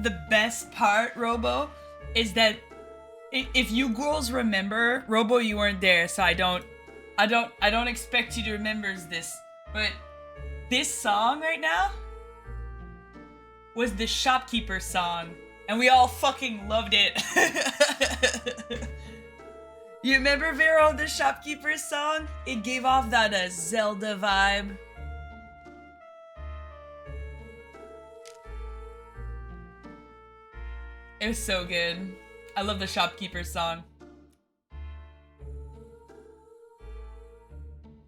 the best part, Robo, is that if you girls remember, Robo, you weren't there, so I don't expect you to remember this, but this song right now was the Shopkeeper song, and we all fucking loved it. You remember, Vero, the Shopkeeper song? It gave off that Zelda vibe. It was so good. I love the Shopkeeper song.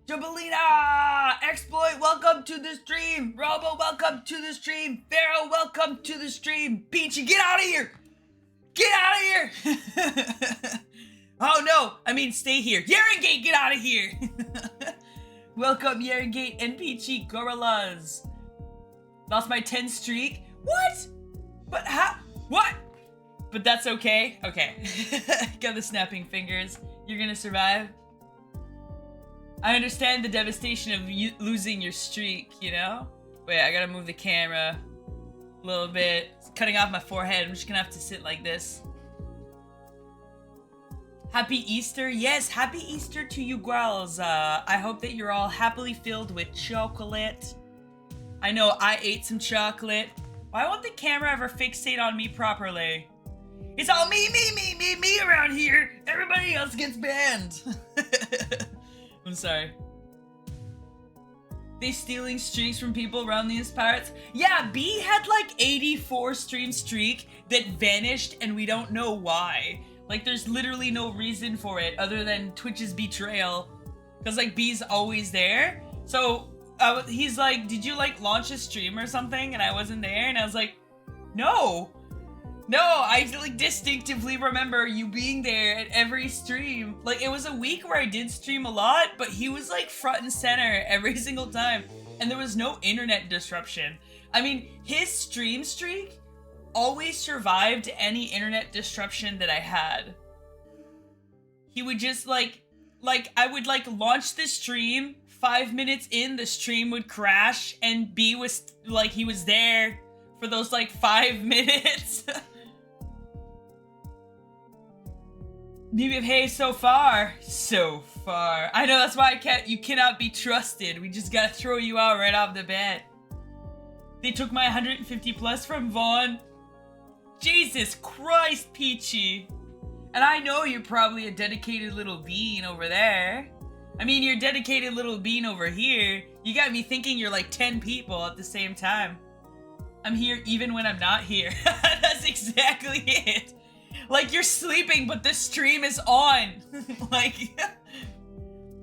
Jubilina! Exploit, welcome to the stream! Robo, welcome to the stream! Vero, welcome to the stream! Peachy, get out of here! Get out of here! Oh no, I mean stay here. Yarengate, get out of here! Welcome, Yarengate and Peachy GORLZ. Lost my 10 streak? What? But how? What? But that's okay. Okay. Got the snapping fingers. You're gonna survive. I understand the devastation of you losing your streak, you know? Wait, I gotta move the camera a little bit. It's cutting off my forehead. I'm just gonna have to sit like this. Happy Easter. Yes, happy Easter to you, GORLZ. I hope that you're all happily filled with chocolate. I know I ate some chocolate. Why won't the camera ever fixate on me properly? It's all me around here. Everybody else gets banned. I'm sorry. They stealing streaks from people around these parts? Yeah, B had like 84 stream streak that vanished and we don't know why. Like there's literally no reason for it other than Twitch's betrayal. Cause like B's always there. So he's like, did you like launch a stream or something? And I wasn't there and I was like, no. No, I like distinctively remember you being there at every stream. Like it was a week where I did stream a lot, but he was like front and center every single time. And there was no internet disruption. I mean, his stream streak always survived any internet disruption that I had. He would just like I would like launch the stream, 5 minutes in, the stream would crash, and B was like, he was there for those like 5 minutes. Hey, so far. So far. I know, that's why you cannot be trusted. We just gotta throw you out right off the bat. They took my 150 plus from Vaughn. Jesus Christ, Peachy. And I know you're probably a dedicated little bean over there. I mean, you're a dedicated little bean over here. You got me thinking you're like 10 people at the same time. I'm here even when I'm not here. That's exactly it. Like, you're sleeping, but the stream is on. Like,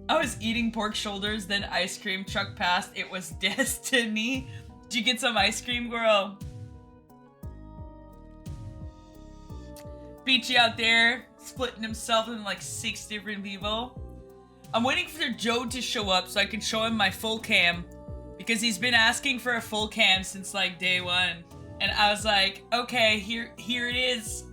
I was eating pork shoulders, then ice cream truck passed. It was destiny. Did you get some ice cream, girl? Peachy out there, splitting himself in like 6 different people. I'm waiting for Joe to show up so I can show him my full cam. Because he's been asking for a full cam since like day 1. And I was like, okay, here it is.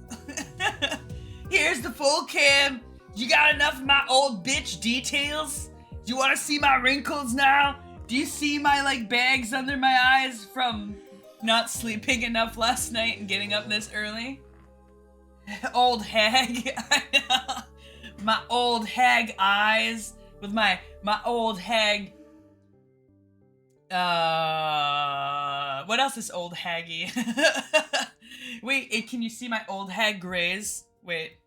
Here's the full cam. You got enough of my old bitch details? Do you want to see my wrinkles now? Do you see my like bags under my eyes from not sleeping enough last night and getting up this early? Old hag. I know. My old hag eyes with my old hag. What else is old haggy? Wait, can you see my old hag grays? Wait.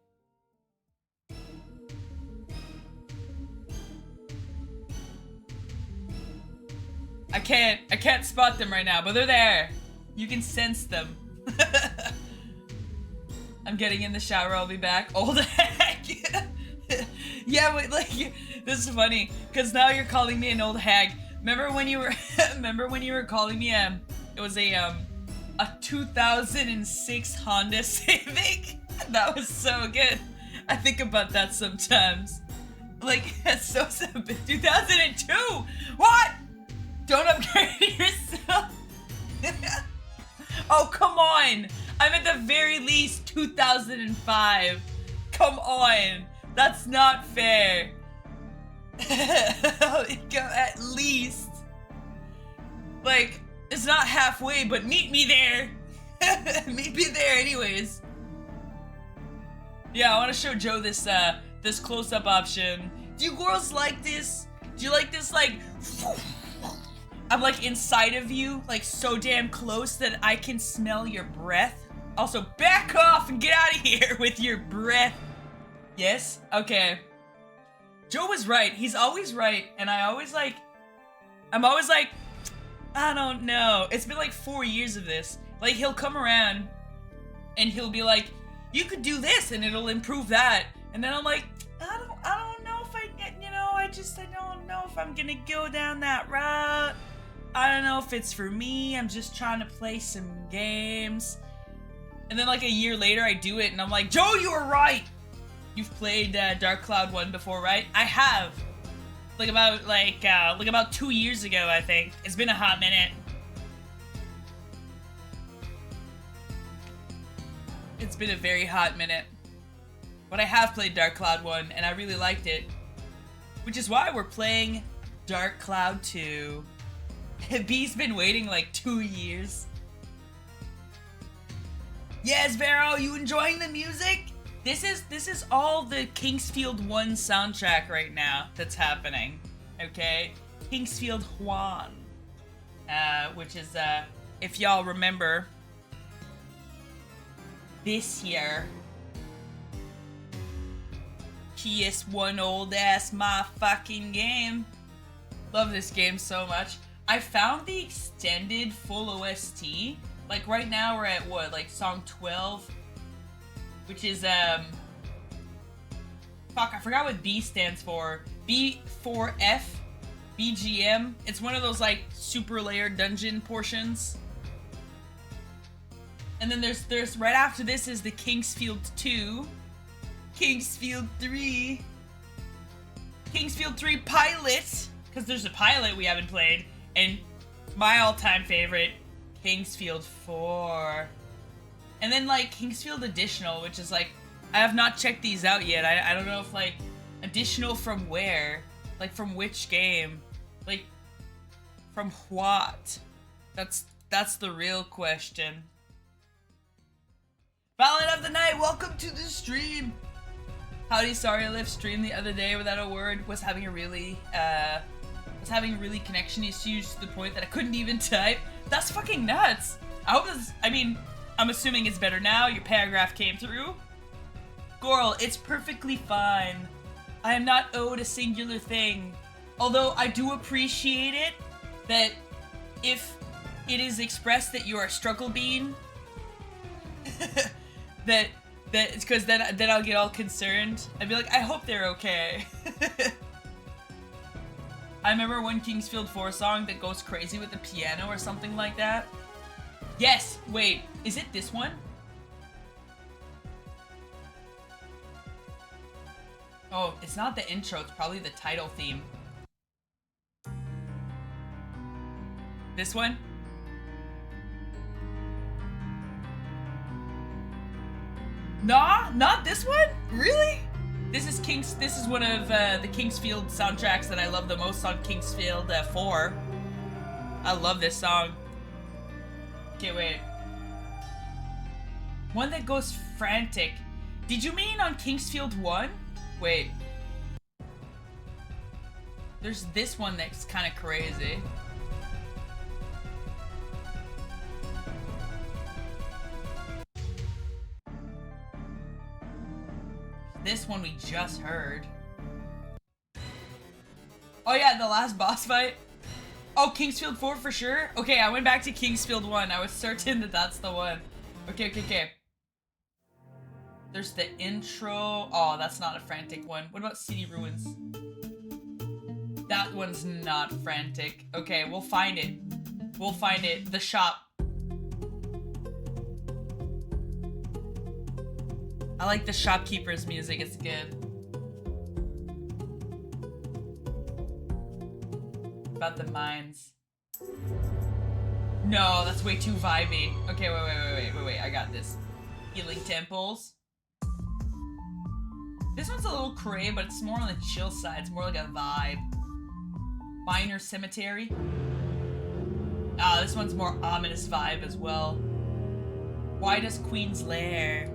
I can't spot them right now, but they're there. You can sense them. I'm getting in the shower, I'll be back. Old hag. Yeah, but like, this is funny, because now you're calling me an old hag. Remember when you were calling me it was a 2006 Honda Civic? That was so good. I think about that sometimes. Like, that's so 2002! What? Don't upgrade yourself. Oh, come on. I'm at the very least 2005. Come on. That's not fair. At least. Like, it's not halfway, but meet me there. Meet me there anyways. Yeah, I want to show Joe this this close-up option. Do you girls like this? Do you like this, like, I'm like inside of you, like so damn close that I can smell your breath? Also, back off and get out of here with your breath. Yes? Okay. Joe was right. He's always right, and I'm always like, I don't know. It's been like 4 years of this. Like, he'll come around, and he'll be like, you could do this, and it'll improve that. And then I'm like, I don't know if I don't know if I'm gonna go down that route. I don't know if it's for me. I'm just trying to play some games. And then like a year later, I do it, and I'm like, Joe, you were right. You've played Dark Cloud 1 before, right? I have. Like about 2 years ago, I think. It's been a hot minute. It's been a very hot minute. But I have played Dark Cloud 1, and I really liked it. Which is why we're playing Dark Cloud 2. B's been waiting like 2 years. Yes, Vero, you enjoying the music? This is all the Kingsfield 1 soundtrack right now that's happening. Okay? Kingsfield 1. Which is, if y'all remember, this year, PS1 old ass my fucking game. Love this game so much. I found the extended full OST. Like right now we're at what, like song 12? Which is, fuck, I forgot what B stands for. B4F, BGM. It's one of those like super layered dungeon portions. And then there's right after this is the Kingsfield 2, Kingsfield 3, Kingsfield 3 pilot, because there's a pilot we haven't played, and my all-time favorite, Kingsfield 4. And then like Kingsfield Additional, which is like, I have not checked these out yet. I don't know if like, additional from where? Like from which game? Like, from what? That's the real question. Valiant of the Night, welcome to the stream! Howdy, sorry I left stream the other day without a word. Was having really connection issues to the point that I couldn't even type. That's fucking nuts! I hope this, I mean, I'm assuming it's better now. Your paragraph came through. Gorl, it's perfectly fine. I am not owed a singular thing. Although I do appreciate it that if it is expressed that you are a struggle bean, that it's because then I'll get all concerned. I'd be like, I hope they're okay. I remember one Kingsfield 4 song that goes crazy with the piano or something like that. Yes, wait, is it this one? Oh, it's not the intro, it's probably the title theme. This one? Nah, not this one? Really? This is one of the Kingsfield soundtracks that I love the most on Kingsfield 4. I love this song. Okay, wait. One that goes frantic. Did you mean on Kingsfield 1? Wait. There's this one that's kind of crazy. This one we just heard. Oh yeah, the last boss fight. Oh, Kingsfield 4 for sure? Okay, I went back to Kingsfield 1. I was certain that that's the one. Okay. There's the intro. Oh, that's not a frantic one. What about City Ruins? That one's not frantic. Okay, we'll find it. We'll find it. The shop. I like the shopkeeper's music. It's good. About the mines. No, that's way too vibey. Okay, wait. I got this. Healing temples. This one's a little cray, but it's more on the chill side. It's more like a vibe. Minor cemetery. Ah, this one's more ominous vibe as well. Why does Queen's Lair?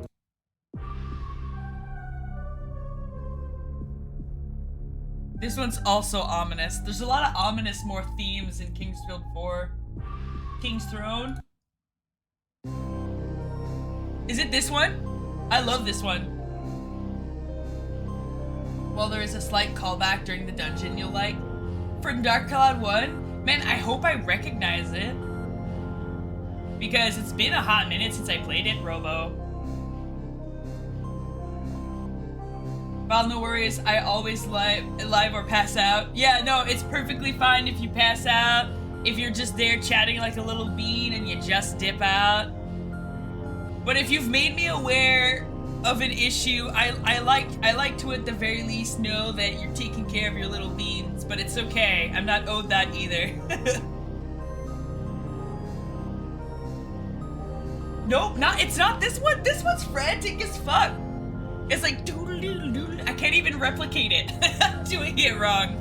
This one's also ominous. There's a lot of ominous more themes in Kingsfield 4. King's Throne? Is it this one? I love this one. Well, there is a slight callback during the dungeon you'll like. For Dark Cloud 1, man, I hope I recognize it. Because it's been a hot minute since I played it, Robo. Well, no worries, I always live or pass out. Yeah, no, it's perfectly fine if you pass out, if you're just there chatting like a little bean and you just dip out. But if you've made me aware of an issue, I like to at the very least know that you're taking care of your little beans, but it's okay, I'm not owed that either. Nope, it's not this one. This one's frantic as fuck. It's like doodle doodle doodle. I can't even replicate it. I'm doing it wrong.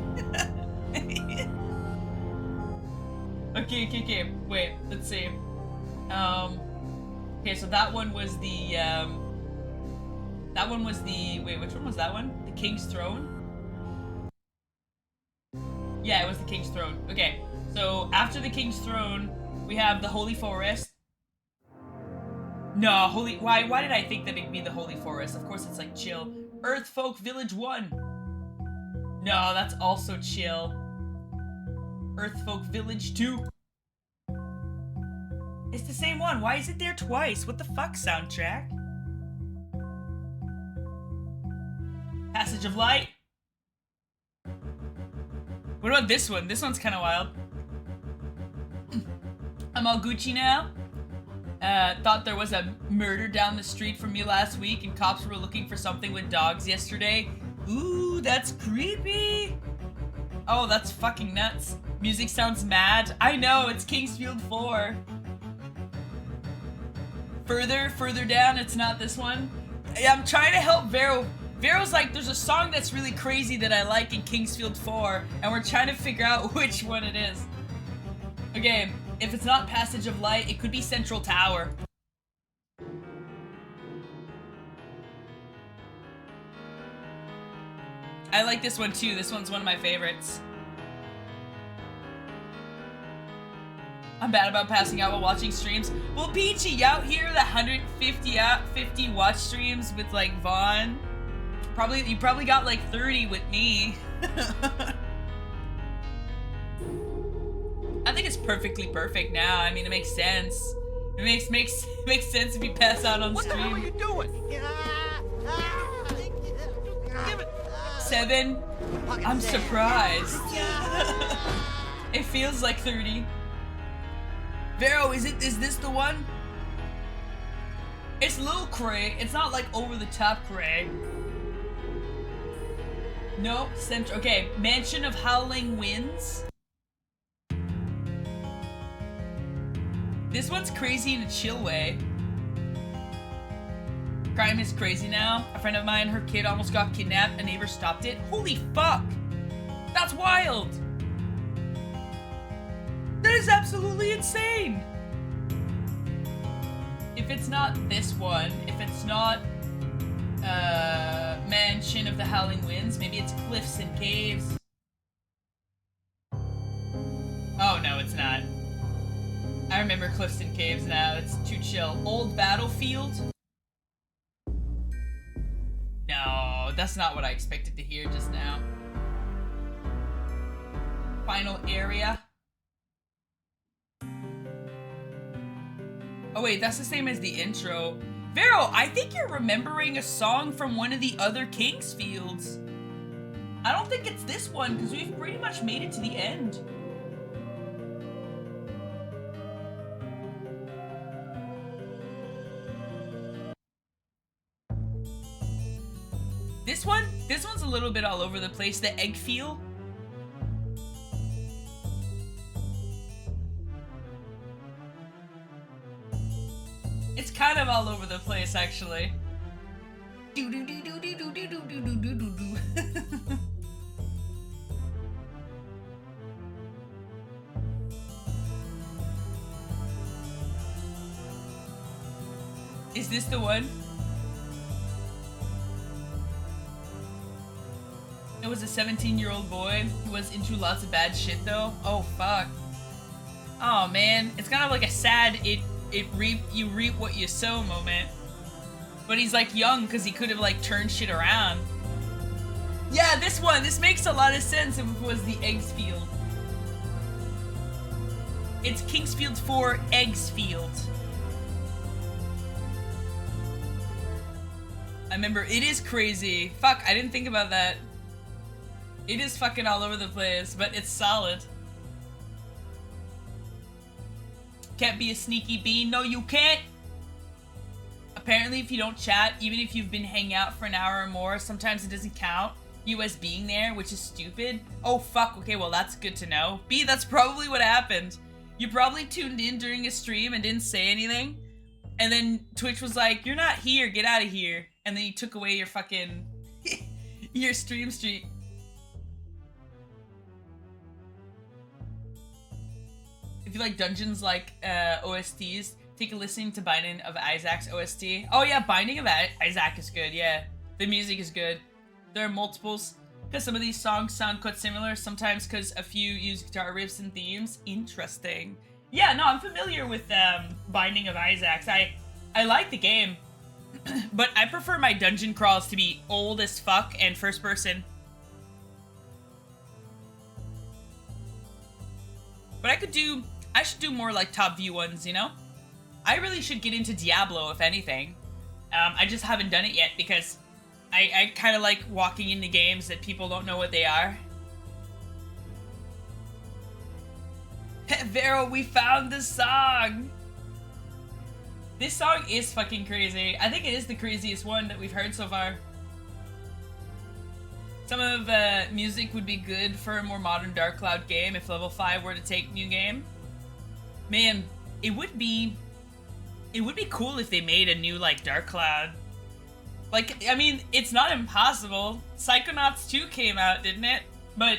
Okay. Wait, let's see. Okay, so that one was the wait, which one was that one? The King's Throne? Yeah, it was the King's Throne. Okay, so after the King's Throne, we have the Holy Forest. No, why did I think that it'd be the Holy Forest? Of course it's like chill. Earthfolk Village 1. No, that's also chill. Earthfolk Village 2. It's the same one. Why is it there twice? What the fuck, soundtrack? Passage of Light. What about this one? This one's kind of wild. I'm all Gucci now. Thought there was a murder down the street from me last week and cops were looking for something with dogs yesterday. Ooh, that's creepy. Oh, that's fucking nuts. Music sounds mad. I know, it's Kingsfield 4. Further down, it's not this one. I'm trying to help Vero. Vero's like, there's a song that's really crazy that I like in Kingsfield 4, and we're trying to figure out which one it is. Okay. If it's not Passage of Light, it could be Central Tower. I like this one too. This one's one of my favorites. I'm bad about passing out while watching streams. Well, Peachy, you out here the 150 watch streams with like Vaughn. You probably got like 30 with me. I think it's perfectly perfect now. I mean, it makes sense. It makes sense if you pass out on stream. What the hell are you doing? 7? I'm surprised. It feels like 30. Vero, is this the one? It's Lil Cray. It's not like over the top Cray. No, Central. Okay, Mansion of Howling Winds. This one's crazy in a chill way. Crime is crazy now. A friend of mine, her kid almost got kidnapped. A neighbor stopped it. Holy fuck! That's wild! That is absolutely insane! If it's not this one, if it's not Mansion of the Howling Winds, maybe it's Cliffs and Caves. Oh no, it's not. I remember Cliffs and Caves now. It's too chill. Old Battlefield? No, that's not what I expected to hear just now. Final Area? Oh wait, that's the same as the intro. Vero, I think you're remembering a song from one of the other Kingsfields. I don't think it's this one, because we've pretty much made it to the end. This one's a little bit all over the place. The egg feel. It's kind of all over the place, actually. Do do do do do do do do do do do do. Is this the one? It was a 17-year-old boy who was into lots of bad shit though. Oh fuck. Oh man, it's kind of like a sad you reap what you sow moment. But he's like young because he could have like turned shit around. Yeah, this one. This makes a lot of sense if it was the Eggs Field. It's Kingsfield 4 Eggs Field. I remember, it is crazy. Fuck, I didn't think about that. It is fucking all over the place, but it's solid. Can't be a sneaky bean. No, you can't. Apparently, if you don't chat, even if you've been hanging out for an hour or more, sometimes it doesn't count. You as being there, which is stupid. Oh, fuck. Okay, well, that's good to know. B, that's probably what happened. You probably tuned in during a stream and didn't say anything. And then Twitch was like, you're not here, get out of here. And then he took away your fucking... your stream streak. If you like dungeons like OSTs, take a listen to Binding of Isaac's OST. Oh yeah, Binding of Isaac is good, yeah. The music is good. There are multiples, because some of these songs sound quite similar, sometimes because a few use guitar riffs and themes. Interesting. Yeah, no, I'm familiar with Binding of Isaac. I like the game, but I prefer my dungeon crawls to be old as fuck and first person. But I should do more like top view ones, you know? I really should get into Diablo, if anything. I just haven't done it yet because I kind of like walking into games that people don't know what they are. Vero, we found the song! This song is fucking crazy. I think it is the craziest one that we've heard so far. Some of the music would be good for a more modern Dark Cloud game if level 5 were to take new game. Man, it would be cool if they made a new like Dark Cloud. Like, I mean, it's not impossible. Psychonauts 2 came out, didn't it? But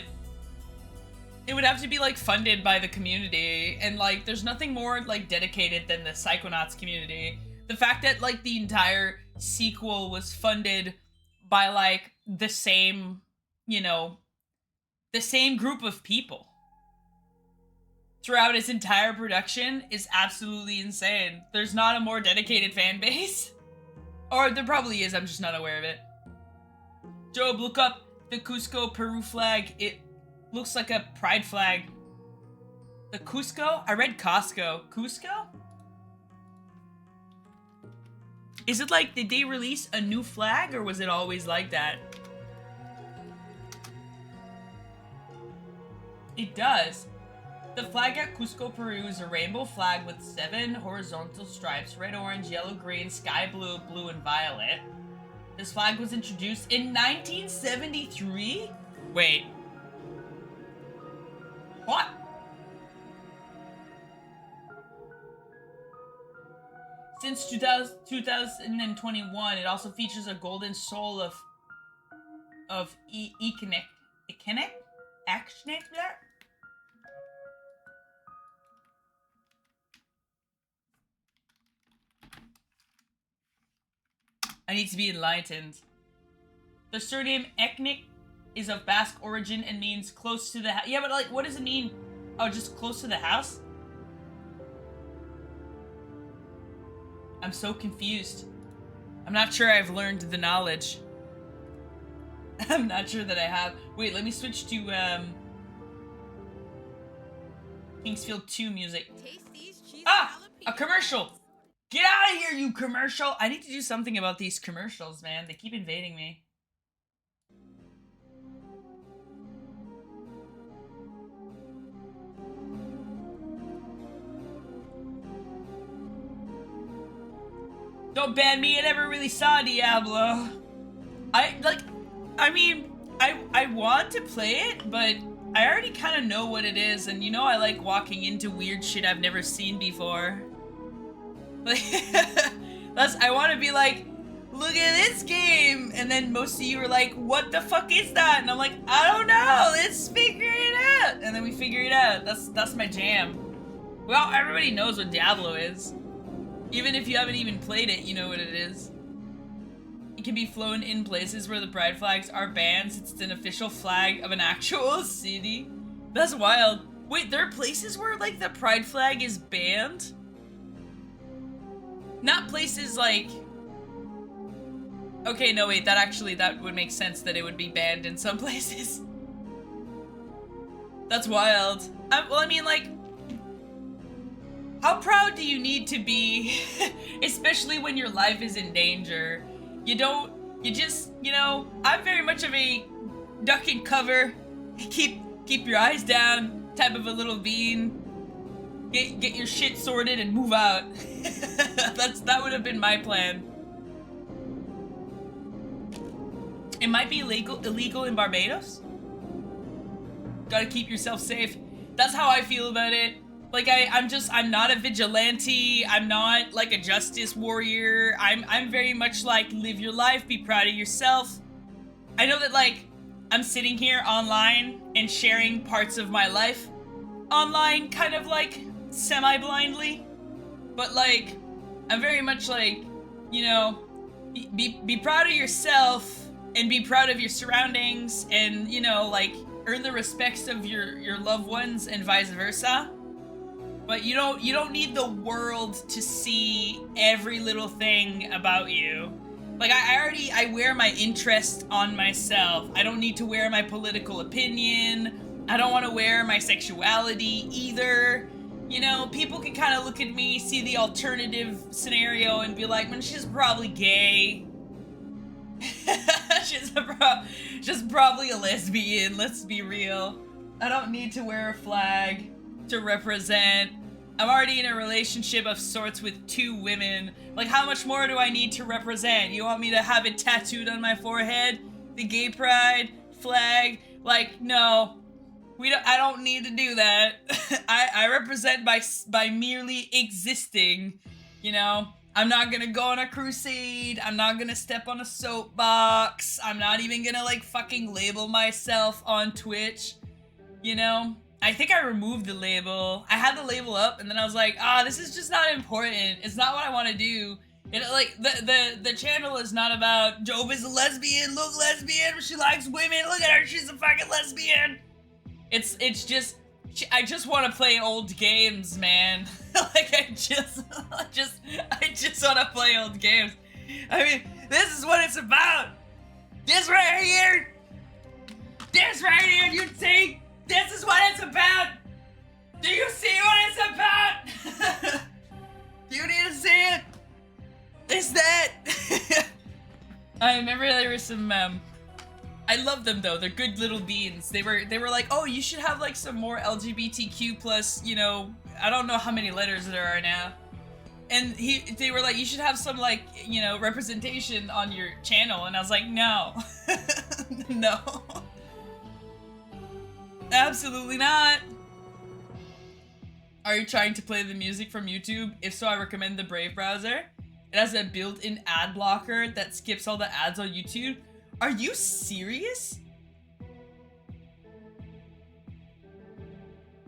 it would have to be like funded by the community, and like there's nothing more like dedicated than the Psychonauts community. The fact that like the entire sequel was funded by like the same, you know, the same group of people throughout its entire production is absolutely insane. There's not a more dedicated fan base. Or there probably is, I'm just not aware of it. Job, look up the Cusco Peru flag. It looks like a pride flag. The Cusco? I read Costco. Cusco? Is it like, did they release a new flag or was it always like that? It does. The flag at Cusco, Peru is a rainbow flag with 7 horizontal stripes, red, orange, yellow, green, sky blue, blue, and violet. This flag was introduced in 1973? Wait. What? Since 2021, it also features a golden soul of Echinic? Actionate there? I need to be enlightened. The surname Eknik is of Basque origin and means close to the house. Yeah, but like, what does it mean? Oh, just close to the house? I'm so confused. I'm not sure I've learned the knowledge. I'm not sure that I have. Wait, let me switch to, Kingsfield 2 music. Ah! A commercial! Get out of here, you commercial! I need to do something about these commercials, man. They keep invading me. Don't ban me, I never really saw Diablo. I mean, I want to play it, but I already kind of know what it is, and you know I like walking into weird shit I've never seen before. Like, I want to be like, look at this game, and then most of you are like, what the fuck is that? And I'm like, I don't know, let's figure it out. And then we figure it out. That's my jam. Well, everybody knows what Diablo is. Even if you haven't even played it, you know what it is. It can be flown in places where the pride flags are banned since it's an official flag of an actual city. That's wild. Wait, there are places where, like, the pride flag is banned? Not places like... Okay, no, wait, that would make sense that it would be banned in some places. That's wild. Well, I mean, like... How proud do you need to be? Especially when your life is in danger. You just, you know, I'm very much of a duck and cover, keep your eyes down type of a little bean. Get your shit sorted and move out. That would have been my plan. It might be illegal in Barbados. Gotta keep yourself safe. That's how I feel about it. Like, I'm not a vigilante. I'm not like a justice warrior. I'm very much like, live your life, be proud of yourself. I know that, like, I'm sitting here online and sharing parts of my life online, kind of like semi-blindly, but like, I'm very much like, you know, be proud of yourself and be proud of your surroundings, and, you know, like, earn the respects of your loved ones and vice versa. But you don't need the world to see every little thing about you. Like, I wear my interest on myself. I don't need to wear my political opinion. I don't want to wear my sexuality either. You know, people can kind of look at me, see the alternative scenario, and be like, man, she's probably gay. she's probably a lesbian, let's be real. I don't need to wear a flag to represent. I'm already in a relationship of sorts with 2 women. Like, how much more do I need to represent? You want me to have it tattooed on my forehead? The gay pride flag? Like, no. I don't need to do that. I represent by merely existing, you know? I'm not gonna go on a crusade. I'm not gonna step on a soapbox. I'm not even gonna, like, fucking label myself on Twitch, you know? I think I removed the label. I had the label up, and then I was like, this is just not important. It's not what I want to do. Like, the channel is not about Jove is a lesbian, look, lesbian, she likes women, look at her, she's a fucking lesbian. It's just, I just want to play old games, man. Like, I just want to play old games. I mean, this is what it's about. This right here, you see? This is what it's about! Do you see what it's about? Do you need to see it? It's that! I remember there were some, I love them though, they're good little beans. They were like, oh, you should have like some more LGBTQ plus, you know, I don't know how many letters there are now. And they were like, you should have some, like, you know, representation on your channel. And I was like, no. No. Absolutely not. Are you trying to play the music from YouTube? If so, I recommend the Brave browser. It has a built-in ad blocker that skips all the ads on YouTube. Are you serious?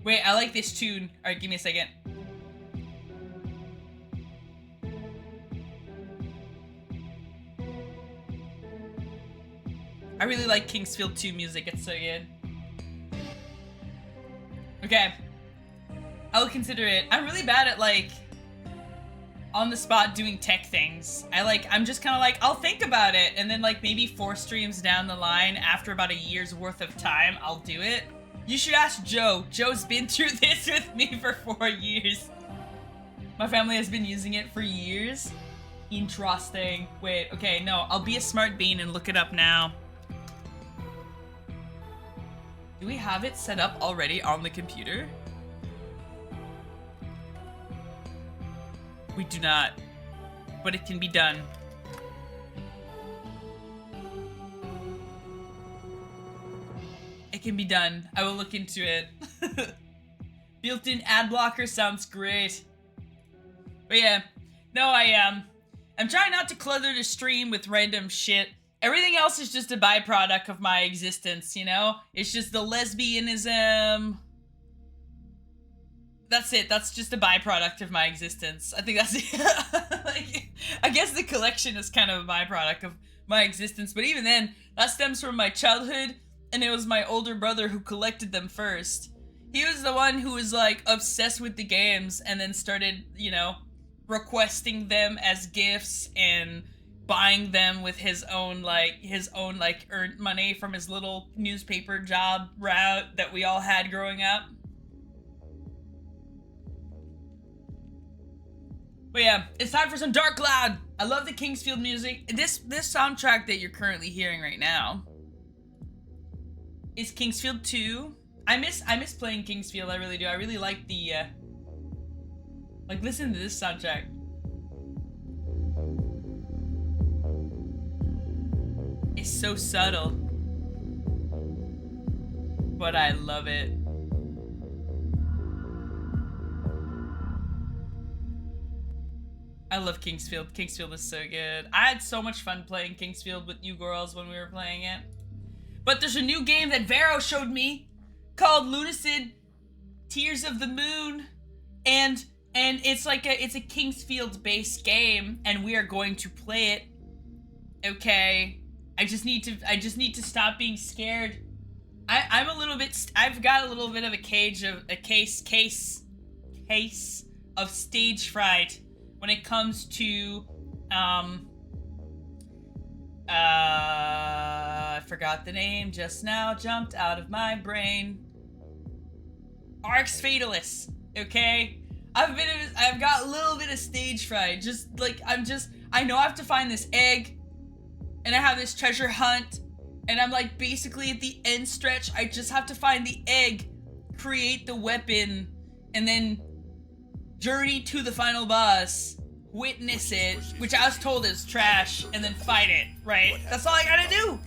Wait, I like this tune. Alright, give me a second. I really like Kingsfield 2 music, it's so good. Okay. I'll consider it. I'm really bad at, like, on the spot doing tech things. I'm just kind of like, I'll think about it, and then, like, maybe 4 streams down the line, after about a year's worth of time, I'll do it. You should ask Joe. Joe's been through this with me for 4 years. My family has been using it for years. Interesting. Wait, okay, no, I'll be a smart bean and look it up now. Do we have it set up already on the computer? We do not, but it can be done. It can be done. I will look into it. Built-in ad blocker sounds great. But yeah, no, I'm trying not to clutter the stream with random shit. Everything else is just a byproduct of my existence, you know? It's just the lesbianism, That's it. That's just a byproduct of my existence. I think that's it. Like, I guess the collection is kind of a byproduct of my existence, but even then, that stems from my childhood, and it was my older brother who collected them first. He was the one who was, like, obsessed with the games, and then started, you know, requesting them as gifts, and buying them with his own, like, earned money from his little newspaper job route that we all had growing up. But yeah, it's time for some Dark Cloud. I love the Kingsfield music. This soundtrack that you're currently hearing right now is Kingsfield 2. I miss playing Kingsfield, I really do. I really like the like, listen to this soundtrack. It's so subtle, but I love it. I love Kingsfield. Kingsfield is so good. I had so much fun playing Kingsfield with you girls when we were playing it. But there's a new game that Vero showed me called Lunacid Tears of the Moon, and it's like it's a Kingsfield based game, and we are going to play it. Okay, I just need to stop being scared. I've got a little bit of a case of stage fright when it comes to, I forgot the name just now, jumped out of my brain. Arx Fatalis, okay? I've got a little bit of stage fright, I know I have to find this egg, and I have this treasure hunt, and I'm like basically at the end stretch. I just have to find the egg, create the weapon, and then journey to the final boss, witness it, which I was told is trash, and then fight it, right? That's all I gotta do.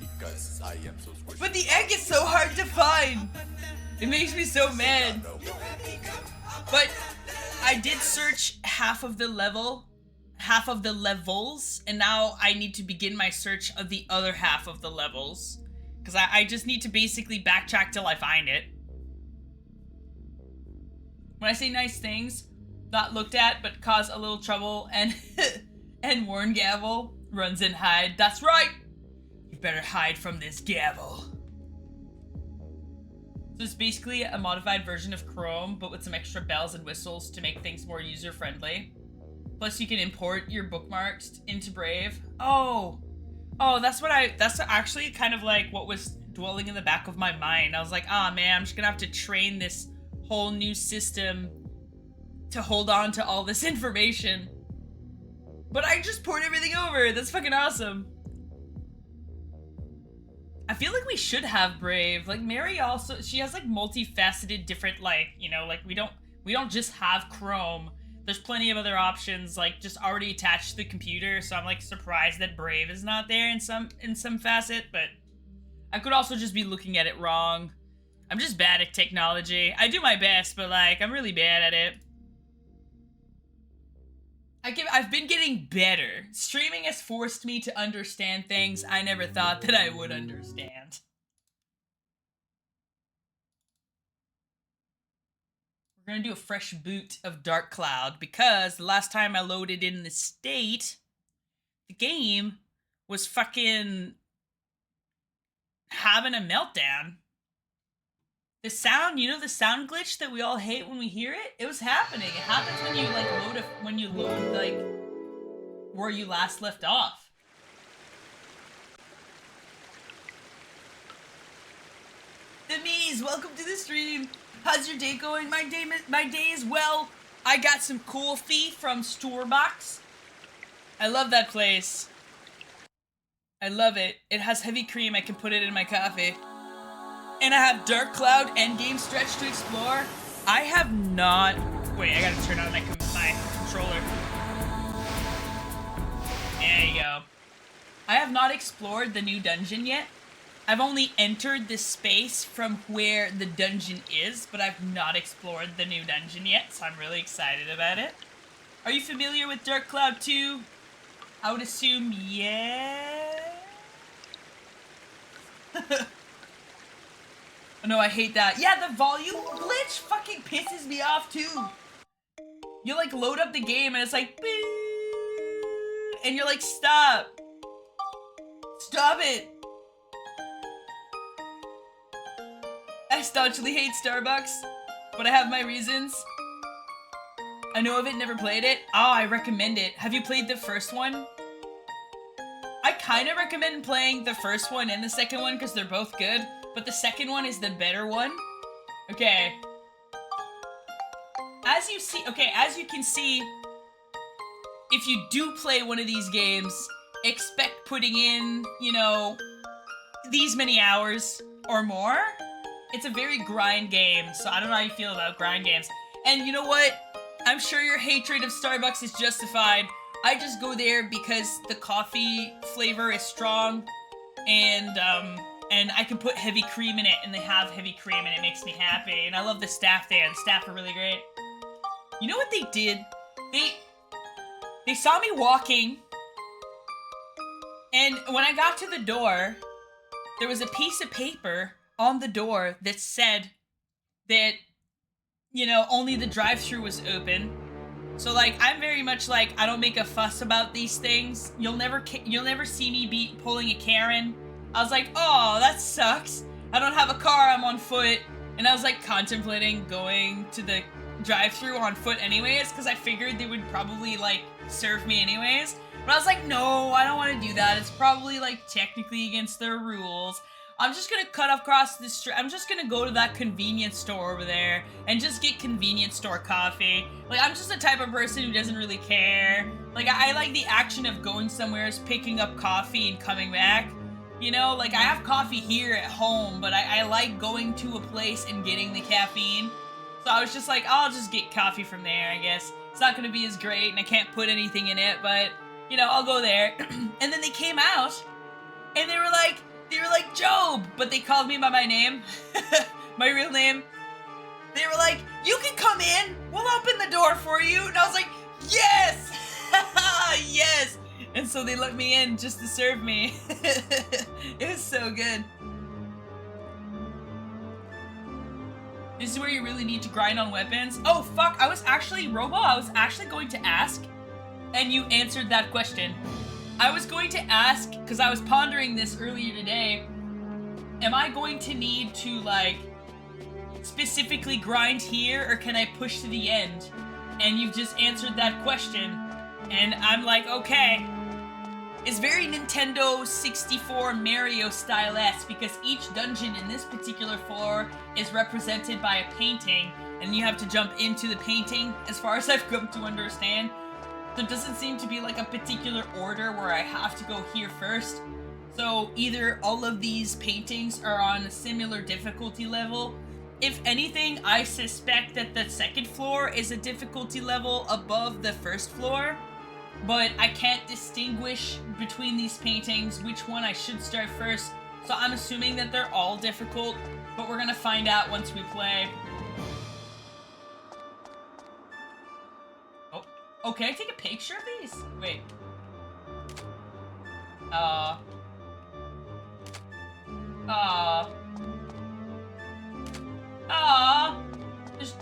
But the egg is so hard to find. It makes me so mad. But I did search half of the levels, and now I need to begin my search of the other half of the levels, because I just need to basically backtrack till I find it. When I say nice things, not looked at, but cause a little trouble, and and Warren Gavel runs and hide. That's right! You better hide from this gavel. So it's basically a modified version of Chrome, but with some extra bells and whistles to make things more user-friendly. Plus you can import your bookmarks into Brave. Oh, that's actually kind of like what was dwelling in the back of my mind. I was like, ah, man, I'm just gonna have to train this whole new system to hold on to all this information. But I just poured everything over. That's fucking awesome. I feel like we should have Brave. Like, Mary also, she has like multifaceted different, like, you know, like we don't just have Chrome. There's plenty of other options, like, just already attached to the computer, so I'm like surprised that Brave is not there in some facet, but I could also just be looking at it wrong. I'm just bad at technology. I do my best, but like, I'm really bad at it. I've been getting better. Streaming has forced me to understand things I never thought that I would understand. We're gonna do a fresh boot of Dark Cloud, because the last time I loaded in the state, the game was fucking having a meltdown. The sound, you know, the sound glitch that we all hate when we hear it? It was happening. It happens when you like load like where you last left off. The Mies, welcome to the stream. How's your day going? My day is well. I got some coffee from Starbucks. I love that place. I love it. It has heavy cream. I can put it in my coffee. And I have Dark Cloud endgame stretch to explore. I have not... Wait, I gotta turn on my controller. There you go. I have not explored the new dungeon yet. I've only entered this space from where the dungeon is, but I've not explored the new dungeon yet, so I'm really excited about it. Are you familiar with Dark Cloud 2? I would assume yeah. Oh, no, I hate that. Yeah, the volume glitch fucking pisses me off too. You like load up the game and it's like, and you're like, stop. Stop it. I staunchly hate Starbucks, but I have my reasons. I know of it, never played it. Oh, I recommend it. Have you played the first one? I kind of recommend playing the first one and the second one because they're both good, but the second one is the better one. Okay. As you can see, if you do play one of these games, expect putting in, you know, these many hours or more. It's a very grind game, so I don't know how you feel about grind games. And you know what? I'm sure your hatred of Starbucks is justified. I just go there because the coffee flavor is strong, and I can put heavy cream in it, and they have heavy cream, and it makes me happy. And I love the staff there. The staff are really great. You know what they did? They saw me walking, and when I got to the door, there was a piece of paper on the door that said that, you know, only the drive-thru was open. So like, I'm very much like, I don't make a fuss about these things. You'll never see me be pulling a Karen. I was like, oh, that sucks. I don't have a car, I'm on foot. And I was like contemplating going to the drive-thru on foot anyways, because I figured they would probably like serve me anyways. But I was like, no, I don't want to do that. It's probably like technically against their rules. I'm just gonna cut across the street. I'm just gonna go to that convenience store over there and just get convenience store coffee. Like, I'm just the type of person who doesn't really care. Like, I like the action of going somewhere, picking up coffee and coming back. You know, like, I have coffee here at home, but I like going to a place and getting the caffeine. So I was just like, I'll just get coffee from there, I guess. It's not gonna be as great, and I can't put anything in it, but, you know, I'll go there. And then they came out, and they were like, Job, but they called me by my name, my real name. They were like, you can come in, we'll open the door for you. And I was like, yes, yes. And so they let me in just to serve me. It was so good. This is where you really need to grind on weapons. Oh, fuck, I was actually going to ask, and you answered that question. I was going to ask, because I was pondering this earlier today, am I going to need to, like, specifically grind here, or can I push to the end? And you've just answered that question, and I'm like, okay. It's very Nintendo 64 Mario style-esque, because each dungeon in this particular floor is represented by a painting, and you have to jump into the painting, as far as I've come to understand. There doesn't seem to be like a particular order where I have to go here first. So either all of these paintings are on a similar difficulty level. If anything, I suspect that the second floor is a difficulty level above the first floor. But I can't distinguish between these paintings which one I should start first. So I'm assuming that they're all difficult, but we're gonna find out once we play. Oh, can I take a picture of these? Wait.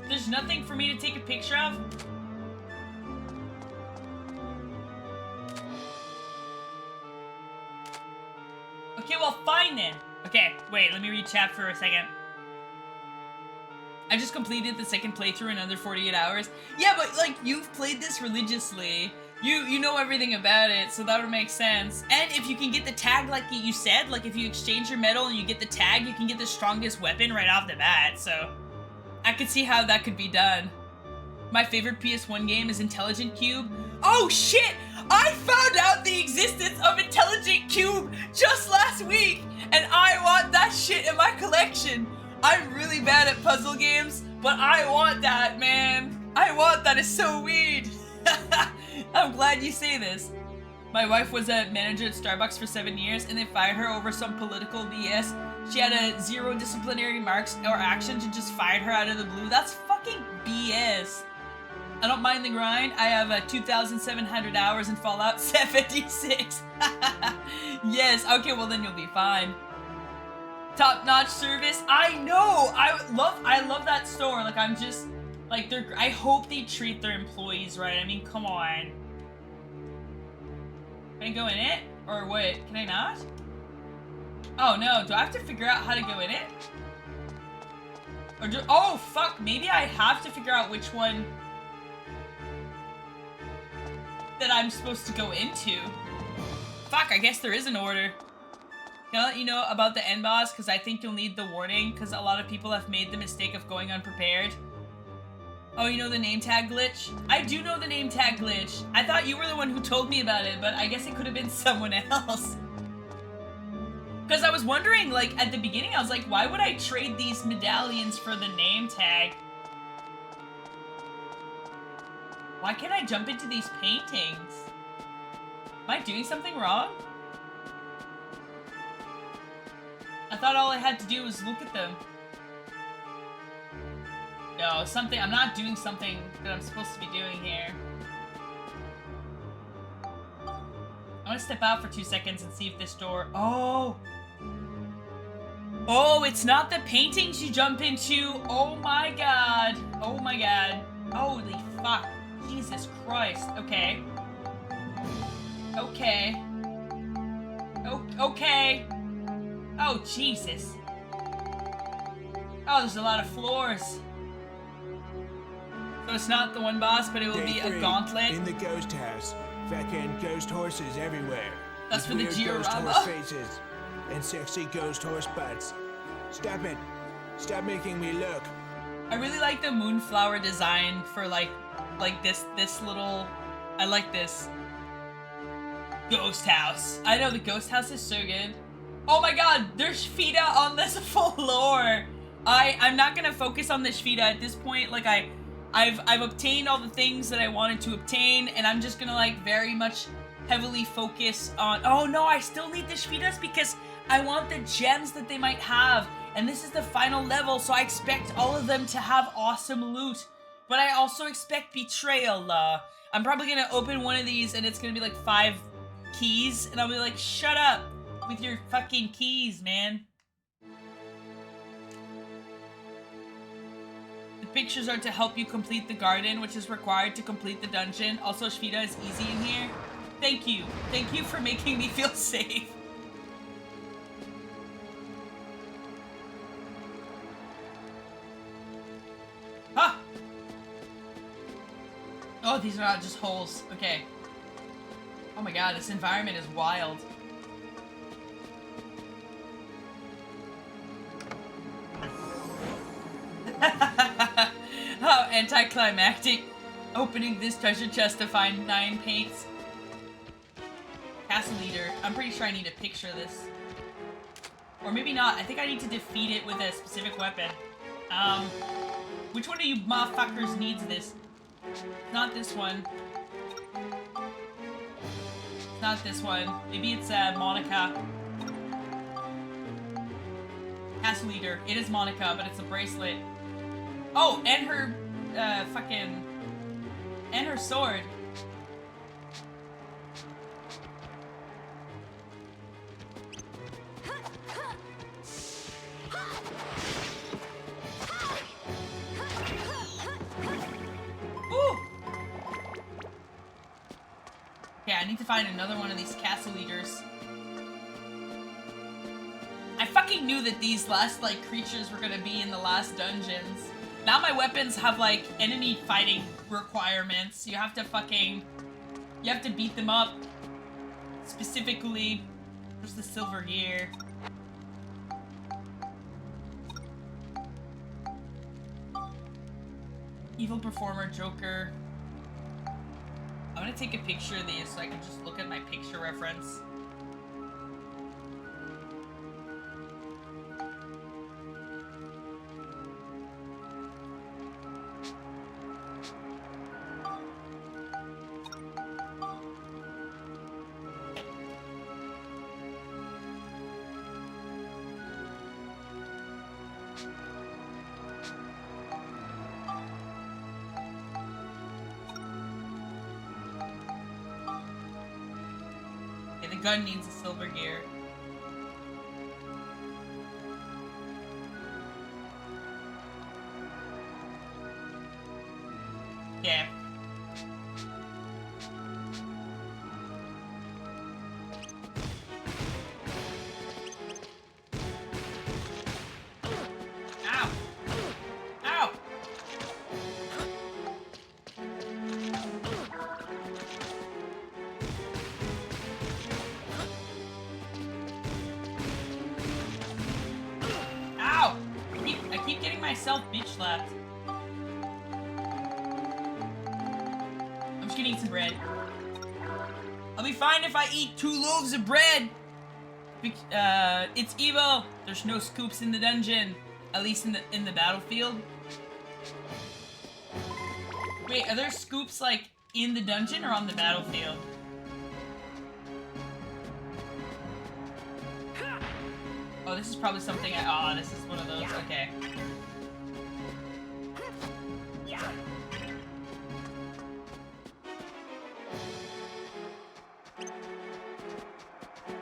There's nothing for me to take a picture of? Okay, well, fine then. Okay, wait, let me read chat for a second. I just completed the second playthrough in under 48 hours. Yeah, but, like, you've played this religiously. You know everything about it, so that would make sense. And if you can get the tag like you said, like if you exchange your medal and you get the tag, you can get the strongest weapon right off the bat, so I could see how that could be done. My favorite PS1 game is Intelligent Cube. Oh shit! I found out the existence of Intelligent Cube just last week, and I want that shit in my collection. I'm really bad at puzzle games, but I want that, man. I want that. It's so weird. I'm glad you say this. My wife was a manager at Starbucks for 7 years, and they fired her over some political BS. She had a 0 disciplinary marks or actions and just fired her out of the blue. That's fucking BS. I don't mind the grind. I have 2,700 hours in Fallout 76. Yes, okay, well then you'll be fine. Top-notch service. I know, I love that store. Like, I'm just, like, I hope they treat their employees right. I mean, come on. Can I go in it? Or what? Can I not? Oh no, do I have to figure out how to go in it? Or oh fuck, maybe I have to figure out which one that I'm supposed to go into. Fuck, I guess there is an order. Can I let you know about the end boss? Because I think you'll need the warning, because a lot of people have made the mistake of going unprepared. Oh, you know the name tag glitch? I do know the name tag glitch. I thought you were the one who told me about it, but I guess it could have been someone else. Because I was wondering, like, at the beginning, I was like, why would I trade these medallions for the name tag? Why can't I jump into these paintings? Am I doing something wrong? I thought all I had to do was look at them. No, I'm not doing something that I'm supposed to be doing here. I'm gonna step out for 2 seconds and see if this door... Oh! Oh, it's not the paintings you jump into! Oh my god! Oh my god. Holy fuck. Jesus Christ. Okay. Okay. Oh, okay. Oh, Jesus. Oh, there's a lot of floors. So it's not the one boss, but it will be a gauntlet. In the ghost house. Fucking ghost horses everywhere. That's for the ghost diorama. horse faces and sexy ghost horse butts. Stop it. Stop making me look. I really like the moonflower design for like this little... I like this. Ghost house. I know the ghost house is so good. Oh my god, there's Shfida on this floor. I'm not gonna focus on the Shfida at this point. Like I've obtained all the things that I wanted to obtain, and I'm just gonna like very much heavily focus on... Oh no, I still need the Shfidas because I want the gems that they might have. And this is the final level, so I expect all of them to have awesome loot. But I also expect betrayal. I'm probably gonna open one of these and it's gonna be like 5 keys, and I'll be like, shut up with your fucking keys, man. The pictures are to help you complete the garden, which is required to complete the dungeon. Also, Shfida is easy in here. Thank you. Thank you for making me feel safe. Huh! Oh, these are not just holes. Okay. Oh my god, this environment is wild. How anticlimactic. Opening this treasure chest to find 9 paints. Castle leader. I'm pretty sure I need to picture this. Or maybe not. I think I need to defeat it with a specific weapon. Which one of you motherfuckers needs this? Not this one. Not this one. Maybe it's Monica. Castle leader. It is Monica, but it's a bracelet. Oh, and her fucking... And her sword. Okay, I need to find another one of these castle leaders. I fucking knew that these last, like, creatures were gonna be in the last dungeons. Now my weapons have, like, enemy fighting requirements. You have to fucking... You have to beat them up. Specifically... Where's the silver gear? Evil Performer, Joker... I'm gonna take a picture of these so I can just look at my picture reference. The gun needs a silver gear. Okay. Ow! Ow! Ow! I keep getting myself bitch slapped. I'm just gonna eat some bread. I'll be fine if I eat 2 loaves of bread. It's evil. There's no scoops in the dungeon, at least in the battlefield. Wait, are there scoops like in the dungeon or on the battlefield? Oh, this is probably something oh, this is one of those. Okay.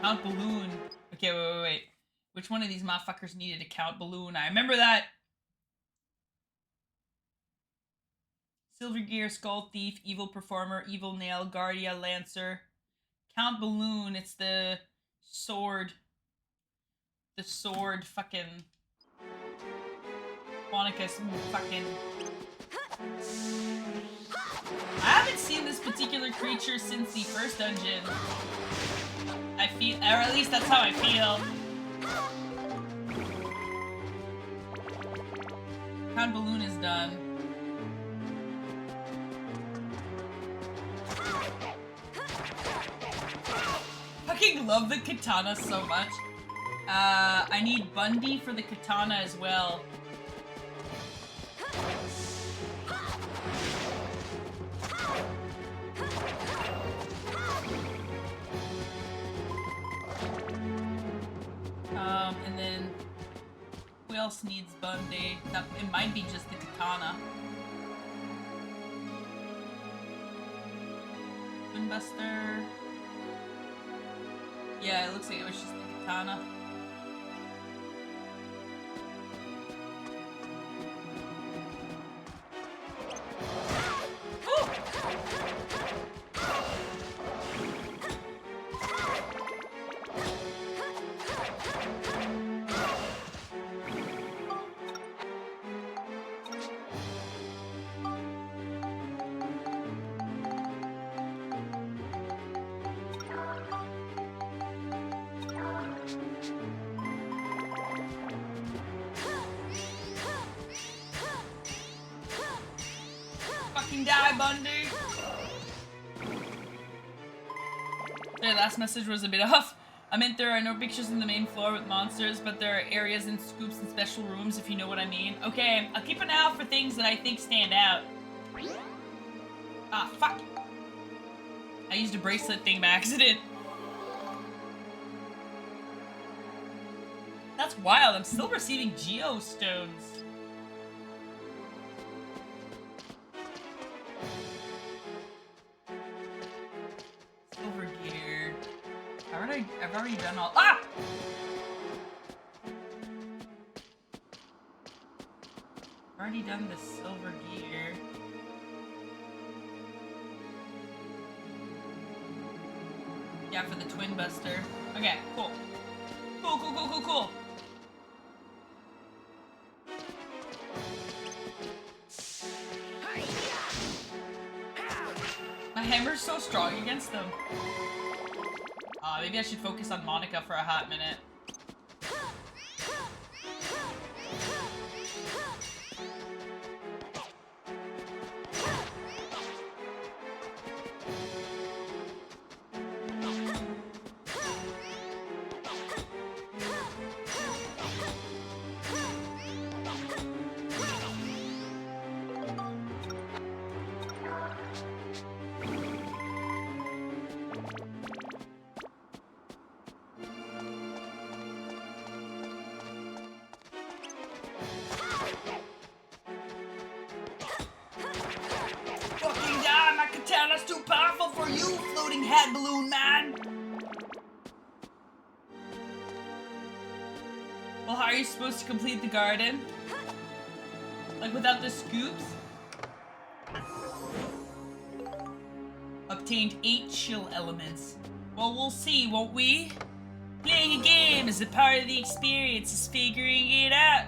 Count balloon. Okay, wait. Which one of these motherfuckers needed a count balloon? I remember that. Silver Gear, Skull Thief, Evil Performer, Evil Nail, Guardia, Lancer. Count balloon. It's the sword. The sword fucking... Monica's fucking... I haven't seen this particular creature since the first dungeon. I feel, or at least that's how I feel. Count balloon is done. Fucking love the katana so much. I need Bundy for the katana as well. And then who else needs Bundy? It might be just the katana. Windbuster. Yeah, it looks like it was just the katana. Die, Bundy! Sorry, last message was a bit off. I meant there are no pictures in the main floor with monsters, but there are areas and scoops and special rooms, if you know what I mean. Okay, I'll keep an eye out for things that I think stand out. Ah, fuck! I used a bracelet thing by accident. That's wild, I'm still receiving geostones. I've already done all- Ah! I've already done the silver gear. Yeah, for the twin buster. Okay, cool. Cool. My hammer's so strong against them. Maybe I should focus on Monica for a hot minute. Katana's too powerful for you, floating head balloon man! Well, how are you supposed to complete the garden? Like, without the scoops? Obtained 8 chill elements. Well, we'll see, won't we? Playing a game is a part of the experience, is figuring it out.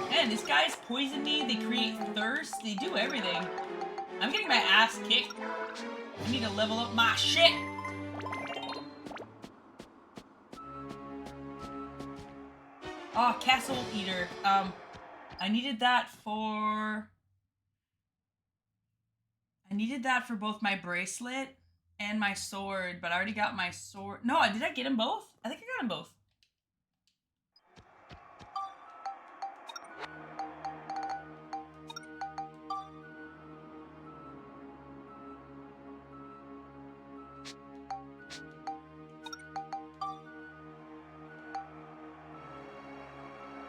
Man, these guys poison me, they create thirst, they do everything. I'm getting my ass kicked. I need to level up my shit. Oh, Castle Eater. I needed that for both my bracelet and my sword, but I already got my sword. No, did I get them both? I think I got them both.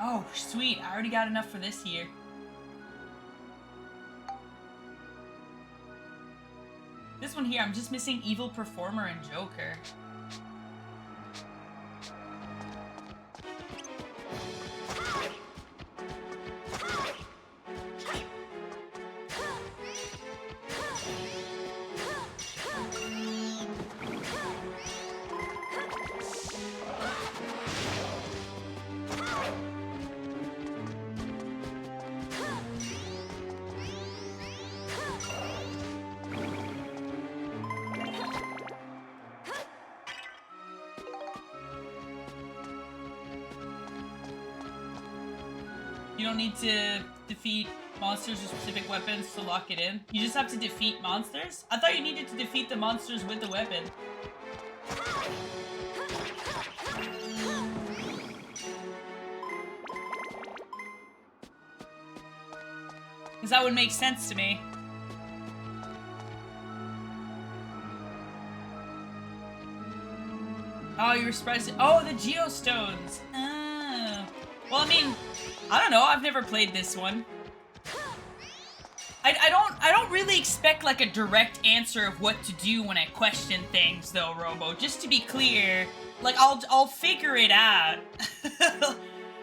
Oh, sweet. I already got enough for this year. This one here, I'm just missing Evil Performer and Joker. You don't need to defeat monsters with specific weapons to lock it in. You just have to defeat monsters? I thought you needed to defeat the monsters with the weapon. Because that would make sense to me. Oh, you were surprised. Oh, the Geostones. Oh. Well, I mean, I don't know. I've never played this one. I don't really expect like a direct answer of what to do when I question things, though, Robo. Just to be clear, like I'll figure it out.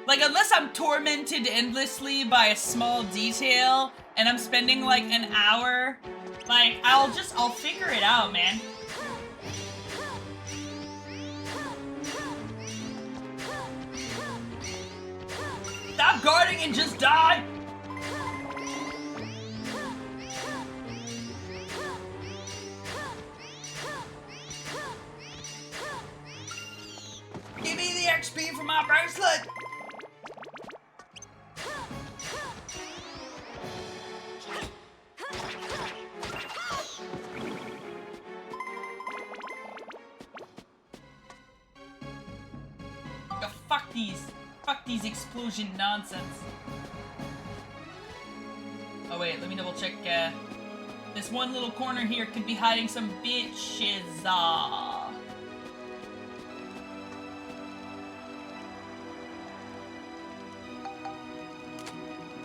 Like unless I'm tormented endlessly by a small detail and I'm spending like an hour, like I'll figure it out, man. Stop guarding and just die! Give me the XP for my bracelet! Oh, fuck these. Fuck these explosion nonsense. Oh wait, let me double check. This one little corner here could be hiding some bitches.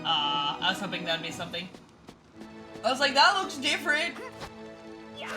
I was hoping that'd be something. I was like, that looks different. Yeah.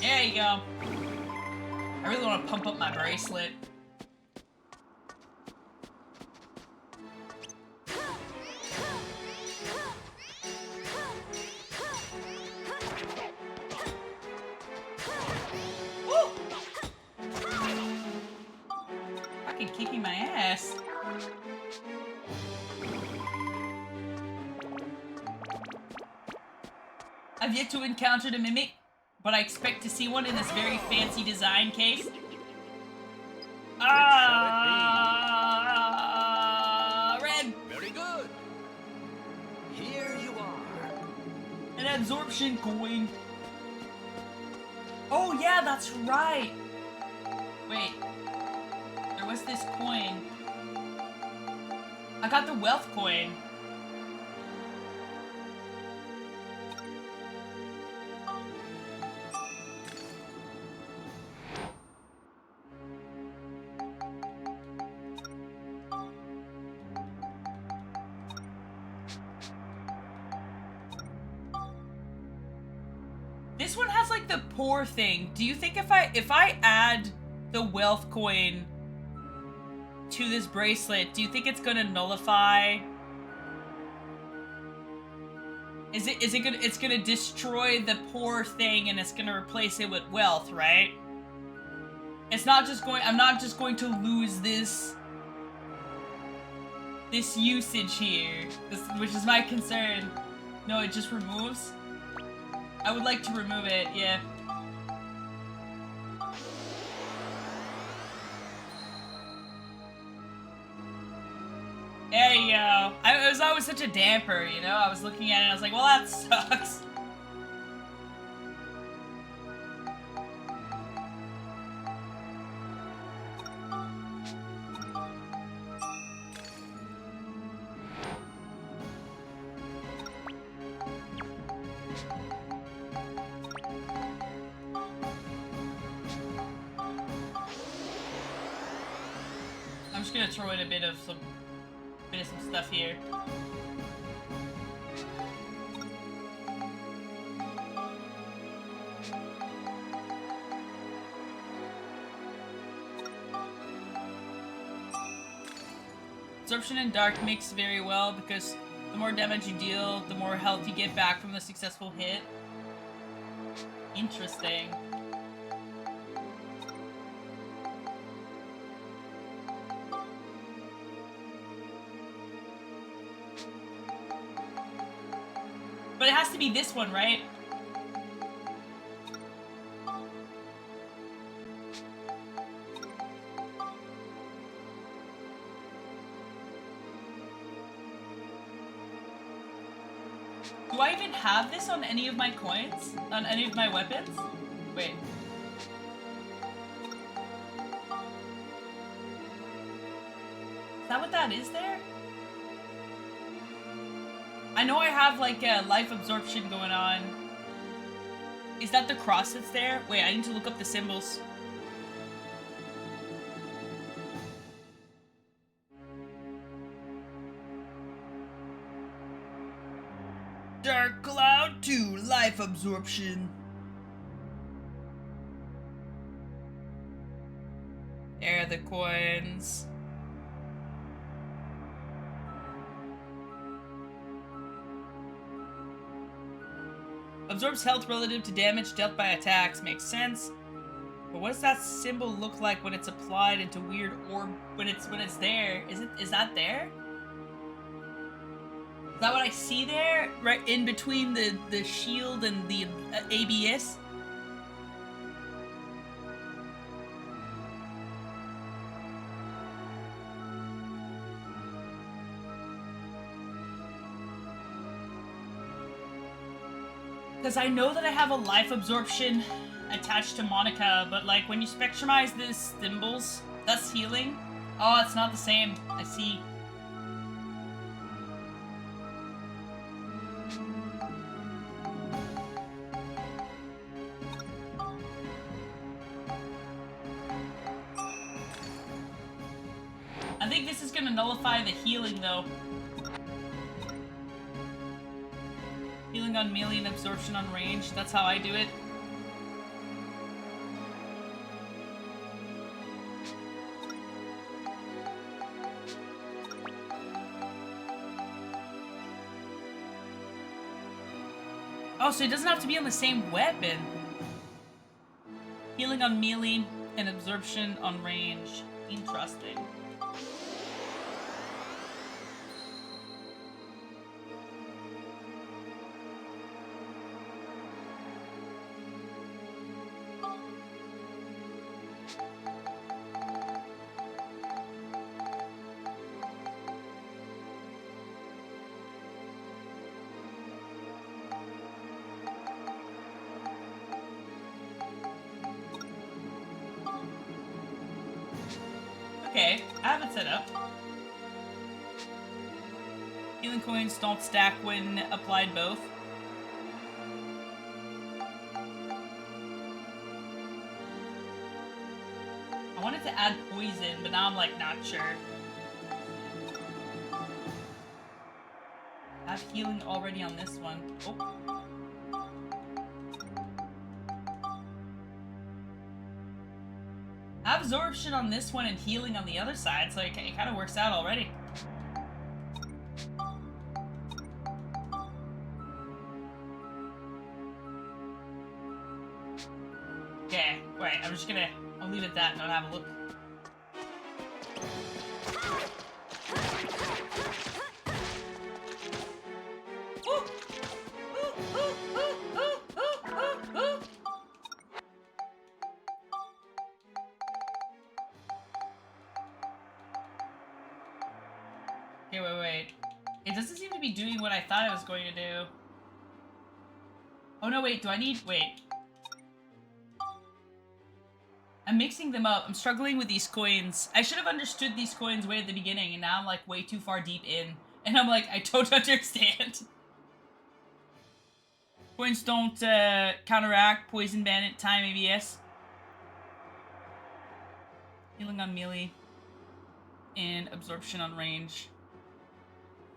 There you go. I really want to pump up my bracelet. Woo! Fucking kicking my ass. I've yet to encounter the mimic, but I expect to see one in this very fancy design case. Red! Very good. Here you are. And my absorption coin. Oh yeah, that's right. Wait. There was this coin. I got the wealth coin. This one has like the poor thing. Do you think if I add the wealth coin to this bracelet, do you think it's gonna nullify? It's gonna destroy the poor thing and it's gonna replace it with wealth, right? It's not just going, I'm not just going to lose this usage here, which is my concern. No, it just removes? I would like to remove it, yeah. There you go. It was always such a damper, you know? I was looking at it and I was like, well, that sucks. I'm just gonna throw in a bit of some stuff here. Absorption in dark makes very well because the more damage you deal, the more health you get back from the successful hit. Interesting. But it has to be this one, right? Do I even have this on any of my coins? On any of my weapons? Wait. Is that what that is there? I know I have like a life absorption going on. Is that the cross that's there? Wait, I need to look up the symbols. Dark Cloud 2 life absorption. There are the coins. Absorbs health relative to damage dealt by attacks. Makes sense. But what does that symbol look like when it's applied into weird orb when it's there? Is that there? Is that what I see there? Right in between the shield and the ABS? Because I know that I have a life absorption attached to Monica, but like when you spectrumize these symbols, that's healing. Oh, it's not the same. I see. I think this is gonna nullify the healing though. Healing on melee and absorption on range. That's how I do it. Oh, so it doesn't have to be on the same weapon. Healing on melee and absorption on range. Interesting. Okay, I have it set up. Healing coins don't stack when applied both. I wanted to add poison, but now I'm like not sure. I have healing already on this one. Oh. I have absorption on this one and healing on the other side, so it kind of works out already. Okay, wait, I'll leave it at that and I'll have a look. Okay, wait. It doesn't seem to be doing what I thought it was going to do. Oh no, wait, wait. I'm mixing them up. I'm struggling with these coins. I should have understood these coins way at the beginning, and now I'm like way too far deep in. And I'm like, I don't understand. Coins don't counteract poison bandit time ABS. Healing on melee. And absorption on range.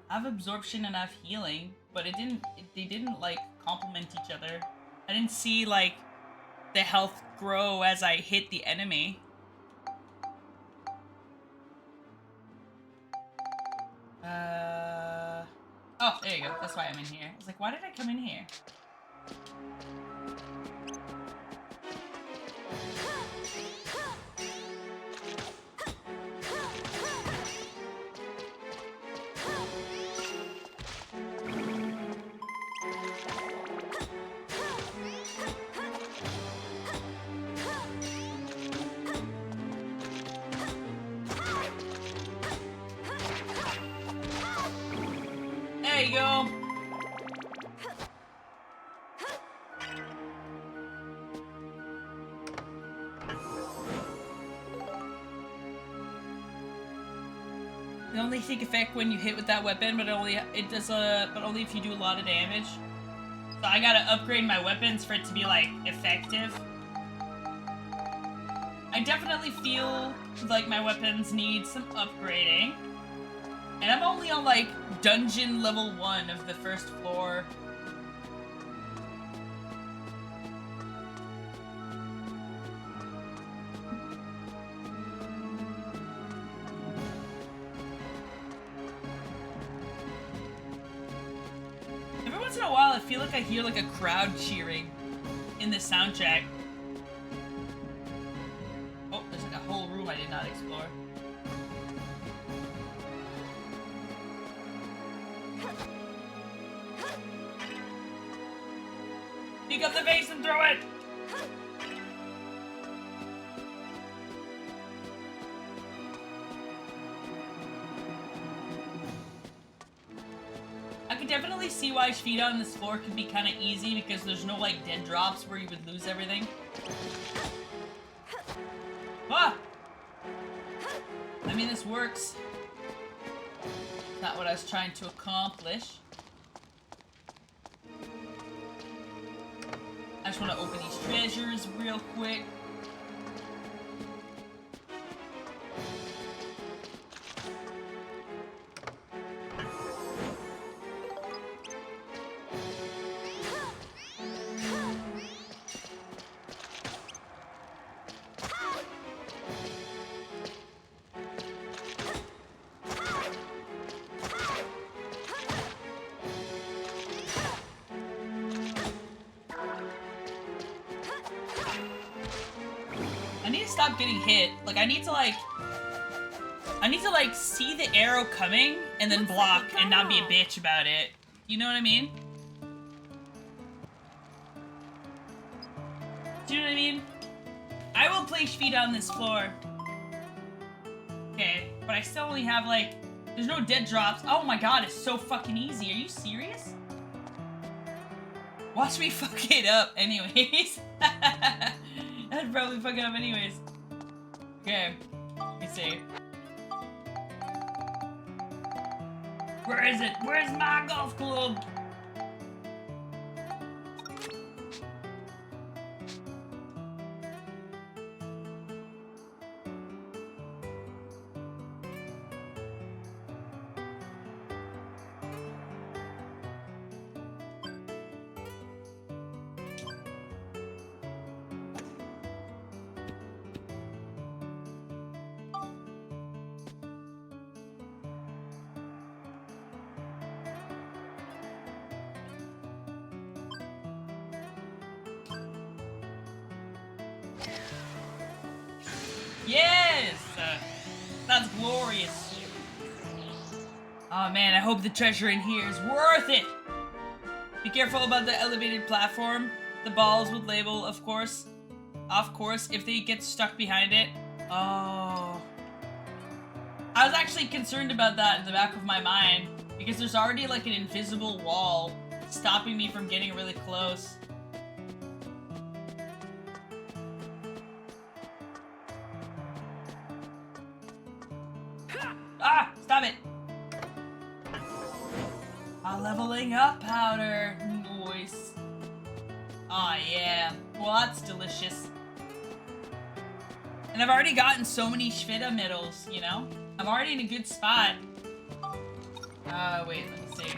I have absorption and I have healing, but they didn't like complement each other. I didn't see like the health grow as I hit the enemy. Oh, there you go. That's why I'm in here. I was like, why did I come in here? There you go. It only take effect when you hit with that weapon, but only if you do a lot of damage. So I gotta upgrade my weapons for it to be like effective. I definitely feel like my weapons need some upgrading. And I'm only on, like, dungeon level 1 of the first floor. Every once in a while, I feel like I hear, like, a crowd cheering in the soundtrack. Oh, there's, like, a whole room I did not explore. Pick up the vase and throw it! I could definitely see why speed on this floor could be kind of easy because there's no like dead drops where you would lose everything. Ah! I mean, this works. Not what I was trying to accomplish. I just want to open these treasures real quick. Stop getting hit. Like, I need to like see the arrow coming and then block and not be a bitch about it. You know what I mean? Do you know what I mean? I will place feet on this floor. Okay, but I still only have like, there's no dead drops. Oh my god, it's so fucking easy. Are you serious? Watch me fuck it up anyways. I'd probably fuck it up anyways. Okay, let me see. Where is it? Where's my golf club? Yes! That's glorious. Oh man, I hope the treasure in here is worth it. Be careful about the elevated platform. The balls would label, of course. Of course, if they get stuck behind it. Oh. I was actually concerned about that in the back of my mind. Because there's already like an invisible wall stopping me from getting really close. Ah! Stop it! A leveling up powder. Nice. Aw, yeah. Well, that's delicious. And I've already gotten so many Shvita medals, you know? I'm already in a good spot. Wait, let me see.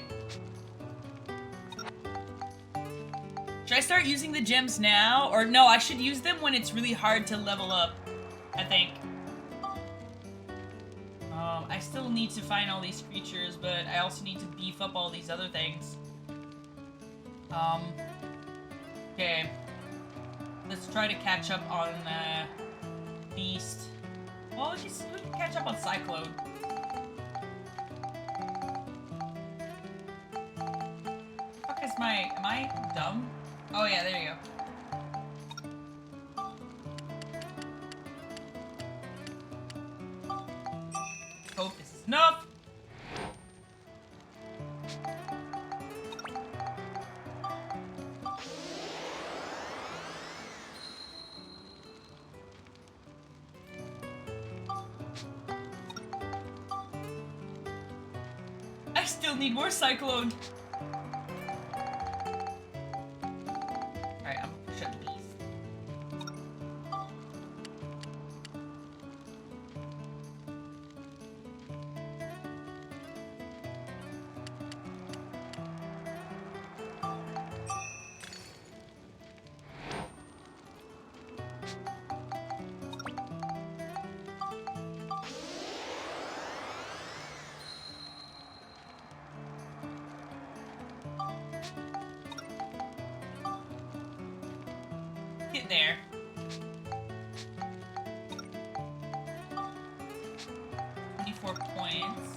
Should I start using the gems now? Or no, I should use them when it's really hard to level up, I think. I still need to find all these creatures, but I also need to beef up all these other things. Okay. Let's try to catch up on, Beast. Well, we can catch up on Cyclone. Fuck is my... Am I dumb? Oh yeah, there you go. Hope this is enough. I still need more Cyclone. Alright, I'm gonna push up the beast. Get there. Points.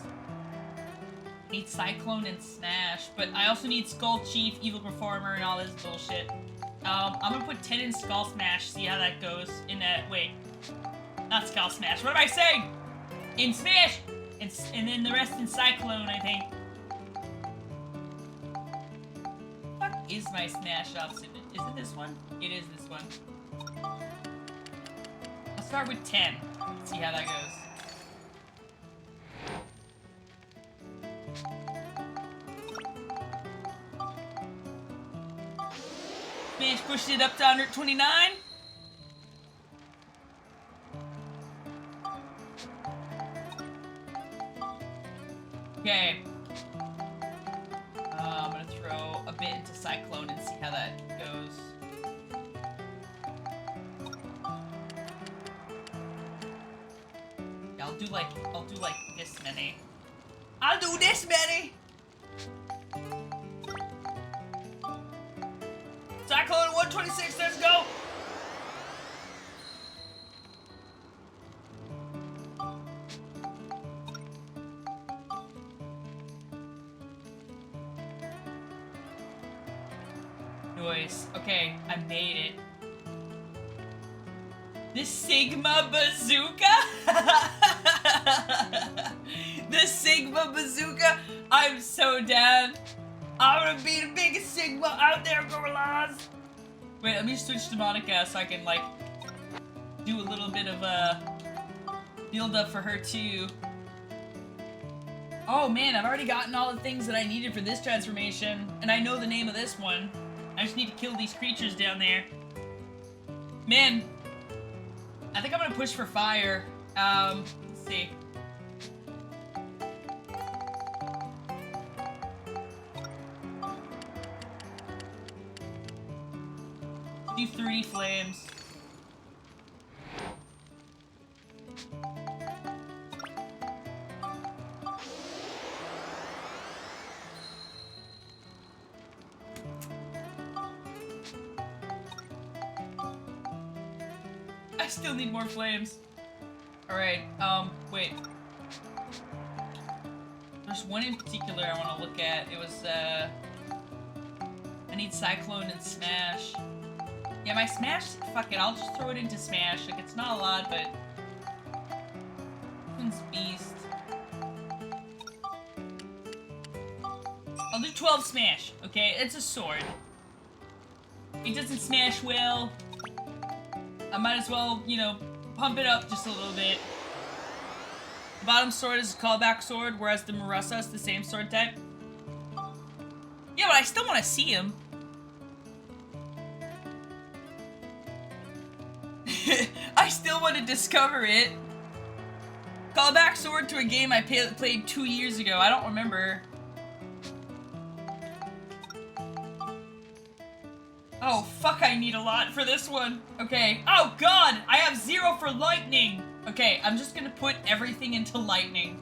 Need Cyclone and Smash, but I also need Skull Chief, Evil Performer, and all this bullshit. I'm gonna put 10 in Skull Smash, see how that goes. In wait. Not Skull Smash, what am I saying? In Smash! And then the rest in Cyclone, I think. What is my Smash option? Is it this one? It is this one. I'll start with 10. See how that goes. Smash pushed it up to 129. Okay. I'm gonna throw a bit into Cyclone and see how that goes. Yeah, I'll do like this many. I'll do this many! Cyclone 126, let's go! Nice. Okay, I made it. The Sigma Bazooka? The Sigma Bazooka? I'm so down. I'm gonna be the biggest Sigma out there, GORLZ. Wait, let me switch to Monica so I can, like, do a little bit of a build up for her too. Oh man, I've already gotten all the things that I needed for this transformation, and I know the name of this one. I just need to kill these creatures down there. Man, I think I'm gonna push for fire. Let's see. Do 3 flames. I still need more flames. Alright, wait. There's one in particular I want to look at. It was, I need Cyclone and Smash. Yeah, my Smash, fuck it, I'll just throw it into Smash. Like, it's not a lot, but... This one's Beast. I'll do 12 Smash, okay? It's a sword. It doesn't smash well. I might as well, you know, pump it up just a little bit. The bottom sword is a callback sword, whereas the Marissa is the same sword type. Yeah, but I still want to see him. I still want to discover it. Callback sword to a game I played 2 years ago. I don't remember. Oh, fuck, I need a lot for this one. Okay. Oh, God! I have 0 for lightning! Okay, I'm just gonna put everything into lightning.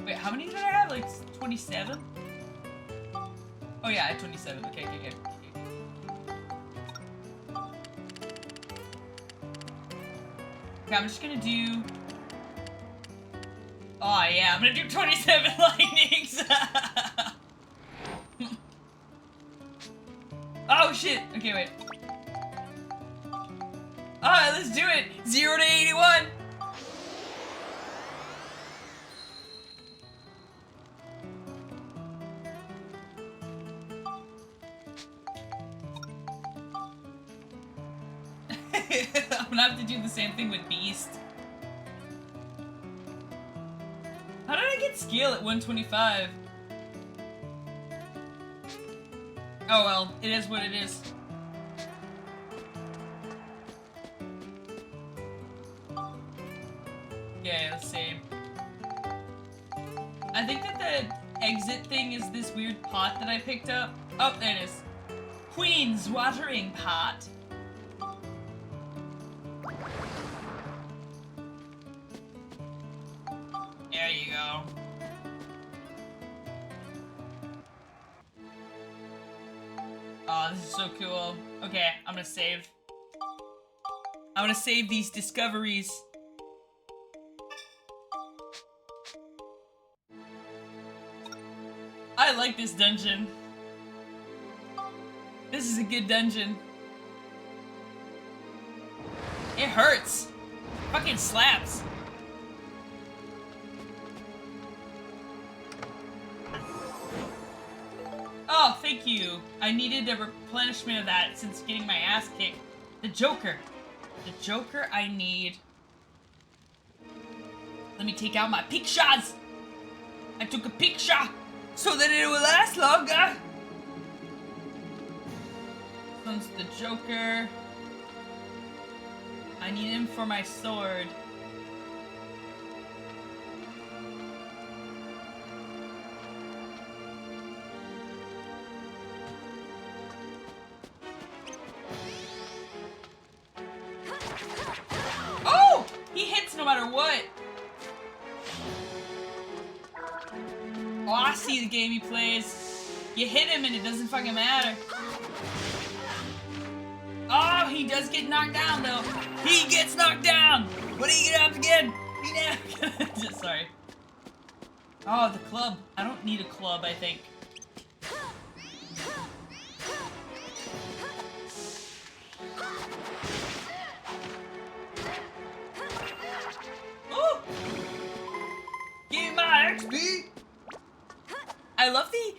Wait, how many did I have? Like, 27? Oh, yeah, I had 27. Okay. Okay, I'm just gonna do... Oh yeah, I'm gonna do 27 lightnings! Oh shit! Okay, wait. Alright, let's do it! 0 to 81! I'm gonna have to do the same thing with Beast. How did I get skill at 125? Oh well, it is what it is. Yeah, let's see. I think that the exit thing is this weird pot that I picked up. Oh, there it is. Queen's watering pot. There you go. Oh, this is so cool. Okay, I'm gonna save. I'm gonna save these discoveries. I like this dungeon. This is a good dungeon. It hurts. Fucking slaps. Oh, thank you. I needed a replenishment of that since getting my ass kicked. The Joker. The Joker I need. Let me take out my pictures. I took a picture so that it will last longer. This one's the Joker. I need him for my sword. Oh! He hits no matter what. Oh, I see the game he plays. You hit him and it doesn't fucking matter. Oh, he does get knocked down though. He gets knocked down. But he get up again. He never. Sorry. Oh, the club. I don't need a club, I think. Ooh! Give me my XP! I love the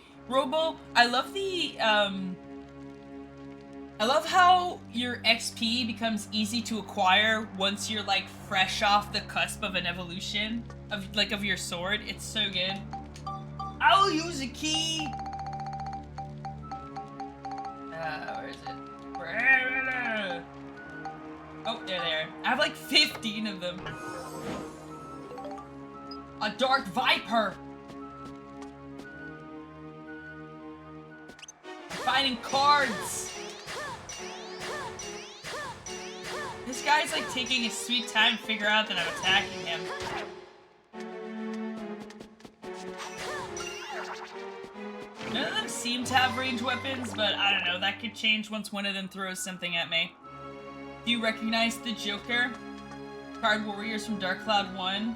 I love how your XP becomes easy to acquire once you're like fresh off the cusp of an evolution of your sword. It's so good. I'll use a key. Where is it? Oh, they're there. I have like 15 of them. A dark viper. Finding cards. This guy's like taking his sweet time to figure out that I'm attacking him. None of them seem to have ranged weapons, but I don't know, that could change once one of them throws something at me. Do you recognize the Joker? Card Warriors from Dark Cloud 1.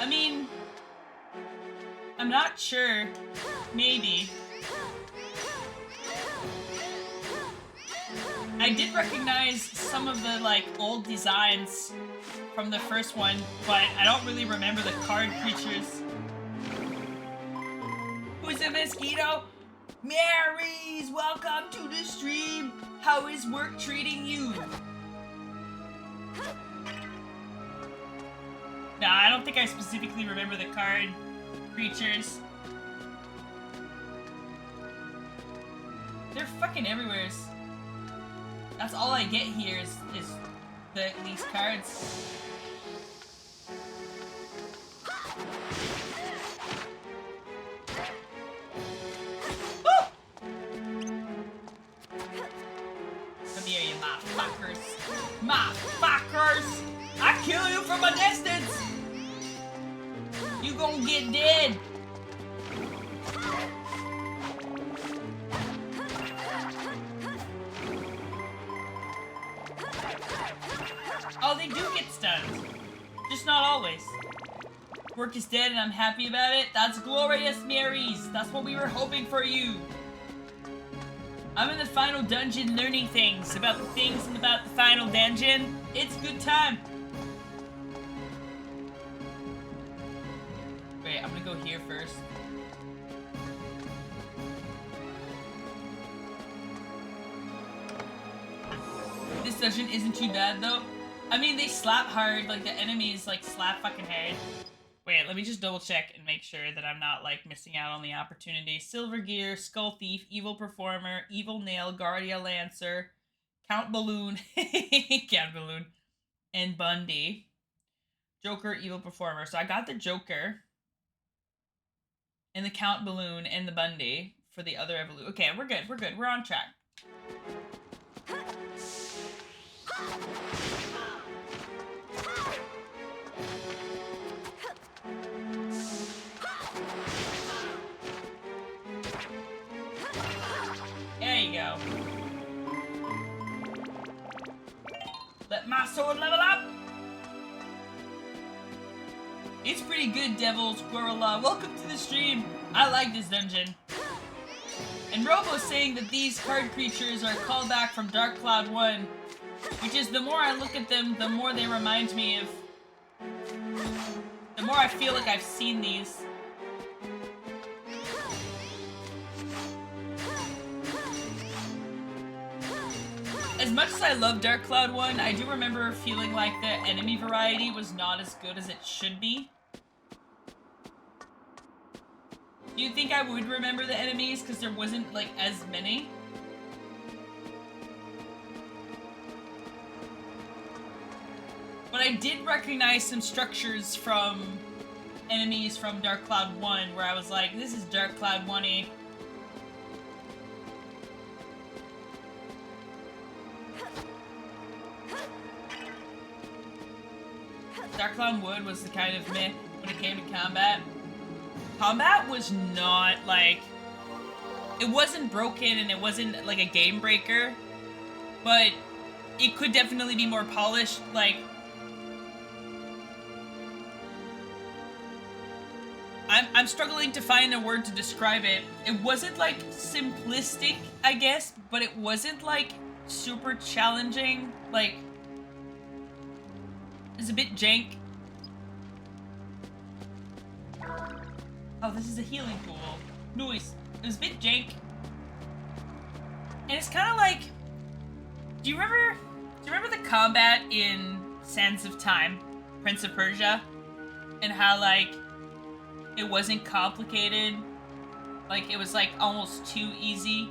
I mean, I'm not sure. Maybe. I did recognize some of the, like, old designs from the first one, but I don't really remember the card creatures. Who's a mosquito? Marys, welcome to the stream. How is work treating you? Nah, I don't think I specifically remember the card creatures. They're fucking everywhere. That's all I get here is these cards. Woo! Come here, you motherfuckers. Motherfuckers! I kill you from a distance! You gon' get dead! Oh, they do get stunned. Just not always. Work is dead and I'm happy about it. That's glorious, Marys. That's what we were hoping for you. I'm in the final dungeon learning things about the final dungeon. It's good time. Wait, I'm gonna go here first. This dungeon isn't too bad though. I mean, they slap hard, like the enemies like slap fucking hard. Wait, let me just double check and make sure that I'm not like missing out on the opportunity. Silver Gear, Skull Thief, Evil Performer, Evil Nail, Guardia Lancer, Count Balloon, Count Balloon, and Bundy. Joker, Evil Performer. So I got the Joker, and the Count Balloon, and the Bundy for the other evolution. Okay, we're good, we're on track. There you go. Let my sword level up! It's pretty good, Devils. Gurl, welcome to the stream. I like this dungeon. And Robo's saying that these card creatures are called back from Dark Cloud 1, which is the more I look at them, the more they remind me of... the more I feel like I've seen these. As much as I love Dark Cloud 1, I do remember feeling like the enemy variety was not as good as it should be. Do you think I would remember the enemies because there wasn't, like, as many? But I did recognize some structures from enemies from Dark Cloud 1 where I was like, this is Dark Cloud 1-y. Dark Cloud Wood was the kind of meh when it came to combat. Combat was not, like... it wasn't broken and it wasn't, like, a game breaker. But it could definitely be more polished, like... I'm struggling to find a word to describe it. It wasn't, like, simplistic, I guess, but it wasn't, like, super challenging. Like... it's a bit jank. Oh, this is a healing pool. Noise. It was a bit jank. And it's kind of like, do you remember the combat in Sands of Time, Prince of Persia? And how, like, it wasn't complicated? Like, it was, like, almost too easy?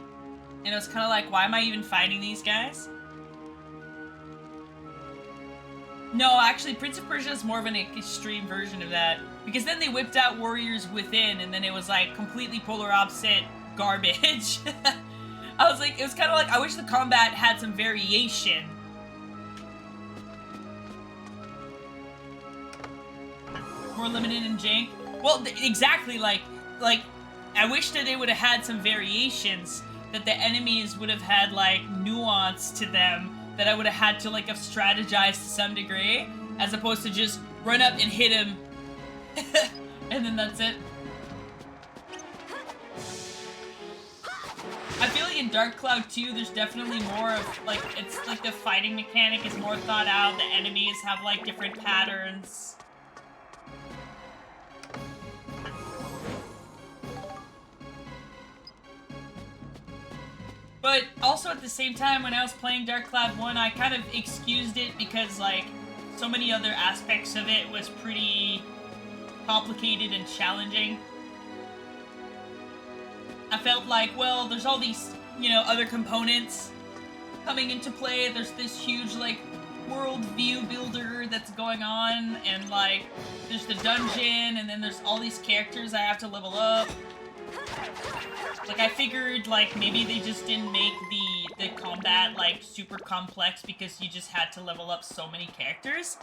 And it was kind of like, why am I even fighting these guys? No, actually, Prince of Persia is more of an extreme version of that. Because then they whipped out Warriors Within, and then it was, like, completely polar opposite garbage. I was like, it was kind of like, I wish the combat had some variation. More limited and jank. Well, exactly, like, I wish that they would have had some variations, that the enemies would have had, like, nuance to them, that I would have had to, like, have strategized to some degree, as opposed to just run up and hit him, and then that's it. I feel like in Dark Cloud 2, there's definitely more of, like, it's like the fighting mechanic is more thought out, the enemies have, like, different patterns. But also at the same time, when I was playing Dark Cloud 1, I kind of excused it because, like, so many other aspects of it was pretty complicated and challenging. I felt like, well, there's all these, you know, other components coming into play. There's this huge, like, world view builder that's going on, and, like, there's the dungeon, and then there's all these characters I have to level up. Like, I figured, like, maybe they just didn't make the combat, like, super complex because you just had to level up so many characters.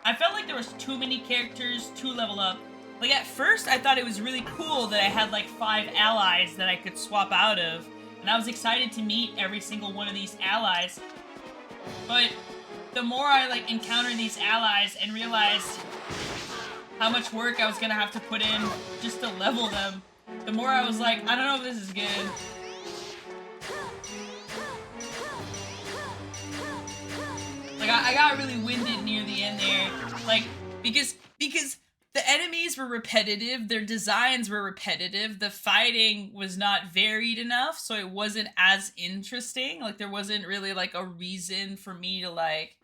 I felt like there was too many characters to level up. Like, at first, I thought it was really cool that I had, like, 5 allies that I could swap out of. And I was excited to meet every single one of these allies. But the more I, like, encountered these allies and realized how much work I was gonna have to put in just to level them, the more I was like, I don't know if this is good. Like, I got really winded near the end there. Like, because the enemies were repetitive, their designs were repetitive, the fighting was not varied enough, so it wasn't as interesting. Like, there wasn't really, like, a reason for me to, like,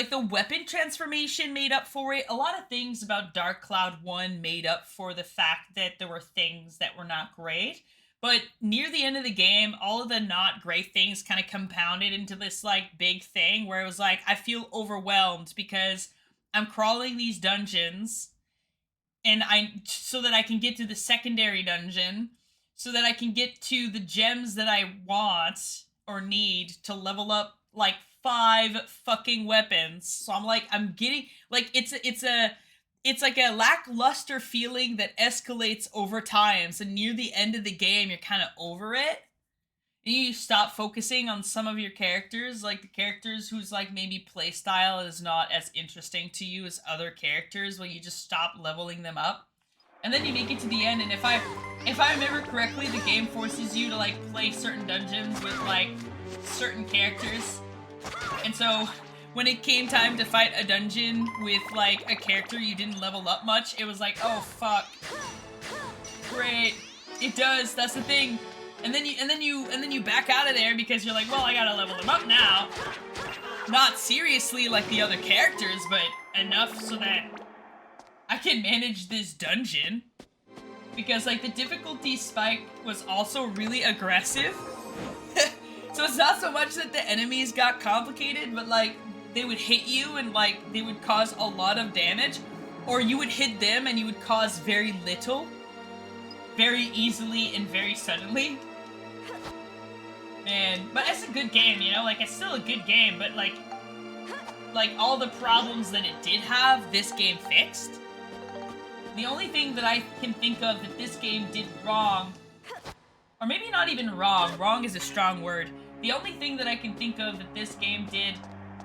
the weapon transformation made up for it. A lot of things about Dark Cloud 1 made up for the fact that there were things that were not great. But near the end of the game, all of the not great things kind of compounded into this, like, big thing where it was like, I feel overwhelmed because I'm crawling these dungeons and so that I can get to the secondary dungeon, so that I can get to the gems that I want or need to level up, like, 5 fucking weapons. So I'm like, I'm getting, like, it's like a lackluster feeling that escalates over time. So near the end of the game, you're kind of over it. And you stop focusing on some of your characters, like the characters whose, like, maybe playstyle is not as interesting to you as other characters, well, you just stop leveling them up. And then you make it to the end, and if I remember correctly, the game forces you to, like, play certain dungeons with, like, certain characters. And so, when it came time to fight a dungeon with, like, a character you didn't level up much, it was like, oh, fuck. Great. It does, that's the thing. And then you back out of there because you're like, well, I gotta level them up now. Not seriously like the other characters, but enough so that I can manage this dungeon. Because, like, the difficulty spike was also really aggressive. So it's not so much that the enemies got complicated, but, like, they would hit you and, like, they would cause a lot of damage. Or you would hit them and you would cause very little. Very easily and very suddenly. Man, but it's a good game, you know? Like, it's still a good game, but, like, all the problems that it did have, this game fixed. The only thing that I can think of that this game did wrong, or maybe not even wrong, wrong is a strong word. The only thing that I can think of that this game did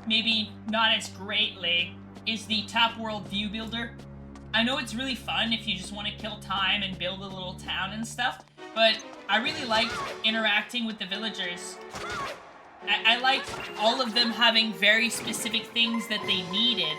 maybe not as greatly is the top world view builder. I know it's really fun if you just want to kill time and build a little town and stuff, but I really liked interacting with the villagers. I liked all of them having very specific things that they needed.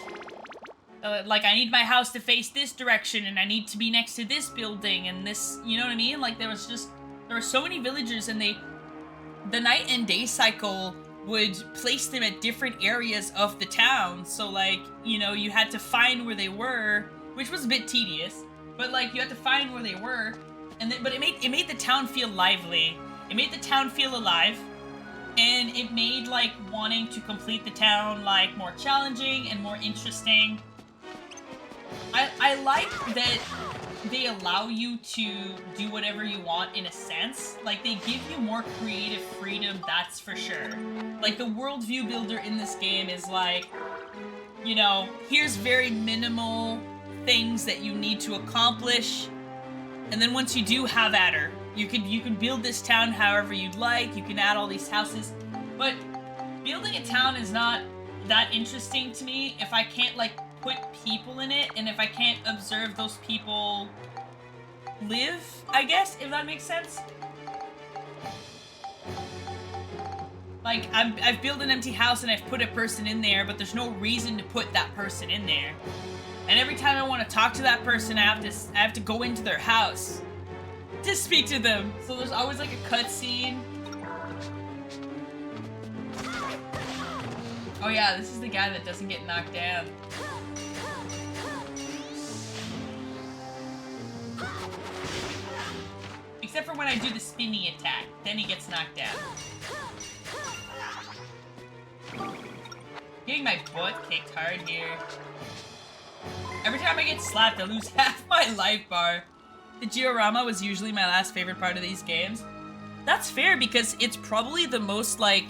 Like, I need my house to face this direction, and I need to be next to this building, and this, you know what I mean? Like, there were so many villagers, and the night and day cycle would place them at different areas of the town. So, like, you know, you had to find where they were, which was a bit tedious, but, like, you had to find where they were, and then, but it made the town feel lively. It made the town feel alive, and it made, like, wanting to complete the town, like, more challenging and more interesting. I like that they allow you to do whatever you want in a sense. Like, they give you more creative freedom, that's for sure. Like, the worldview builder in this game is like, you know, here's very minimal things that you need to accomplish, and then once you do, have at her. You can build this town however you'd like, you can add all these houses, but building a town is not that interesting to me if I can't, like, put people in it, and if I can't observe those people live, I guess, if that makes sense. Like, I've built an empty house and I've put a person in there, but there's no reason to put that person in there. And every time I want to talk to that person, I have to go into their house to speak to them. So there's always, like, a cutscene. Oh yeah, this is the guy that doesn't get knocked down. Except for when I do the spinny attack, then he gets knocked down. Getting my butt kicked hard here. Every time I get slapped, I lose half my life bar. The diorama was usually my last favorite part of these games. That's fair, because it's probably the most, like...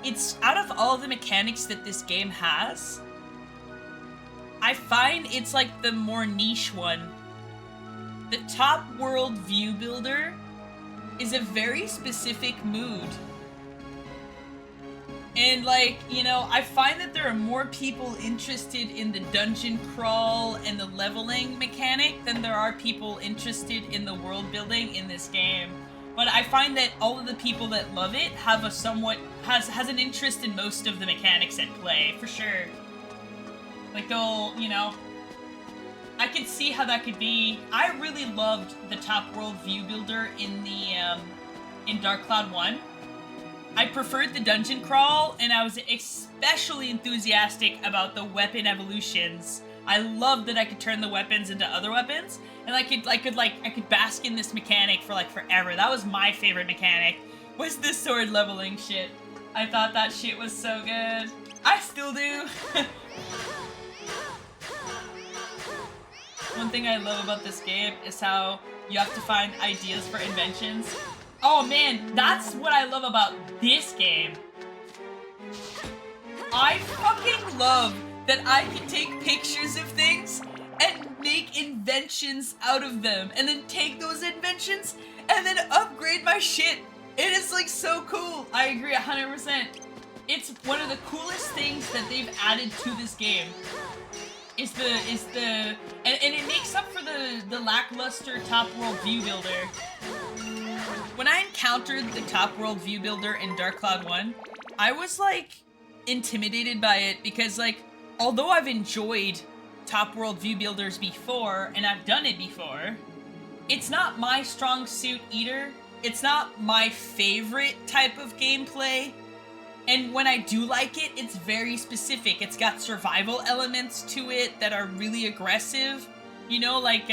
It's, out of all the mechanics that this game has, I find it's, like, the more niche one. The top world view builder is a very specific mood. And, like, you know, I find that there are more people interested in the dungeon crawl and the leveling mechanic than there are people interested in the world building in this game. But I find that all of the people that love it have a somewhat, has an interest in most of the mechanics at play, for sure. Like, they'll, you know, I could see how that could be. I really loved the top world view builder in the, in Dark Cloud 1. I preferred the dungeon crawl, and I was especially enthusiastic about the weapon evolutions. I loved that I could turn the weapons into other weapons, and I could bask in this mechanic for, like, forever. That was my favorite mechanic, was the sword leveling shit. I thought that shit was so good. I still do. One thing I love about this game is how you have to find ideas for inventions. Oh man, that's what I love about this game. I fucking love that I can take pictures of things and make inventions out of them, and then take those inventions and then upgrade my shit. It is, like, so cool. I agree 100%. It's one of the coolest things that they've added to this game. And it makes up for the lackluster top world view builder. When I encountered the top world view builder in Dark Cloud 1, I was, like, intimidated by it, because, like, although I've enjoyed top world view builders before, and I've done it before, it's not my strong suit either. It's not my favorite type of gameplay. And when I do like it, it's very specific. It's got survival elements to it that are really aggressive. You know, like,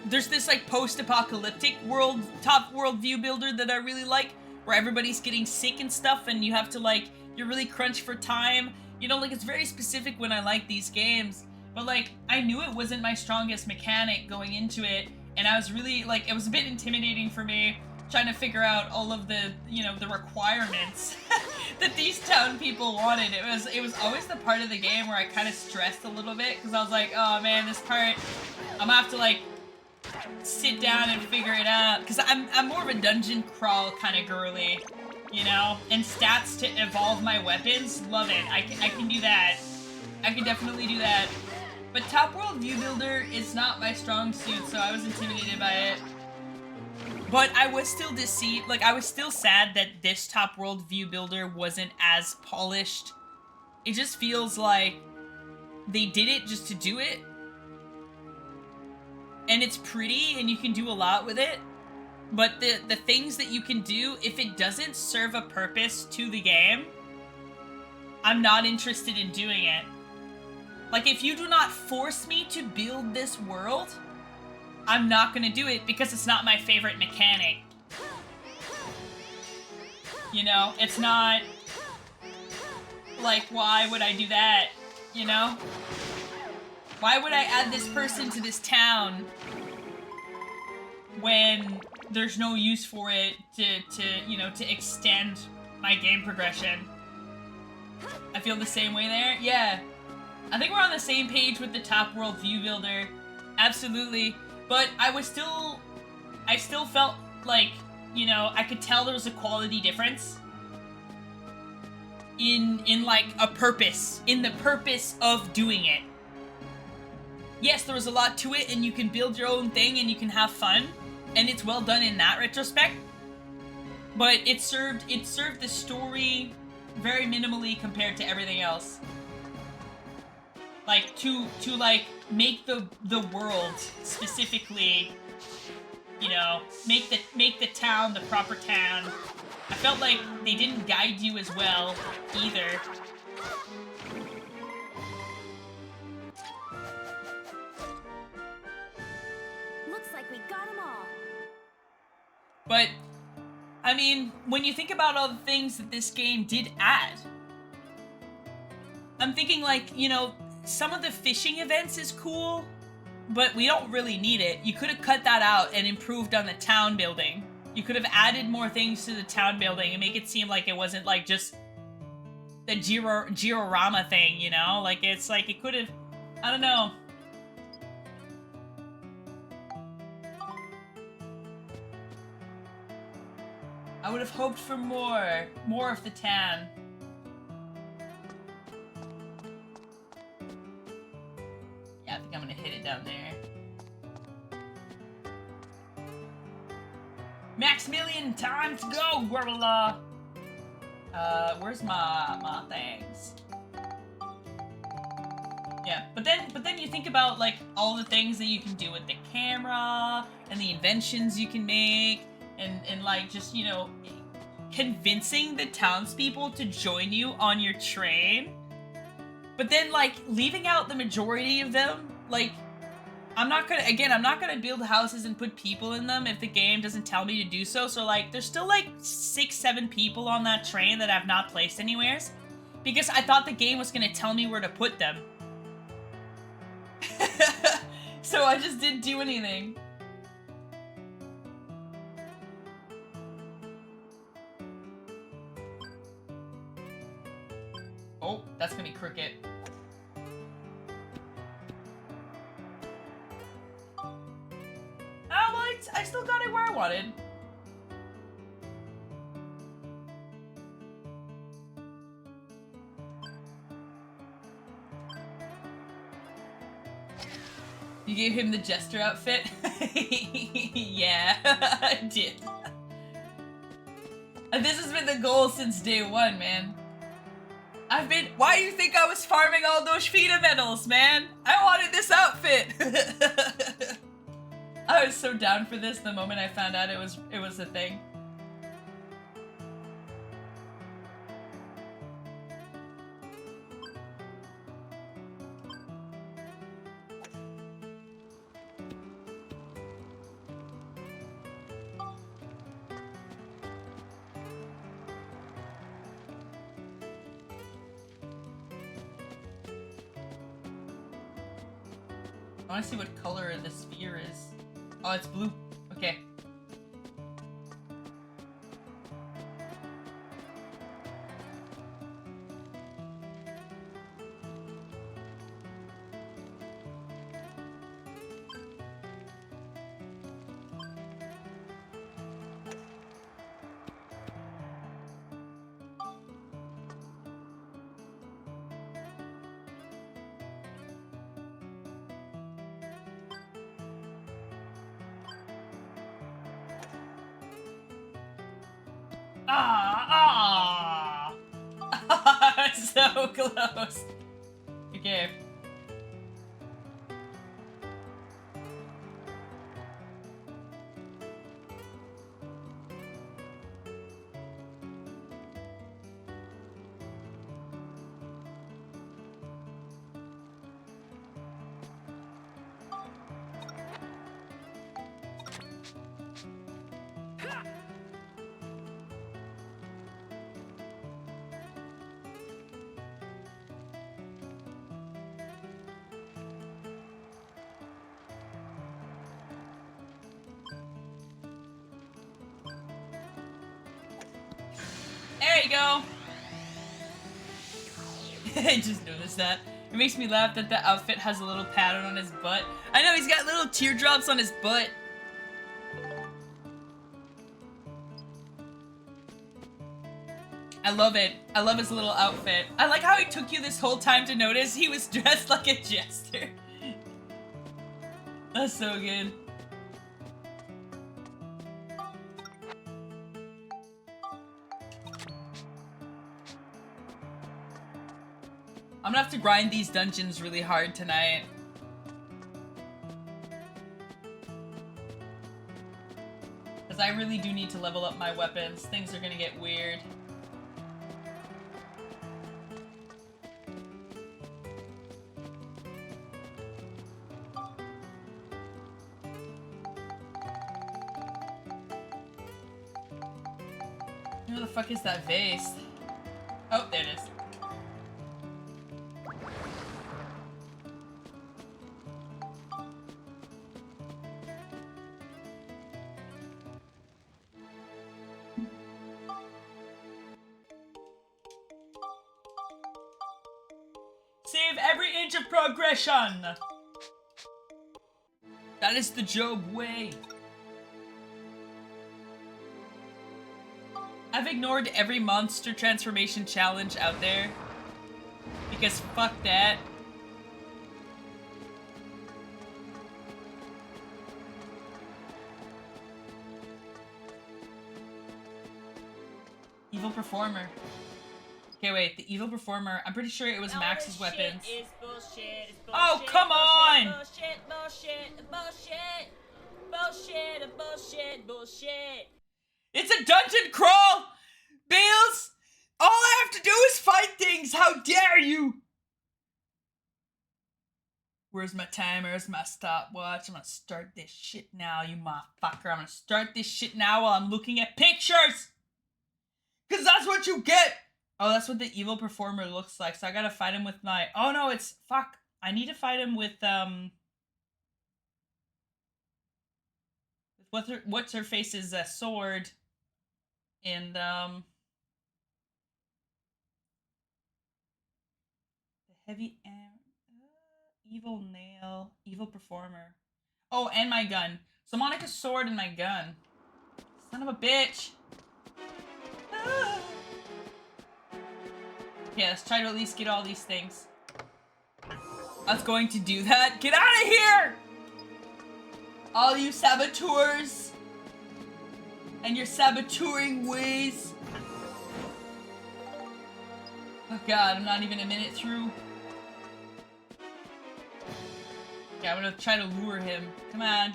there's this, like, post-apocalyptic world, top world view builder that I really like, where everybody's getting sick and stuff, and you have to, like, you're really crunched for time. You know, like, it's very specific when I like these games. But, like, I knew it wasn't my strongest mechanic going into it, and I was really, like, it was a bit intimidating for me, trying to figure out all of the, you know, the requirements that these town people wanted. It was always the part of the game where I kind of stressed a little bit, because I was like, oh man, this part, I'm gonna have to, like, sit down and figure it out, because I'm more of a dungeon crawl kind of girly, you know, and stats to evolve my weapons, love it. I can do that. I can definitely do that. But top world view builder is not my strong suit, so I was intimidated by it. But I was still deceived, like, I was still sad that this top world view builder wasn't as polished. It just feels like they did it just to do it. And it's pretty, and you can do a lot with it. But the things that you can do, if it doesn't serve a purpose to the game, I'm not interested in doing it. Like, if you do not force me to build this world, I'm not gonna do it because it's not my favorite mechanic. You know, it's not... Like, why would I do that? You know? Why would I add this person to this town when there's no use for it to extend my game progression? I feel the same way there. Yeah. I think we're on the same page with the top world view builder. Absolutely. But I still felt like, you know, I could tell there was a quality difference in like a purpose, in the purpose of doing it. Yes, there was a lot to it, and you can build your own thing and you can have fun, and it's well done in that retrospect. But it served the story very minimally compared to everything else. Like to like make the world specifically, you know, make the town the proper town. I felt like they didn't guide you as well either. Looks like we got them all. But I mean, when you think about all the things that this game did add, I'm thinking like, you know, some of the fishing events is cool, but we don't really need it. You could have cut that out and improved on the town building. You could have added more things to the town building and make it seem like it wasn't like just the Giorama thing, you know? Like, it's like it could have, I don't know. I would have hoped for more of the town. Yeah, I think I'm gonna hit it down there. Maximilian time to go, Gurl. Where's my things? Yeah, but then you think about like all the things that you can do with the camera and the inventions you can make and like just, you know, convincing the townspeople to join you on your train. But then like leaving out the majority of them, like I'm not gonna build houses and put people in them if the game doesn't tell me to do so. So like, there's still like 6-7 people on that train that I've not placed anywheres because I thought the game was gonna tell me where to put them. So I just didn't do anything. Oh, that's gonna be crooked. Oh, well, I still got it where I wanted. You gave him the jester outfit? Yeah, I did. And this has been the goal since day one, man. Why do you think I was farming all those FIDA medals, man? I wanted this outfit! I was so down for this the moment I found out it was a thing. I want to see what color the sphere is. Oh, it's blue. Okay. Ah! So close. Okay. There you go. I just noticed that. It makes me laugh that the outfit has a little pattern on his butt. I know, he's got little teardrops on his butt. I love it. I love his little outfit. I like how he took you this whole time to notice he was dressed like a jester. That's so good. I'm gonna have to grind these dungeons really hard tonight. Because I really do need to level up my weapons. Things are gonna get weird. Where the fuck is that vase? Oh, there it is. Save every inch of progression! That is the Job way. I've ignored every monster transformation challenge out there. Because fuck that. Evil Performer. Okay, wait, the Evil Performer, I'm pretty sure it was Max's weapons. Is bullshit, it's bullshit, Oh, come on! Bullshit, bullshit, bullshit, bullshit, bullshit, bullshit. It's a dungeon crawl! Bales! All I have to do is fight things! How dare you! Where's my timer? Where's my stopwatch? I'm gonna start this shit now, you motherfucker. I'm gonna start this shit now while I'm looking at pictures! Cause that's what you get! Oh, that's what the Evil Performer looks like, so I gotta fight him with my... Oh no, it's... Fuck. I need to fight him with, What's her face's sword. And, the heavy... Evil Nail. Evil Performer. Oh, and my gun. So Monica's sword and my gun. Son of a bitch! Ah. Yeah, let's try to at least get all these things. I was going to do that. Get out of here! All you saboteurs. And your saboteuring ways. Oh god, I'm not even a minute through. Okay, I'm gonna try to lure him. Come on.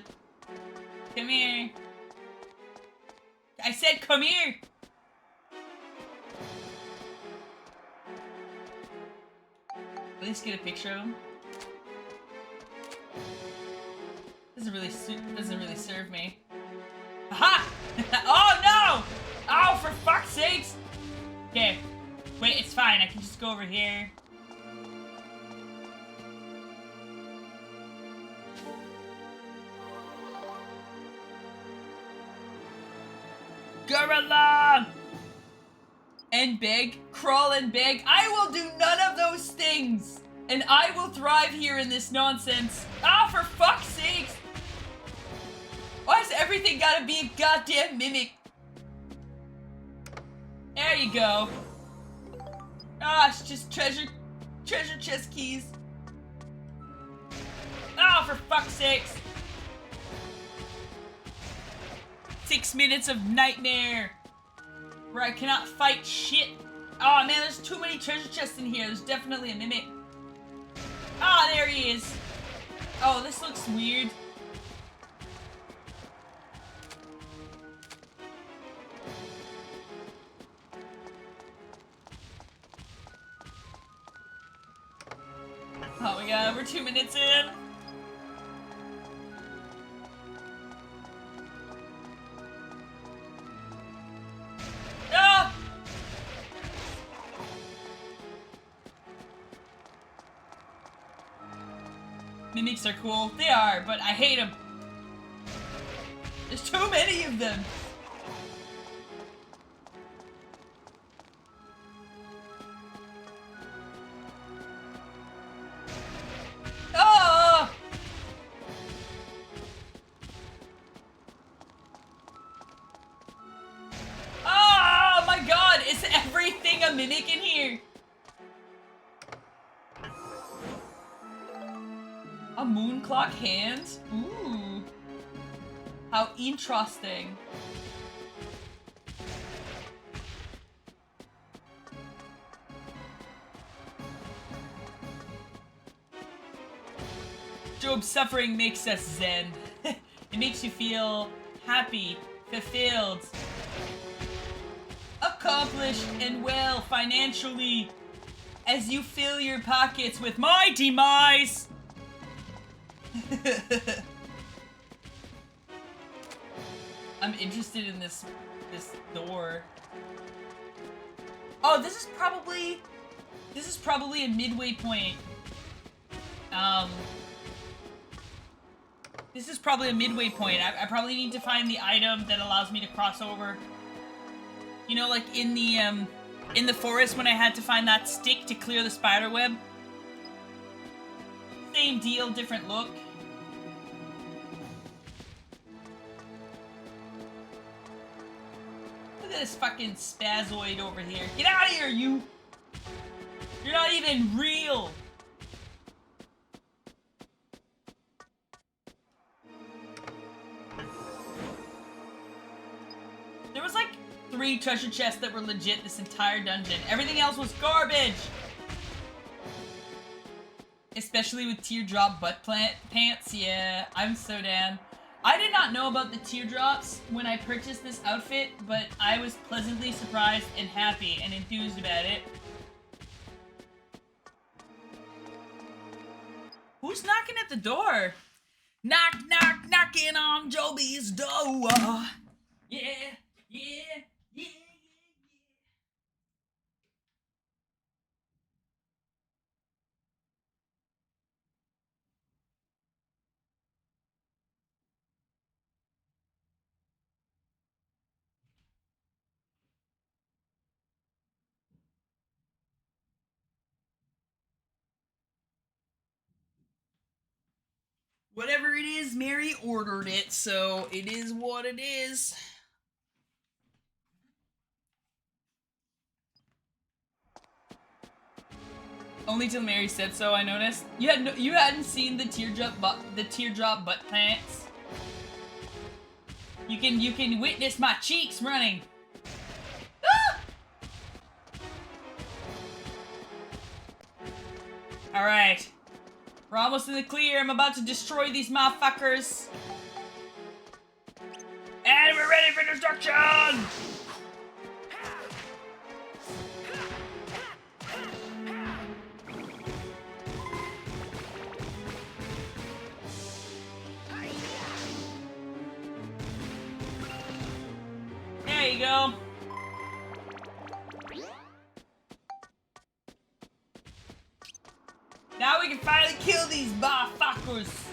Come here. I said come here! At least get a picture of him. Doesn't really serve me. Aha! Oh no! Oh, for fuck's sakes! Okay. Wait, it's fine. I can just go over here. Gorl! And beg, crawl and beg. I will do none of those things! And I will thrive here in this nonsense. Ah, for fuck's sakes! Why's everything gotta be a goddamn mimic? There you go. Ah, it's just treasure chest keys. Ah, for fuck's sakes. 6 minutes of nightmare. where I cannot fight shit. Oh man, there's too many treasure chests in here. There's definitely a mimic. Ah, there he is. Oh, this looks weird. Oh my god, we're 2 minutes in. Ah! Mimics are cool. They are, but I hate them. There's too many of them. Oh! Oh my god, is everything a mimic in here? A moon clock hand? Ooh. How interesting. Job's suffering makes us zen. It makes you feel happy, fulfilled, accomplished, and well financially as you fill your pockets with my demise. I'm interested in this door. Oh, this is probably a midway point. This is probably a midway point. I probably need to find the item that allows me to cross over. You know, like in the forest when I had to find that stick to clear the spider web. Same deal, different look. Look at this fucking spazoid over here. Get out of here, you! You're not even real! There was like 3 treasure chests that were legit this entire dungeon. Everything else was garbage! Especially with teardrop butt pants. Yeah, I'm so down. I did not know about the teardrops when I purchased this outfit, but I was pleasantly surprised and happy and enthused about it. Who's knocking at the door? Knock, knock, knocking on Joby's door. Yeah, yeah, yeah. Whatever it is, Mary ordered it, so it is what it is. Only till Mary said so, I noticed. You hadn't seen the teardrop butt pants. You can witness my cheeks running. Ah! All right. We're almost in the clear. I'm about to destroy these motherfuckers. And we're ready for destruction! There you go. Now we can finally kill these motherfuckers.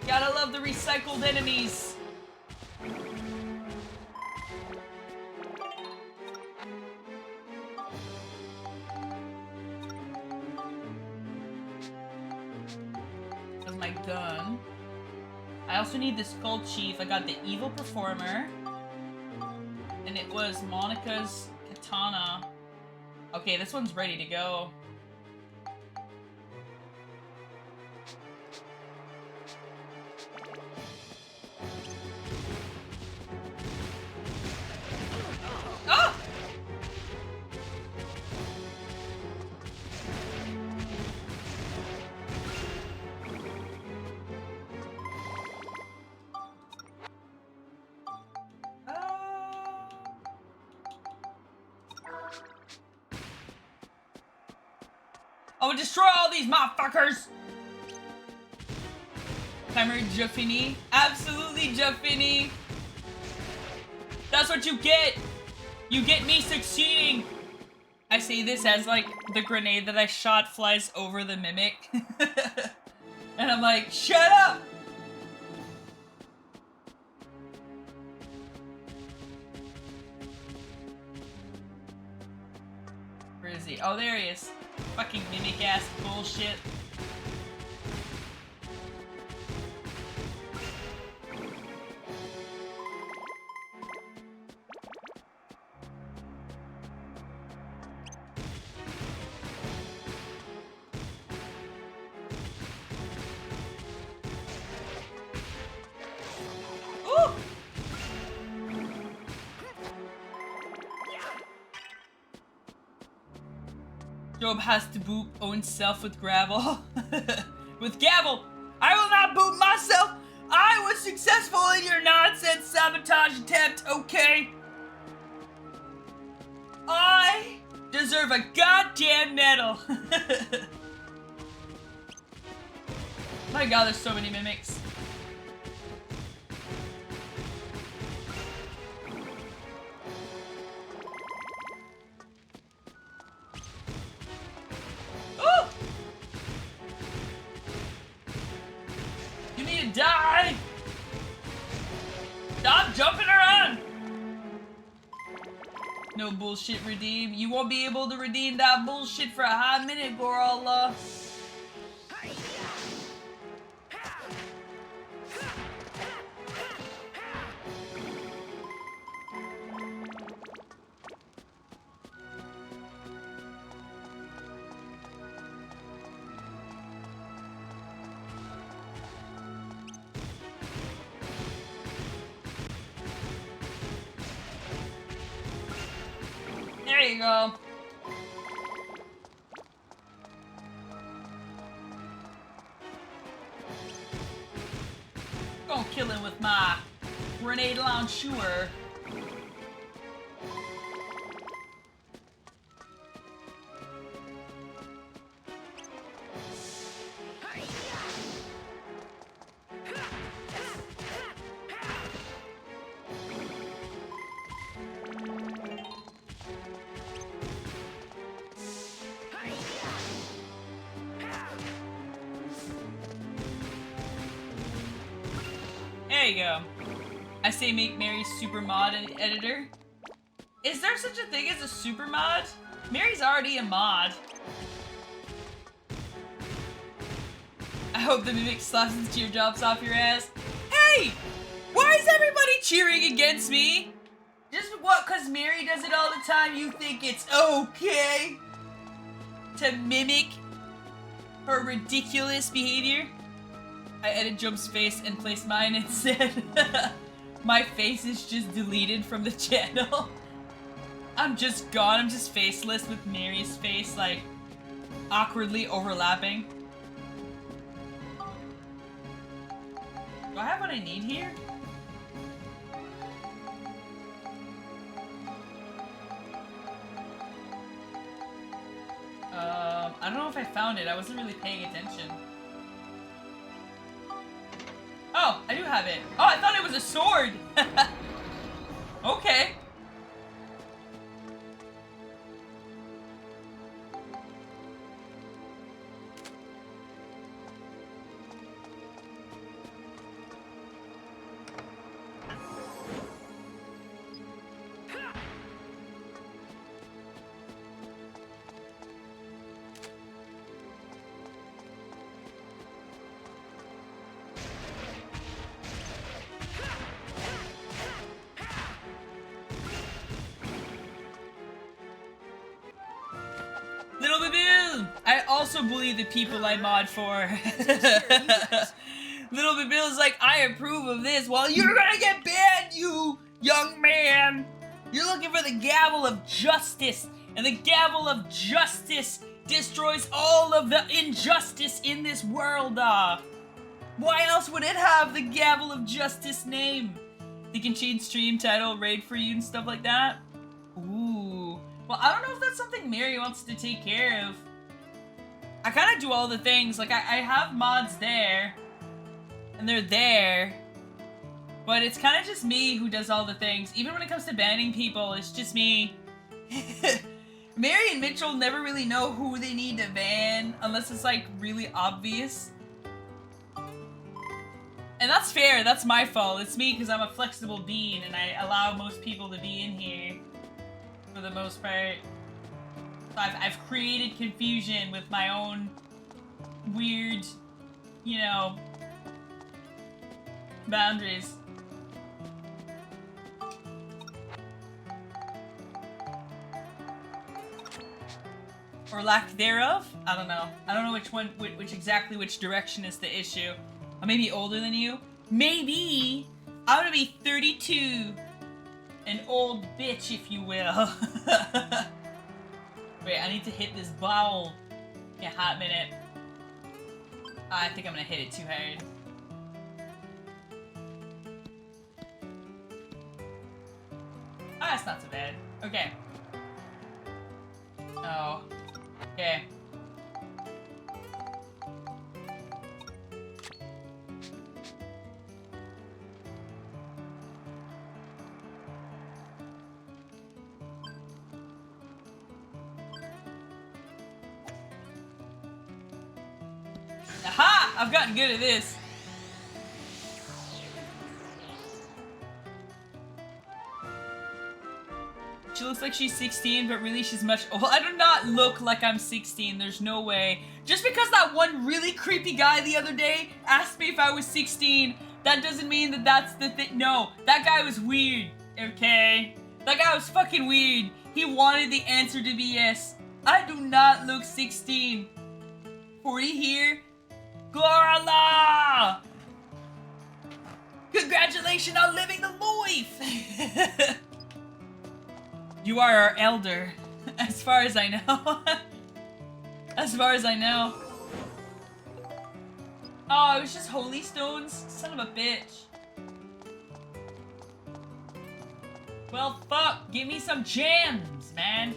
Gotta love the recycled enemies. That's my gun. I also need the Skull Chief. I got the Evil Performer. And it was Monica's Katana. Okay, this one's ready to go. I will destroy all these motherfuckers! Timer Juffini. Absolutely Juffini. That's what you get! You get me succeeding! I say this as, like, the grenade that I shot flies over the mimic. And I'm like, shut up! Where is he? Oh, there he is. Fucking mimic-ass bullshit. Job has to boot own self with gravel. With gavel! I will not boot myself! I was successful in your nonsense sabotage attempt, okay? I deserve a goddamn medal! My god, there's so many mimics. Die! Stop jumping around! No bullshit redeem. You won't be able to redeem that bullshit for a hot minute, Gorl. There you go. Gonna kill him with my grenade launcher. There you go. I say make Mary super mod and editor. Is there such a thing as a super mod? Mary's already a mod. I hope the mimic slaps his teardrops off your ass. Hey! Why is everybody cheering against me? Just what, cause Mary does it all the time, you think it's okay to mimic her ridiculous behavior? I edited Jump's face and placed mine instead. My face is just deleted from the channel. I'm just gone. I'm just faceless with Mary's face, like, awkwardly overlapping. Do I have what I need here? I don't know if I found it. I wasn't really paying attention. Oh, I do have it. Oh, I thought it was a sword. Okay. Little Babil! I also bully the people I mod for. Little Babil's like, I approve of this. Well, you're gonna get banned, you young man! You're looking for the gavel of justice, and the gavel of justice destroys all of the injustice in this world. Why else would it have the gavel of justice name? They can change stream title, raid for you, and stuff like that. Ooh. Well, I don't know if that's something Mary wants to take care of. I kind of do all the things. Like, I have mods there. And they're there. But it's kind of just me who does all the things. Even when it comes to banning people, it's just me. Mary and Mitchell never really know who they need to ban unless it's like really obvious. And that's fair, that's my fault. It's me because I'm a flexible being and I allow most people to be in here for the most part. So I've created confusion with my own weird, you know, boundaries. Or lack thereof? I don't know. I don't know which direction is the issue. I may be older than you. Maybe! I'm gonna be 32. An old bitch, if you will. Wait, I need to hit this ball in a hot minute. I think I'm gonna hit it too hard. Ah, that's not so bad. Okay. Oh. Okay. Aha! I've gotten good at this. She looks like she's 16, but really she's much older. I do not look like I'm 16. There's no way. Just because that one really creepy guy the other day asked me if I was 16, that doesn't mean that that's the thing. No, that guy was weird, okay? That guy was fucking weird. He wanted the answer to be yes. I do not look 16. 40 here. Gorl! Congratulations on living the life! You are our elder, as far as I know. As far as I know. Oh, it was just holy stones? Son of a bitch. Well, fuck. Give me some gems, man.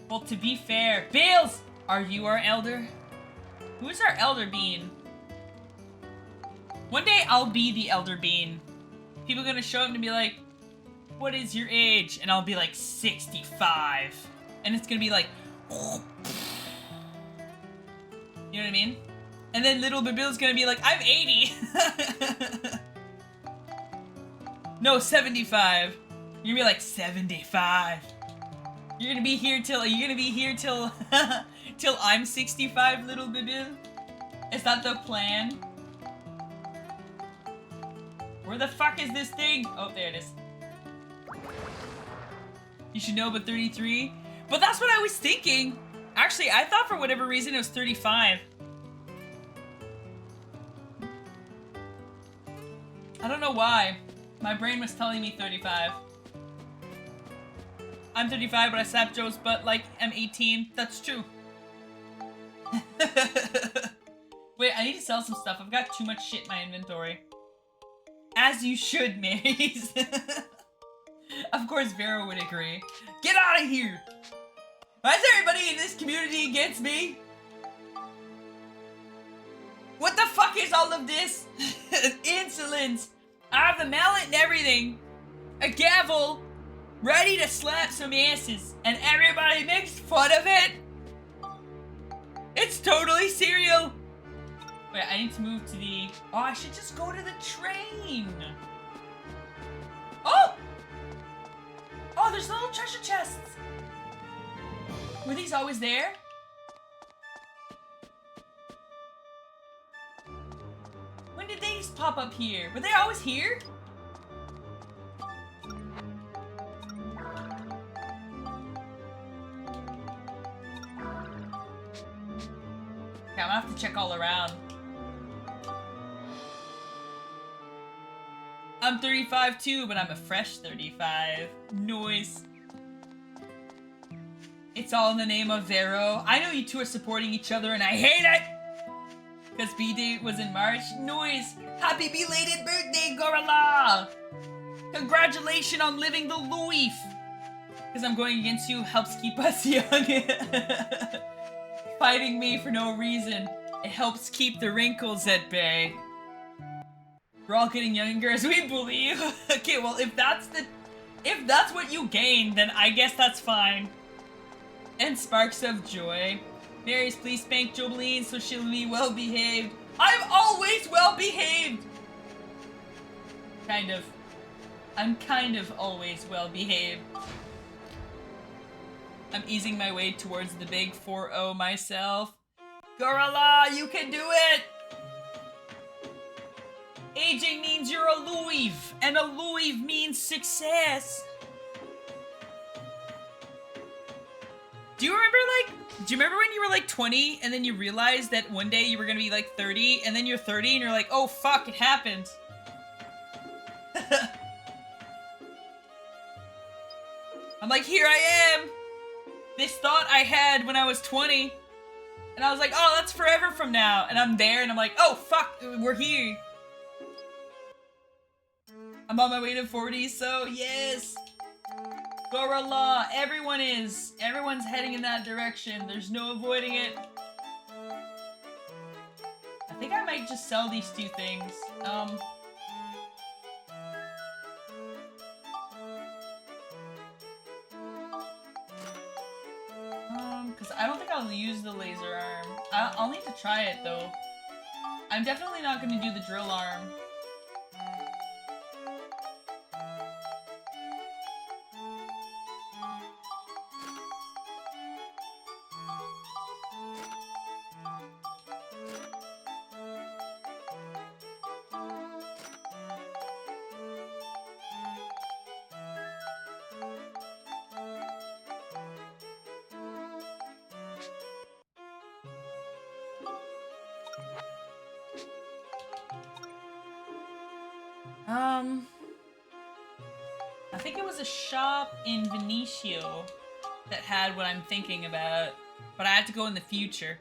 Well, to be fair. Bales! Are you our elder? Who's our elder bean? One day I'll be the elder bean. People are gonna show up and be like, what is your age? And I'll be like 65. And it's gonna be like, you know what I mean? And then little Babil's gonna be like, I'm 80. No, 75. You're gonna be like 75. You're gonna be here till, till I'm 65, little Babil? Is that the plan? Where the fuck is this thing? Oh, there it is. You should know, but 33? But that's what I was thinking. Actually, I thought for whatever reason it was 35. I don't know why. My brain was telling me 35. I'm 35, but I slapped Joe's butt like I'm 18. That's true. Wait, I need to sell some stuff. I've got too much shit in my inventory. As you should, Marys. Of course, Vera would agree. Get out of here! Why is everybody in this community against me? What the fuck is all of this? Insolence! I have the mallet and everything. A gavel. Ready to slap some asses. And everybody makes fun of it? It's totally cereal. Wait, I need to move to the... Oh, I should just go to the train. Oh! Oh, there's little treasure chests. Were these always there? When did they just pop up here? Were they always here? Okay, I'm gonna have to check all around. I'm 35 too, but I'm a fresh 35. Noise. It's all in the name of Vero. I know you two are supporting each other and I hate it! Because B-Day was in March. Noise! Happy belated birthday, Gorl! Congratulations on living the life! Because I'm going against you helps keep us young. fighting me for no reason. It helps keep the wrinkles at bay. We're all getting younger as we believe. Okay, well, if that's what you gain, then I guess that's fine. And sparks of joy. Marius, please spank Jobeline so she'll be well behaved. I'm always well behaved! Kind of. I'm kind of always well behaved. I'm easing my way towards the big 4-0 myself. Gorl, you can do it! Aging means you're a Louis, and a Louis means success. Do you remember when you were like 20 and then you realized that one day you were gonna be like 30 and then you're 30 and you're like, oh fuck, it happened. I'm like, here I am. This thought I had when I was 20. And I was like, oh, that's forever from now. And I'm there and I'm like, oh fuck, we're here. I'm on my way to 40, so yes. Gorl, everyone is. Everyone's heading in that direction. There's no avoiding it. I think I might just sell these two things. Because I don't think I'll use the laser arm. I'll need to try it though. I'm definitely not going to do the drill arm. I think it was a shop in Venetia that had what I'm thinking about, but I had to go in the future.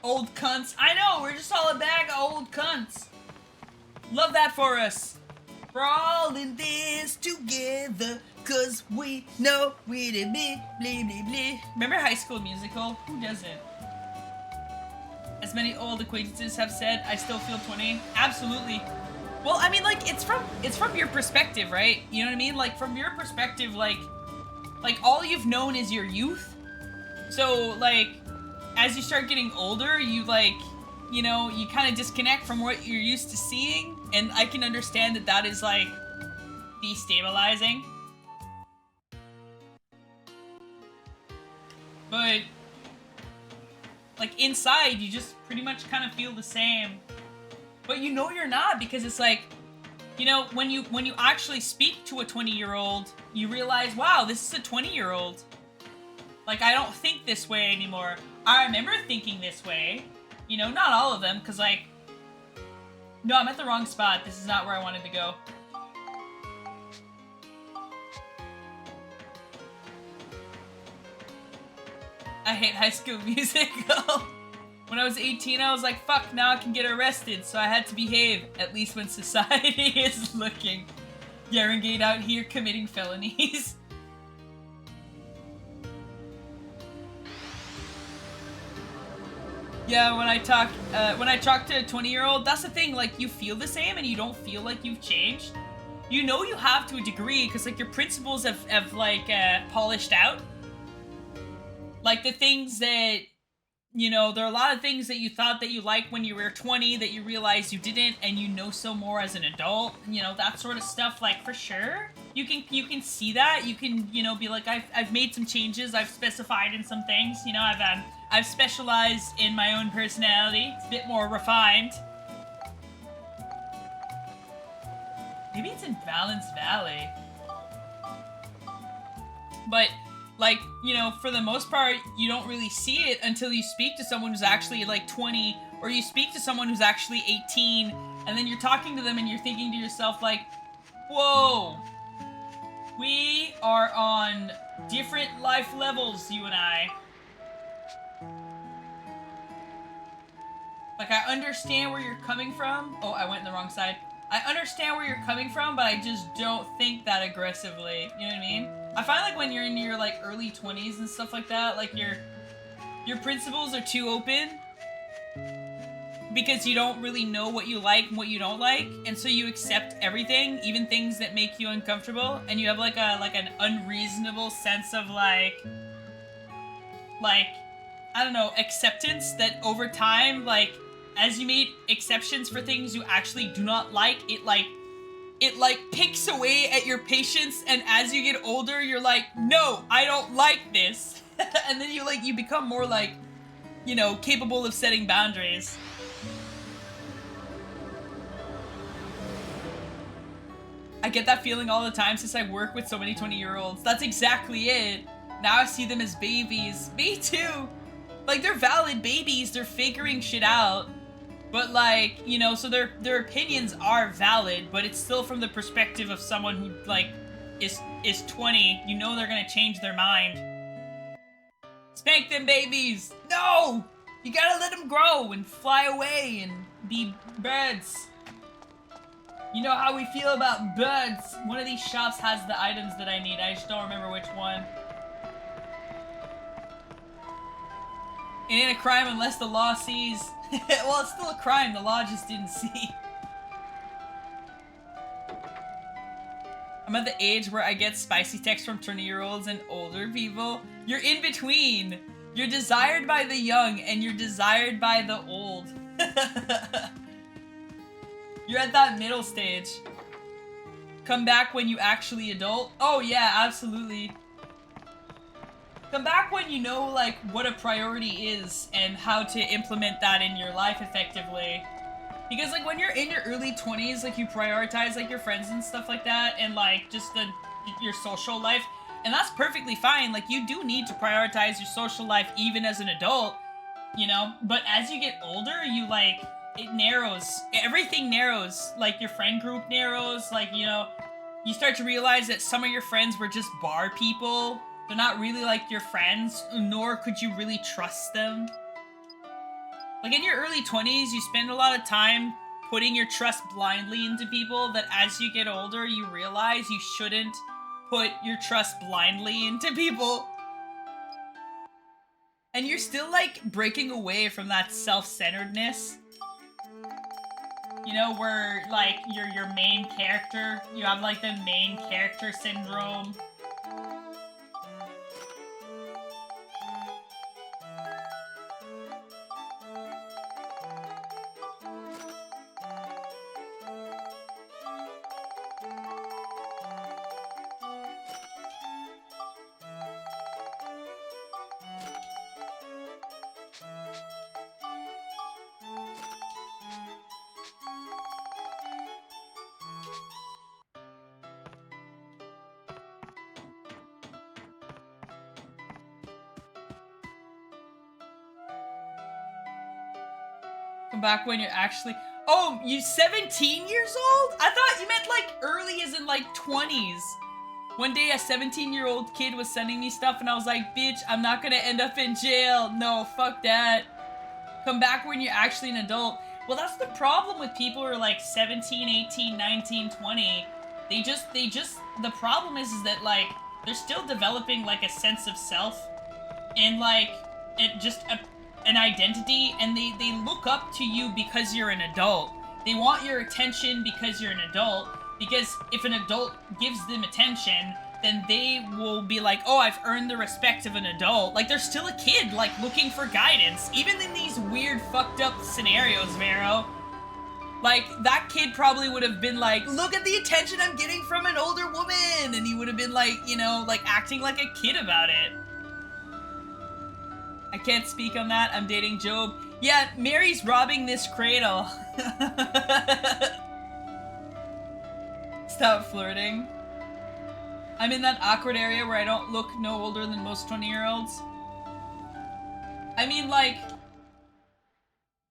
Old cunts. I know, we're just all a bag of old cunts. Love that for us. We're all in this together, cause we know we're the blah, blah, blah, blah. Remember High School Musical? Who doesn't? As many old acquaintances have said, I still feel 20. Absolutely. Well, I mean, like, it's from your perspective, right? You know what I mean? Like, from your perspective, like all you've known is your youth. So, like, as you start getting older, you, like, you know, you kind of disconnect from what you're used to seeing. And I can understand that that is, like, destabilizing. But, like, inside, you just pretty much kind of feel the same. But you know you're not, because it's like, you know, when you actually speak to a 20-year-old, you realize, wow, this is a 20-year-old. Like, I don't think this way anymore. I remember thinking this way. You know, not all of them, because, like, no, I'm at the wrong spot. This is not where I wanted to go. I hate High School Musical. When I was 18, I was like, fuck, now I can get arrested, so I had to behave, at least when society is looking. Yarengate out here committing felonies. Yeah, when I talk to a 20-year-old, that's the thing, like, you feel the same and you don't feel like you've changed. You know you have to a degree, because, like, your principles have like, polished out. Like, the things that, you know, there are a lot of things that you thought that you liked when you were 20 that you realized you didn't, and you know so more as an adult, you know, that sort of stuff, like, for sure. You can see that, you can, you know, be like, I've made some changes, I've specified in some things, you know, I've specialized in my own personality, it's a bit more refined. Maybe it's in Valence Valley. But, like, you know, for the most part, you don't really see it until you speak to someone who's actually, like, 20, or you speak to someone who's actually 18, and then you're talking to them and you're thinking to yourself, like, whoa, we are on different life levels, you and I. Like, I understand where you're coming from. Oh, I went in the wrong side. I understand where you're coming from, but I just don't think that aggressively. You know what I mean? I find, like, when you're in your, like, early 20s and stuff like that, like, you're Your principles are too open because you don't really know what you like and what you don't like, and so you accept everything, even things that make you uncomfortable, and you have like an unreasonable sense of like I don't know, acceptance that over time, like as you made exceptions for things you actually do not like, it picks away at your patience, and as you get older, you're like, no, I don't like this. And then you become more like, you know, capable of setting boundaries. I get that feeling all the time since I work with so many 20-year-olds. That's exactly it. Now I see them as babies. Me too. Like, they're valid babies. They're figuring shit out. But, like, you know, so their opinions are valid, but it's still from the perspective of someone who, like, is 20. You know they're gonna change their mind. Spank them babies! No! You gotta let them grow and fly away and be birds. You know how we feel about birds. One of these shops has the items that I need. I just don't remember which one. It ain't a crime unless the law sees. Well, it's still a crime. The law just didn't see. I'm at the age where I get spicy texts from 20-year-olds and older people. You're in between. You're desired by the young and you're desired by the old. You're at that middle stage. Come back when you actually adult. Oh yeah, absolutely. Come back when you know, like, what a priority is and how to implement that in your life effectively. Because, like, when you're in your early 20s, like, you prioritize, like, your friends and stuff like that and, like, just your social life. And that's perfectly fine. Like, you do need to prioritize your social life even as an adult, you know? But as you get older, you, like, it narrows. Everything narrows. Like, your friend group narrows. Like, you know, you start to realize that some of your friends were just bar people. They're not really, like, your friends, nor could you really trust them. Like, in your early 20s, you spend a lot of time putting your trust blindly into people that as you get older, you realize you shouldn't put your trust blindly into people. And you're still, like, breaking away from that self-centeredness. You know, where, like, you're your main character. You have, like, the main character syndrome. Come back when you're actually... Oh, you 17 years old? I thought you meant, like, early as in, like, 20s. One day, a 17-year-old kid was sending me stuff, and I was like, bitch, I'm not gonna end up in jail. No, fuck that. Come back when you're actually an adult. Well, that's the problem with people who are, like, 17, 18, 19, 20. The problem is that, like, they're still developing, like, a sense of self. And, like, an identity, and they look up to you because you're an adult. They want your attention because you're an adult, because if an adult gives them attention, then they will be like, oh, I've earned the respect of an adult. Like, they're still a kid, like, looking for guidance. Even in these weird, fucked up scenarios, Vero. Like, that kid probably would have been like, look at the attention I'm getting from an older woman! And he would have been like, you know, like, acting like a kid about it. I can't speak on that. I'm dating Job. Yeah, Mary's robbing this cradle. Stop flirting. I'm in that awkward area where I don't look no older than most 20-year-olds. I mean, like,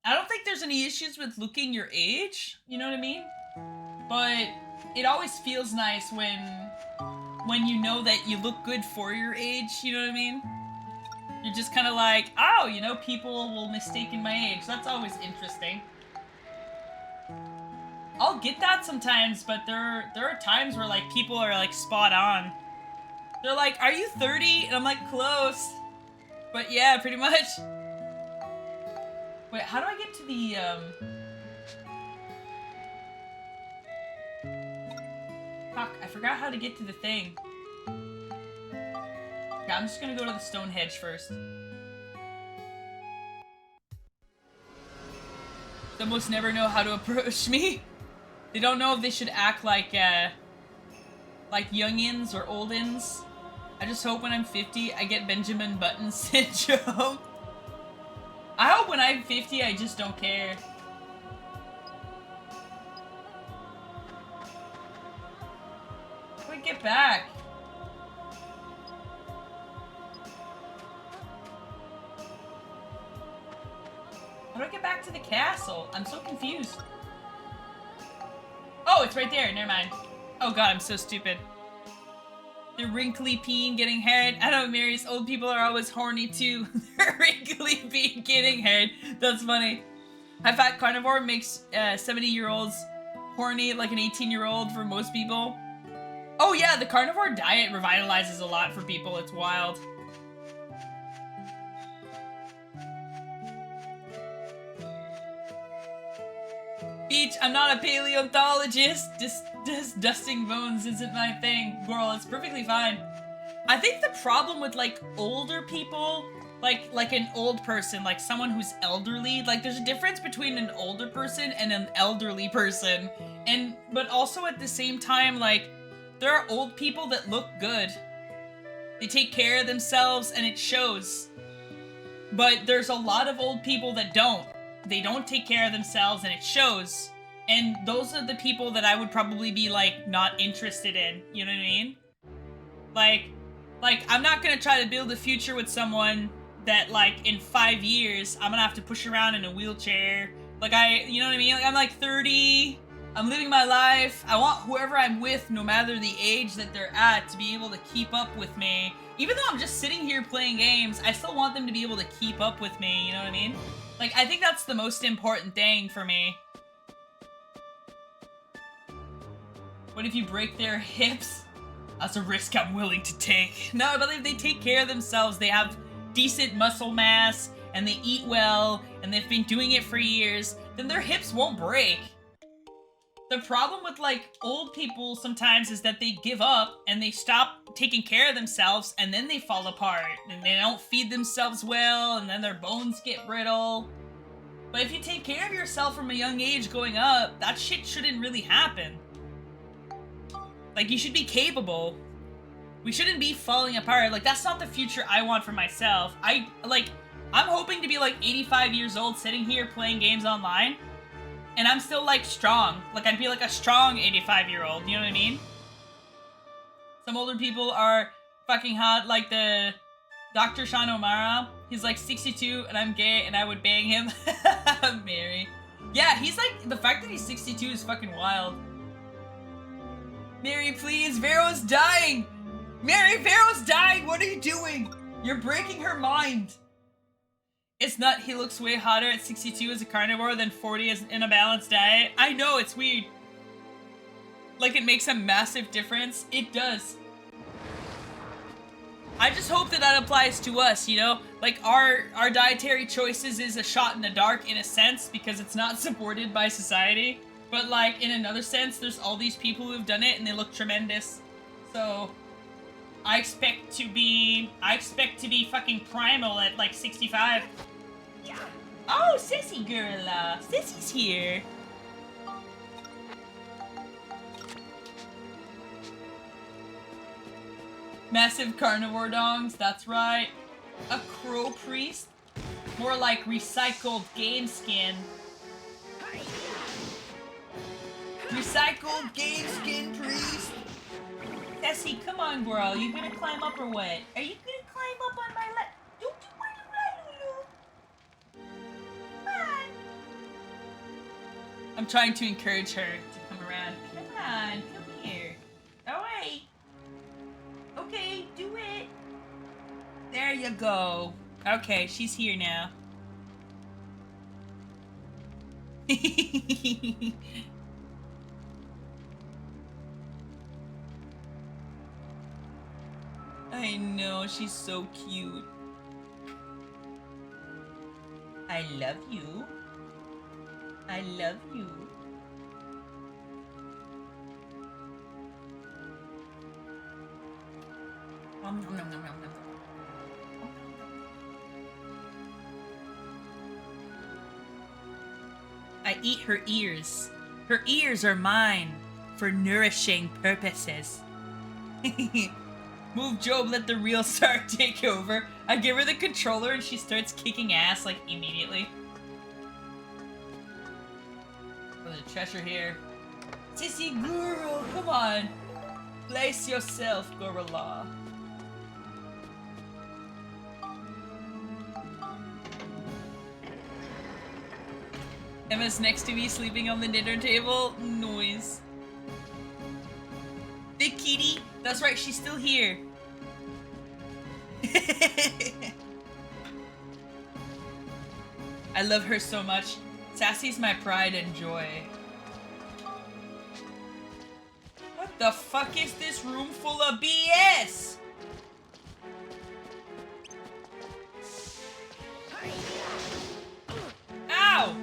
I don't think there's any issues with looking your age, you know what I mean? But it always feels nice when you know that you look good for your age, you know what I mean? You're just kind of like, oh, you know, people will mistake my age. That's always interesting. I'll get that sometimes, but there are times where, like, people are, like, spot on. They're like, are you 30? And I'm like, close. But yeah, pretty much. Wait, how do I get to the, Fuck, I forgot how to get to the thing. Yeah, I'm just gonna go to the stone hedge first. They almost never know how to approach me. They don't know if they should act like youngins or oldins. I just hope when I'm 50, I get Benjamin Button syndrome. I hope when I'm 50, I just don't care. How do I get back? How do I get back to the castle? I'm so confused. Oh, it's right there. Never mind. Oh god, I'm so stupid. The wrinkly peen getting haired. I know, Mary's old people are always horny too. The wrinkly peen getting haired. That's funny. High fat carnivore makes 70-year-olds horny like an 18-year-old for most people. Oh yeah, the carnivore diet revitalizes a lot for people. It's wild. Beach, I'm not a paleontologist. Just dusting bones isn't my thing. Gorl, it's perfectly fine. I think the problem with like older people, like an old person, like someone who's elderly, like there's a difference between an older person and an elderly person. But also at the same time, like there are old people that look good. They take care of themselves and it shows. But there's a lot of old people that don't. They don't take care of themselves and it shows. And those are the people that I would probably be like not interested in. You know what I mean? Like I'm not gonna try to build a future with someone that like in 5 years I'm gonna have to push around in a wheelchair. Like you know what I mean? Like I'm like 30. I'm living my life. I want whoever I'm with, no matter the age that they're at, to be able to keep up with me. Even though I'm just sitting here playing games, I still want them to be able to keep up with me, you know what I mean? Like, I think that's the most important thing for me. What if you break their hips? That's a risk I'm willing to take. No, but if they take care of themselves, they have decent muscle mass, and they eat well, and they've been doing it for years, then their hips won't break. The problem with, like, old people sometimes is that they give up, and they stop taking care of themselves, and then they fall apart, and they don't feed themselves well, and then their bones get brittle. But if you take care of yourself from a young age going up, that shit shouldn't really happen. Like, you should be capable. We shouldn't be falling apart. Like, that's not the future I want for myself. I'm hoping to be, like, 85 years old sitting here playing games online, and I'm still, like, strong. Like, I'd be, like, a strong 85-year-old, you know what I mean? Some older people are fucking hot, like the Dr. Sean O'Mara. He's, like, 62, and I'm gay, and I would bang him. Mary. Yeah, he's, like, the fact that he's 62 is fucking wild. Mary, please, Vero's dying! Mary, Vero's dying! What are you doing? You're breaking her mind! It's not, he looks way hotter at 62 as a carnivore than 40 as in a balanced diet. I know, it's weird. Like, it makes a massive difference. It does. I just hope that that applies to us, you know? Like, our dietary choices is a shot in the dark in a sense because it's not supported by society. But, like, in another sense, there's all these people who've done it and they look tremendous. So, I expect to be fucking primal at, like, 65. Yeah. Oh, Sissy girl, Sissy's here. Massive carnivore dongs, that's right. A crow priest? More like recycled game skin. Recycled game skin priest. Tessie, come on, Gurl. You gonna climb up or what? Are you gonna climb up on my lap? Don't you want to ride, Lulu? Come on. I'm trying to encourage her to come around. Come on, come here. Alright. Okay, do it. There you go. Okay, she's here now. I know, she's so cute. I love you. I love you. Nom, nom, nom, nom, nom, nom. I eat her ears. Her ears are mine for nourishing purposes. Move, Job, let the real star take over. I give her the controller and she starts kicking ass like immediately. Oh, there's a treasure here. Sissy Gurl, come on. Place yourself, Gorl. Emma's next to me sleeping on the dinner table. Noise. Big kitty. That's right, she's still here. I love her so much. Sassy's my pride and joy. What the fuck is this room full of BS? Ow!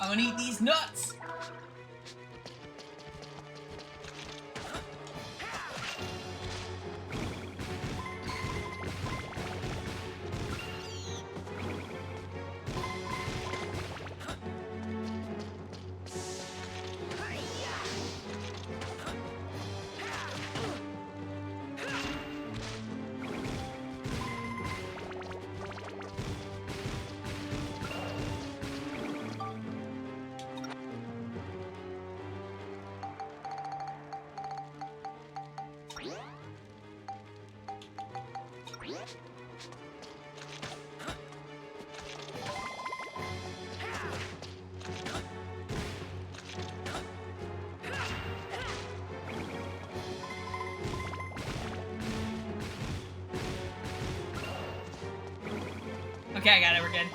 I'm gonna eat these nuts! Okay, I got it, we're good.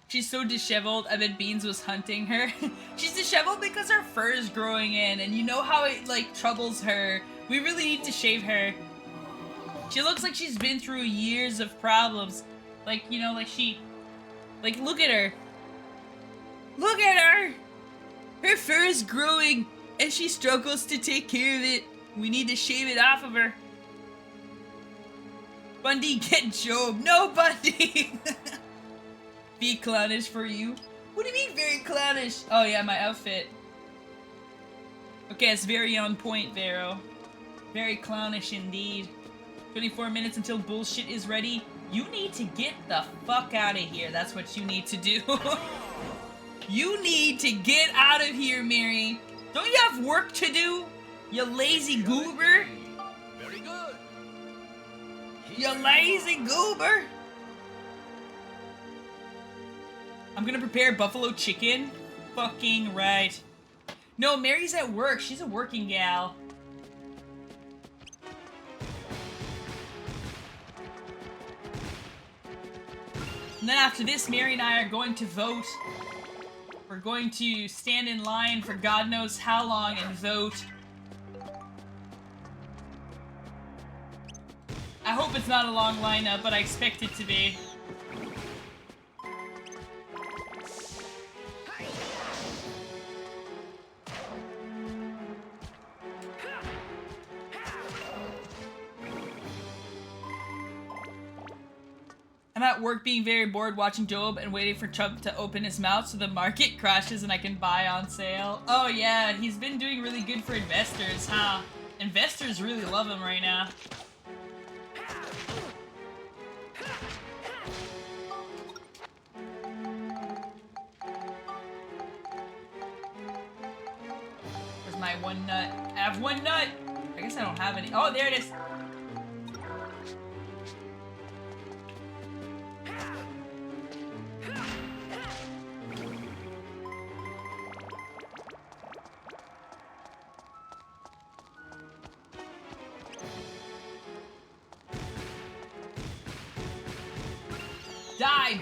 She's so disheveled. I bet Beans was hunting her. She's disheveled because her fur is growing in, and you know how it, like, troubles her. We really need to shave her. She looks like she's been through years of problems. Like, you know, like she... Like, look at her. Look at her! Her fur is growing, and she struggles to take care of it. We need to shave it off of her. Bundy, get Job. No, Bundy! Be clownish for you. What do you mean very clownish? Oh yeah, my outfit. Okay, it's very on point, Vero. Very clownish indeed. 24 minutes until bullshit is ready. You need to get the fuck out of here. That's what you need to do. You need to get out of here, Mary. Don't you have work to do? You lazy goober. Very good. You lazy goober. I'm gonna prepare buffalo chicken. Fucking right. No, Mary's at work. She's a working gal. And then after this, Mary and I are going to vote. We're going to stand in line for God knows how long and vote. I hope it's not a long lineup, but I expect it to be. I'm at work being very bored watching Job and waiting for Trump to open his mouth so the market crashes and I can buy on sale. Oh yeah, he's been doing really good for investors, huh? Investors really love him right now. Where's my one nut? I have one nut! I guess I don't have any. Oh, there it is! Die!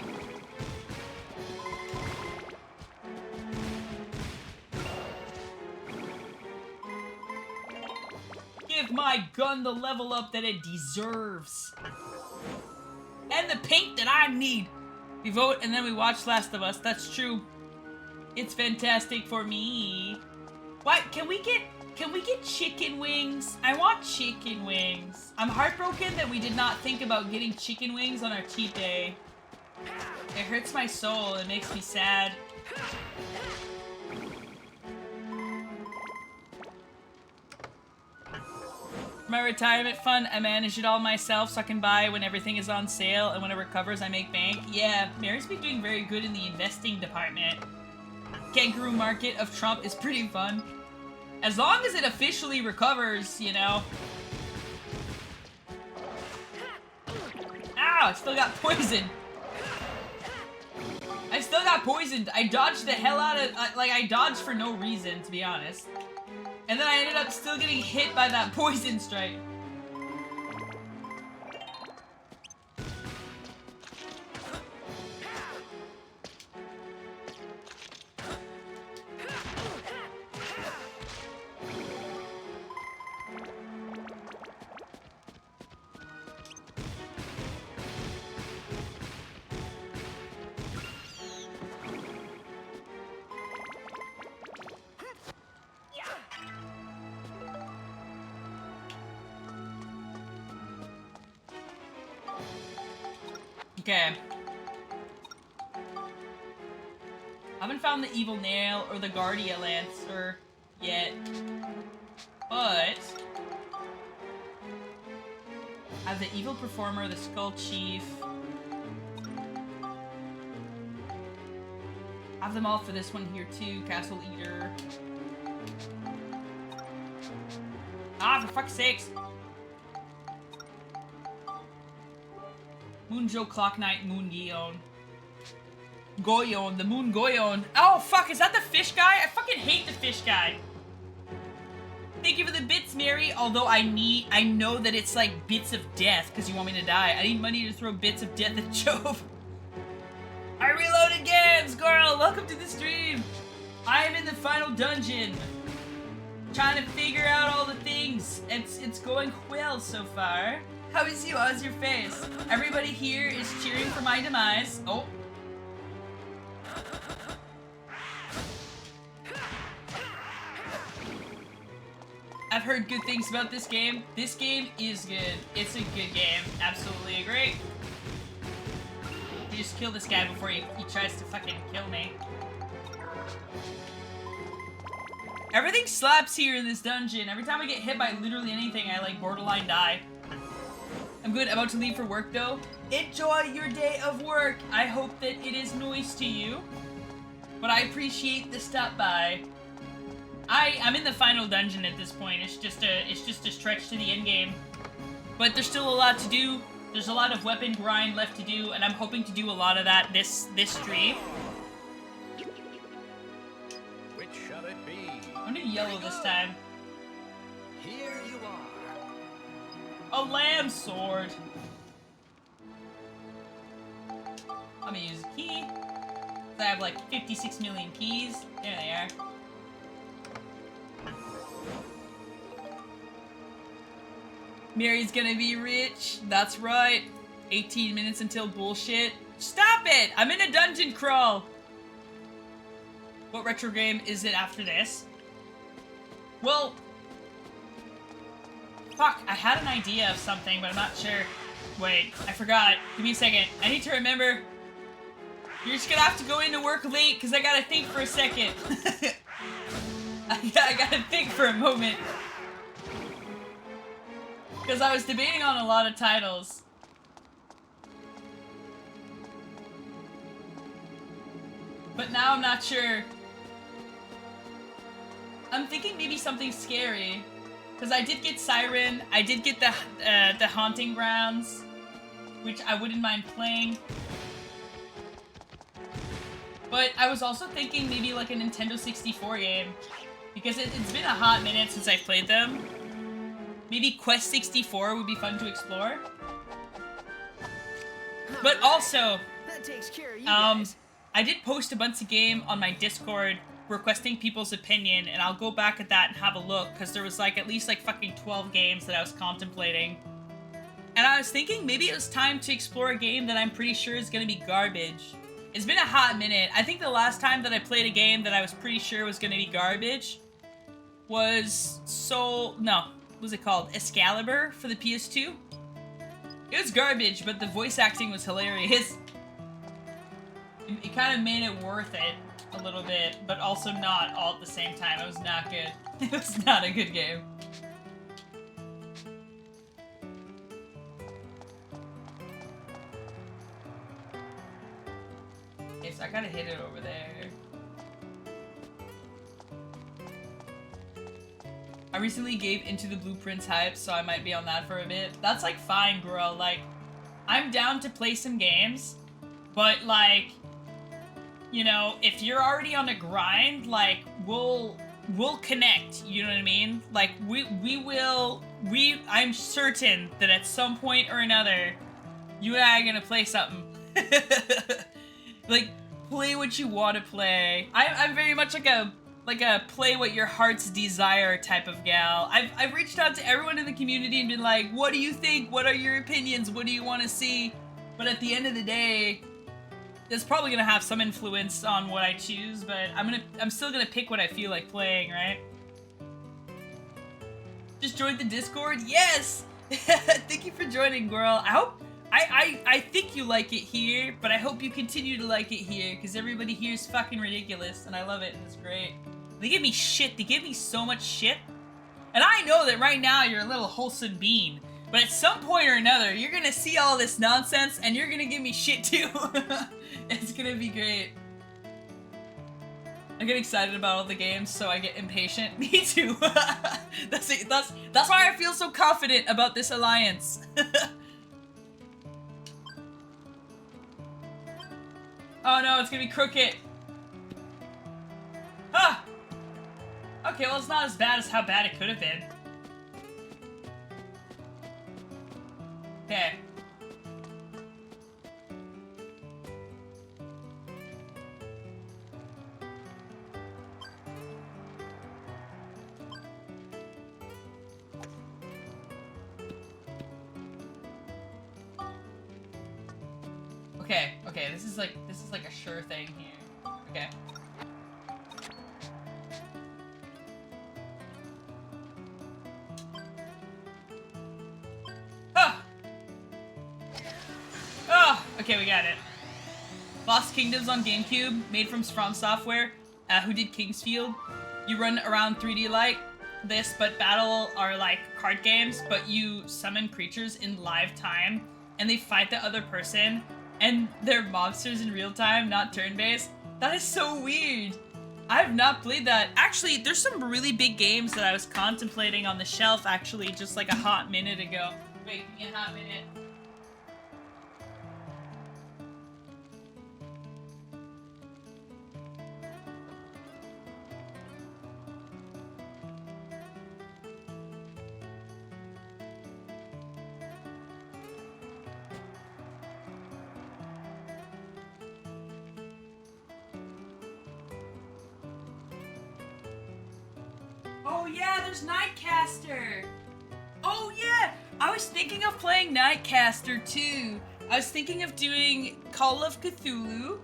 Give my gun the level up that it deserves. And the paint that I need. We vote and then we watch Last of Us. That's true. It's fantastic for me. What? Can we get chicken wings? I want chicken wings. I'm heartbroken that we did not think about getting chicken wings on our cheat day. It hurts my soul. It makes me sad. My retirement fund, I manage it all myself so I can buy when everything is on sale, and when it recovers I make bank. Yeah, Mary's been doing very good in the investing department. Kangaroo Market of Trump is pretty fun. As long as it officially recovers, you know. Ow, I still got poisoned. I still got poisoned. I dodged the hell out of, I dodged for no reason, to be honest. And then I ended up still getting hit by that poison strike. Okay. I haven't found the Evil Nail or the Guardia Lancer yet. But I have the Evil Performer, the Skull Chief. I have them all for this one here too, Castle Eater. Ah, for fuck's sakes! Moonjo, Clock Knight, Moon Gion. Goyon, the Moon Goyon. Oh fuck, is that the fish guy? I fucking hate the fish guy. Thank you for the bits, Mary. Although I know that it's like bits of death because you want me to die. I need money to throw bits of death at Jove. I reloaded games, Gorl. Welcome to the stream. I am in the final dungeon. Trying to figure out all the things. It's going well so far. How is you? How's your face? Everybody here is cheering for my demise. Oh. I've heard good things about this game. This game is good. It's a good game. Absolutely agree. You just kill this guy before he tries to fucking kill me. Everything slaps here in this dungeon. Every time I get hit by literally anything, I like borderline die. I'm good. About to leave for work though. Enjoy your day of work. I hope that it is nice to you. But I appreciate the stop by. I'm in the final dungeon at this point. It's just a stretch to the end game. But there's still a lot to do. There's a lot of weapon grind left to do, and I'm hoping to do a lot of that this stream. Which shall it be? I'm gonna yellow this time. Here you are. A lamb sword. I'm gonna use a key. I have like 56 million keys. There they are. Mary's gonna be rich. That's right. 18 minutes until bullshit. Stop it! I'm in a dungeon crawl. What retro game is it after this? Well, fuck, I had an idea of something, but I'm not sure. Wait, I forgot. Give me a second. I need to remember. You're just gonna have to go into work late, because I gotta think for a second. I gotta think for a moment. Because I was debating on a lot of titles. But now I'm not sure. I'm thinking maybe something scary. Because I did get Siren, I did get the Haunting Grounds, which I wouldn't mind playing. But I was also thinking maybe like a Nintendo 64 game. Because it's been a hot minute since I played them. Maybe Quest 64 would be fun to explore. But also, That takes care of you guys. I did post a bunch of game on my Discord requesting people's opinion, and I'll go back at that and have a look, because there was like at least like fucking 12 games that I was contemplating. And I was thinking maybe it was time to explore a game that I'm pretty sure is gonna be garbage. It's been a hot minute. I think the last time that I played a game that I was pretty sure was gonna be garbage was what was it called? Excalibur for the PS2? It was garbage, but the voice acting was hilarious. It kind of made it worth it a little bit, but also not all at the same time. It was not good. It was not a good game. Okay, so I gotta hit it over there. I recently gave Into the Blueprints hype, so I might be on that for a bit. That's like fine, Gurl. Like, I'm down to play some games, but like, you know, if you're already on a grind, like, we'll connect, you know what I mean? Like, I'm certain that at some point or another, you and I are gonna play something. Like, play what you want to play. I'm very much like a play what your heart's desire type of gal. I've reached out to everyone in the community and been like, what do you think? What are your opinions? What do you want to see? But at the end of the day, it's probably gonna have some influence on what I choose, but I'm still gonna pick what I feel like playing, right? Just joined the Discord? Yes! Thank you for joining, Gorl. I think you like it here, but I hope you continue to like it here, because everybody here is fucking ridiculous, and I love it, and it's great. They give me shit. They give me so much shit. And I know that right now you're a little wholesome bean, but at some point or another, you're gonna see all this nonsense, and you're gonna give me shit too. It's gonna be great. I get excited about all the games, so I get impatient. Me too. That's it. That's why I feel so confident about this alliance. Oh no, it's gonna be crooked. Ah! Okay, well, it's not as bad as how bad it could have been. Okay. Okay, this is like a sure thing here. Okay. Ah! Oh! Okay, we got it. Lost Kingdoms on GameCube, made from Software, who did Kingsfield. You run around 3D like this, but battle are like card games, but you summon creatures in live time, and they fight the other person. And they're monsters in real time, not turn-based. That is so weird. I have not played that. Actually, there's some really big games that I was contemplating on the shelf, actually, just like a hot minute ago. Wait, give me a hot minute. Oh yeah, there's Nightcaster! Oh yeah! I was thinking of playing Nightcaster too. I was thinking of doing Call of Cthulhu,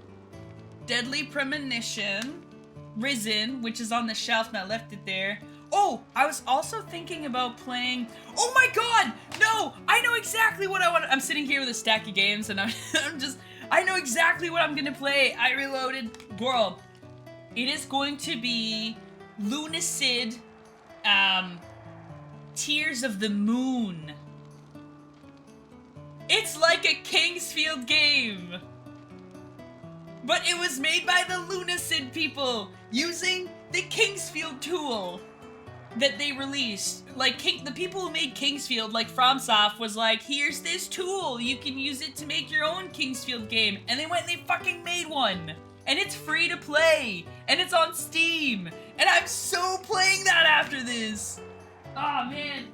Deadly Premonition, Risen, which is on the shelf and I left it there. Oh, I was also thinking about playing... Oh my god! No! I know exactly what I want. I'm sitting here with a stack of games and I know exactly what I'm gonna play. I reloaded. Gorl. It is going to be Lunacid, Tears of the Moon. It's like a Kingsfield game, but it was made by the Lunacid people using the Kingsfield tool that they released. Like, the people who made Kingsfield, like FromSoft, was like, here's this tool, you can use it to make your own Kingsfield game, and they went and they fucking made one. And it's free to play, and it's on Steam, and I'm so playing that after this. Oh man.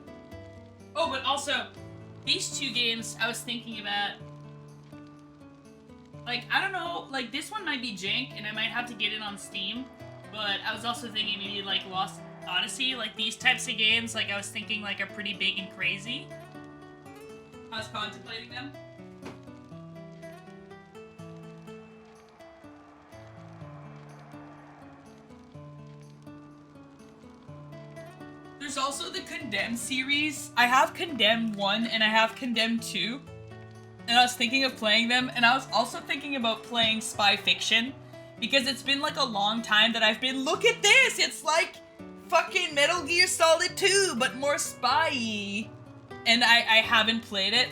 Oh, but also, these two games I was thinking about. Like, I don't know, like, this one might be jank, and I might have to get it on Steam, but I was also thinking maybe, like, Lost Odyssey, like, these types of games, like, I was thinking, like, are pretty big and crazy. I was contemplating them. There's also the Condemned series. I have Condemned 1 and I have Condemned 2. And I was thinking of playing them, and I was also thinking about playing Spy Fiction, because it's been like a long time that I've been, look at this! It's like fucking Metal Gear Solid 2, but more spy-y. And I haven't played it.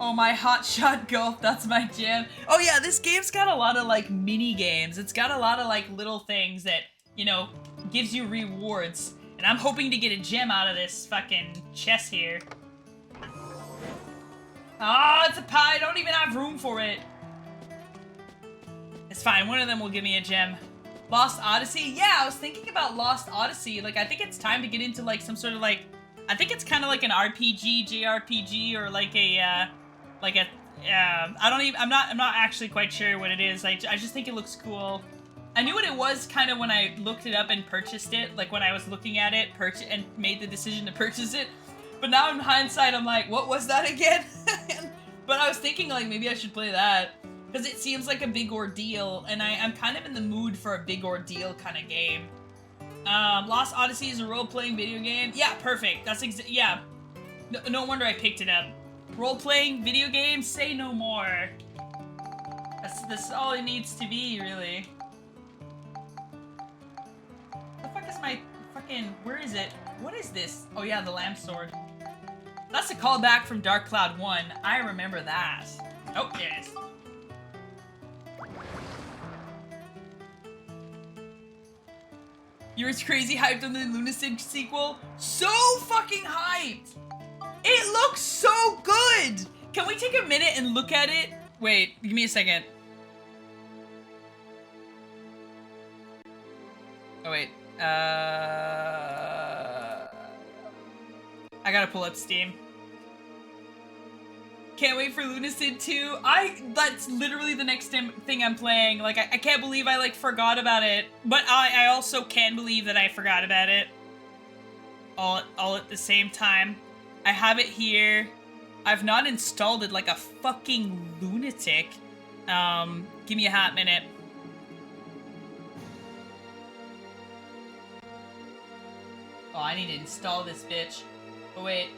Oh, my Hotshot Golf, that's my jam. Oh yeah, this game's got a lot of like mini games. It's got a lot of like little things that, you know, gives you rewards. And I'm hoping to get a gem out of this fucking chest here. Oh, it's a pie. I don't even have room for it. It's fine. One of them will give me a gem. Lost Odyssey? Yeah, I was thinking about Lost Odyssey. Like, I think it's time to get into, like, some sort of, like... I think it's kind of like an RPG, JRPG, or like a, I'm not actually quite sure what it is. I just think it looks cool. I knew what it was kind of when I looked it up and purchased it. Like, when I was looking at it, and made the decision to purchase it. But now in hindsight, I'm like, what was that again? But I was thinking, like, maybe I should play that. Because it seems like a big ordeal, and I'm kind of in the mood for a big ordeal kind of game. Lost Odyssey is a role-playing video game. Yeah, perfect. That's yeah. No wonder I picked it up. Role-playing video game, say no more. That's all it needs to be, really. The fuck is my fucking... Where is it? What is this? Oh yeah, the lamp sword. That's a callback from Dark Cloud 1. I remember that. Oh, yes. You were crazy hyped on the Lunatic sequel? So fucking hyped! It looks so good! Can we take a minute and look at it? Wait, give me a second. Oh wait, I gotta pull up Steam. Can't wait for Lunacid 2. That's literally the next thing I'm playing. Like, I can't believe I, like, forgot about it. But I also can believe that I forgot about it. All at the same time. I have it here. I've not installed it like a fucking lunatic. Give me a hot minute. Oh, I need to install this bitch. Oh, wait,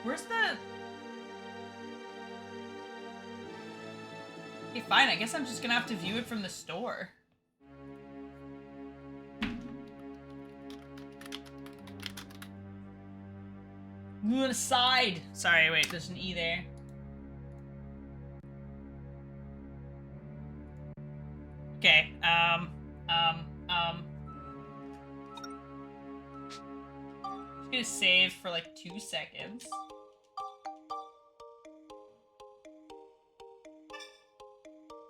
where's the... Okay, fine, I guess I'm just gonna have to view it from the store. Move aside! Sorry, wait, there's an E there. Okay, just gonna save for like 2 seconds.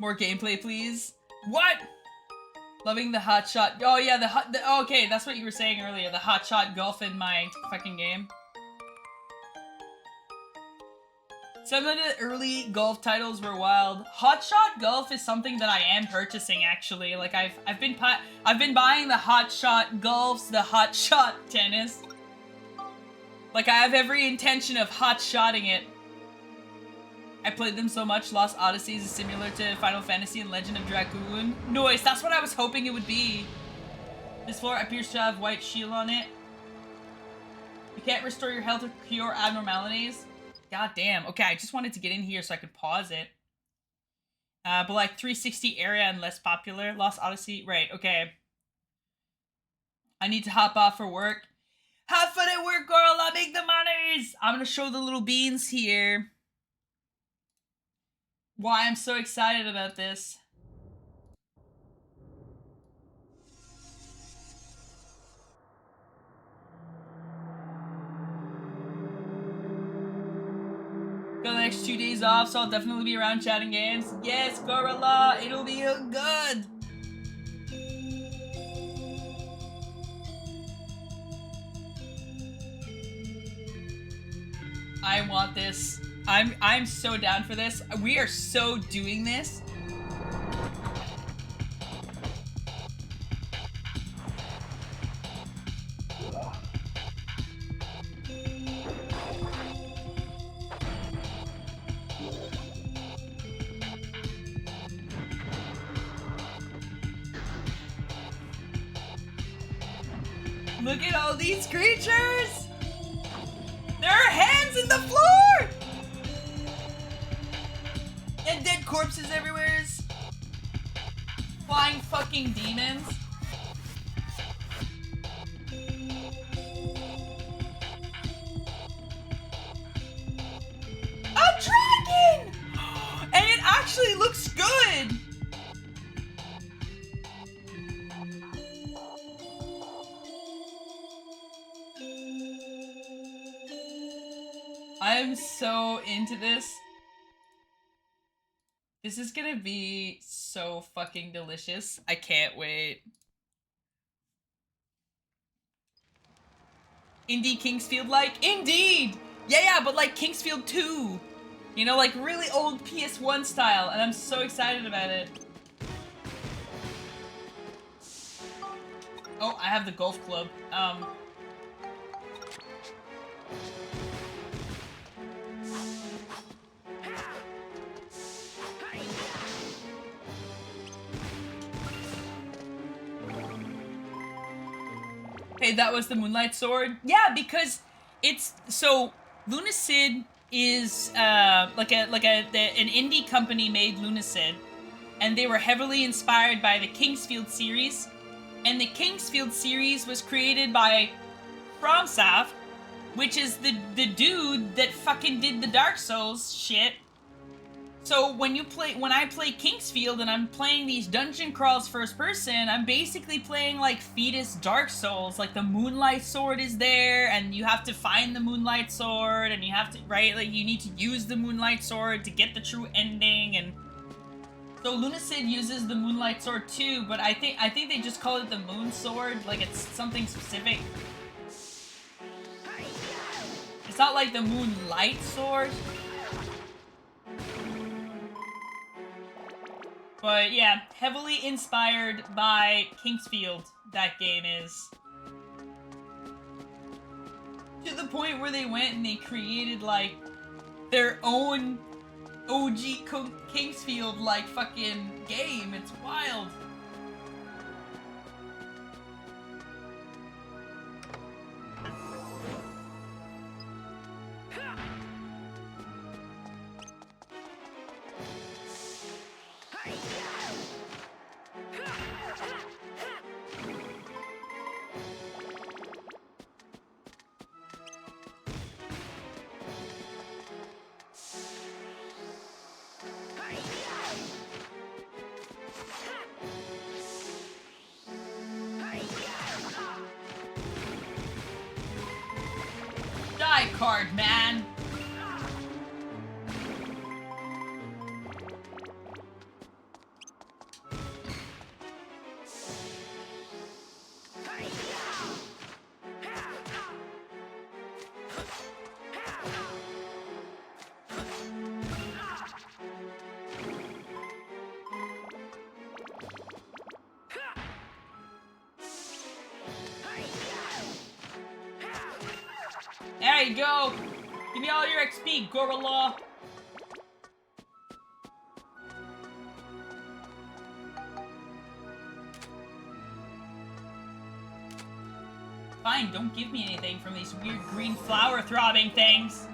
More gameplay, please. What? Loving the hotshot. Oh yeah, okay, that's what you were saying earlier. The hotshot golf in my fucking game. Some of the early golf titles were wild. Hotshot Golf is something that I am purchasing, actually. Like, I've been buying the Hotshot Golfs, the Hotshot Tennis. Like, I have every intention of hot-shotting it. I played them so much. Lost Odyssey is similar to Final Fantasy and Legend of Dragoon. Nice, that's what I was hoping it would be. This floor appears to have white shield on it. You can't restore your health or cure abnormalities. God damn. Okay, I just wanted to get in here so I could pause it. But like 360 area and less popular. Lost Odyssey. Right, okay. I need to hop off for work. Have fun at work, girl. I'll make the monies. I'm gonna show the little beans here why I'm so excited about this. Got the next 2 days off, so I'll definitely be around chatting games. Yes, Gorl, it'll be good. I want this. I'm so down for this. We are so doing this. Look at all these creatures! There are hands in the floor! And dead corpses everywhere. Flying fucking demons. A dragon! And it actually looks good! I am so into this. This is gonna be so fucking delicious. I can't wait. Indie Kingsfield like? Indeed! Yeah, but like Kingsfield 2. You know, like really old PS1 style, and I'm so excited about it. Oh, I have the golf club. Hey, that was the Moonlight Sword? Yeah, because it's, so, Lunacid is, an indie company made Lunacid, and they were heavily inspired by the Kingsfield series, and the Kingsfield series was created by FromSoft, which is the dude that fucking did the Dark Souls shit. So when I play Kingsfield and I'm playing these dungeon crawls first person, I'm basically playing like Fetus Dark Souls. Like the Moonlight Sword is there, and you have to find the Moonlight Sword, and you have to, right? Like you need to use the Moonlight Sword to get the true ending, and so Lunacid uses the Moonlight Sword too, but I think they just call it the Moon Sword, like it's something specific. It's not like the Moonlight Sword. But yeah, heavily inspired by Kingsfield, that game is. To the point where they went and they created like their own OG Kingsfield like fucking game. It's wild. Die card, man. There you go! Give me all your XP, Gorl. Fine, don't give me anything from these weird green flower throbbing things.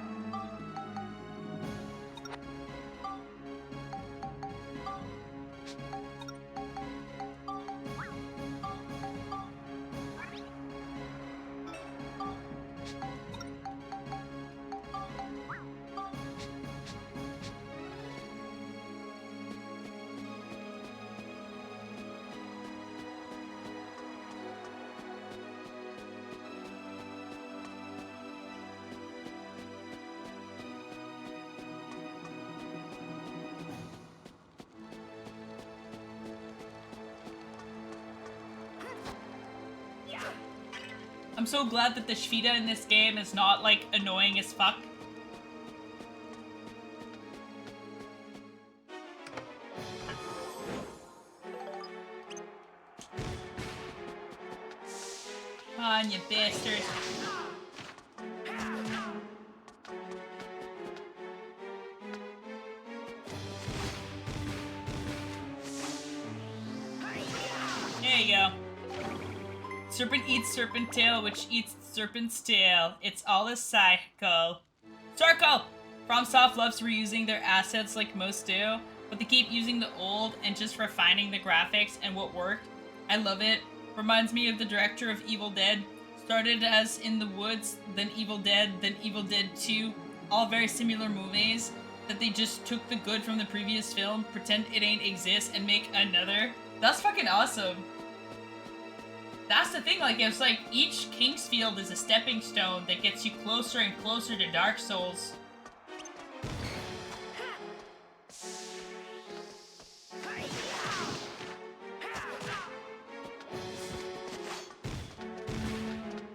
I'm so glad that the Shvita in this game is not, like, annoying as fuck. Come on, you bastard. There you go. Serpent eats serpent tail, which eats serpent's tail. It's all a cycle. Circle! FromSoft loves reusing their assets like most do, but they keep using the old and just refining the graphics and what worked. I love it. Reminds me of the director of Evil Dead. Started as In the Woods, then Evil Dead 2. All very similar movies that they just took the good from the previous film, pretend it ain't exist, and make another. That's fucking awesome. That's the thing, like, it's like each Kingsfield is a stepping stone that gets you closer and closer to Dark Souls.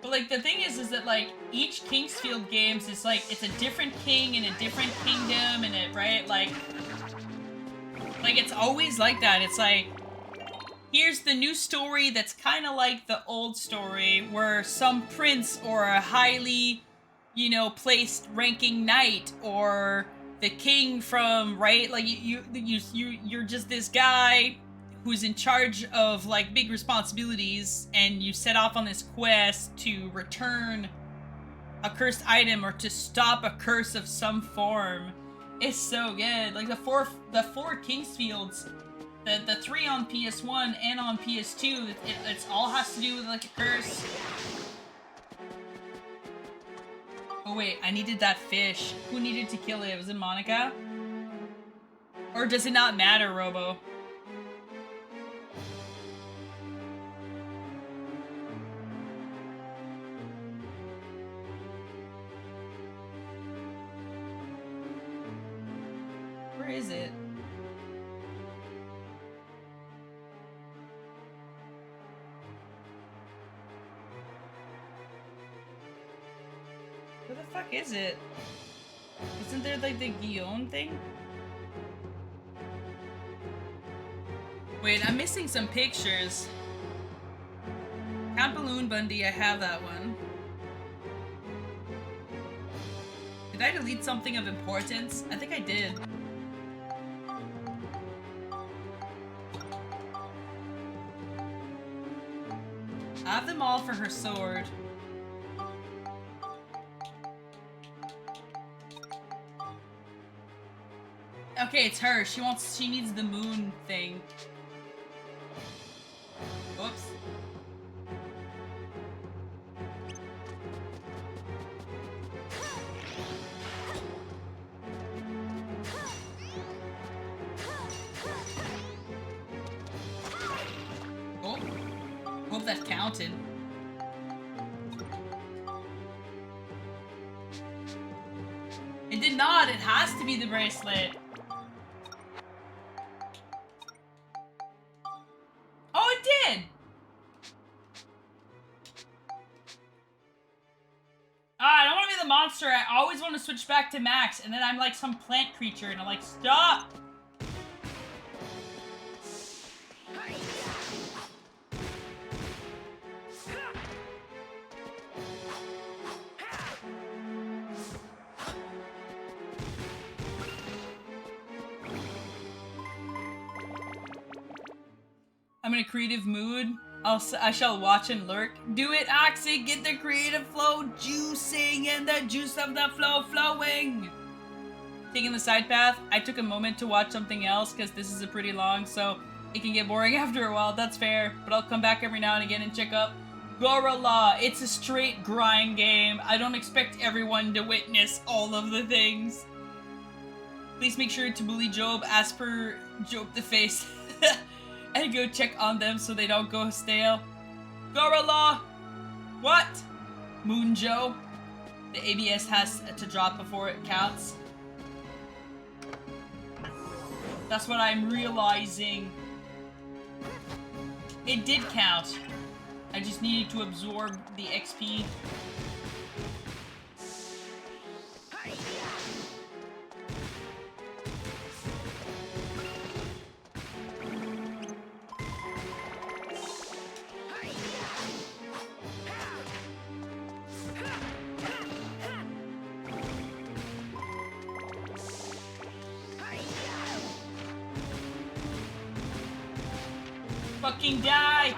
But like the thing is that like each Kingsfield games is like it's a different king in a different kingdom and it right like it's always like that. It's like here's the new story that's kind of like the old story where some prince or a highly, you know, placed ranking knight or the king from, right? Like you're just this guy who's in charge of like big responsibilities and you set off on this quest to return a cursed item or to stop a curse of some form. It's so good. Like the four Kingsfields, the 3 on PS1 and on PS2, it's all has to do with like a curse. Oh wait, I needed that fish. Who needed to kill it? Was it Monica? Or does it not matter, Robo? Where is it? Where the fuck is it? Isn't there like the Guillaume thing? Wait, I'm missing some pictures. Count Balloon Bundy, I have that one. Did I delete something of importance? I think I did. I have them all for her sword. Okay, it's her. She needs the moon thing. Whoops. Oh. Hope that counted. It did not. It has to be the bracelet. Oh, it did! Ah, I don't want to be the monster. I always want to switch back to Max, and then I'm like some plant creature, and I'm like, stop! I'm in a creative mood. I shall watch and lurk. Do it, Oxy! Get the creative flow juicing and the juice of the flow flowing! Taking the side path, I took a moment to watch something else because this is a pretty long, so it can get boring after a while. That's fair, but I'll come back every now and again and check up. Gorl. It's a straight grind game. I don't expect everyone to witness all of the things. Please make sure to bully Job as per Job the Face. And go check on them so they don't go stale. Gorl! What? Moon Joe? The ABS has to drop before it counts. That's what I'm realizing. It did count. I just needed to absorb the XP. fucking die!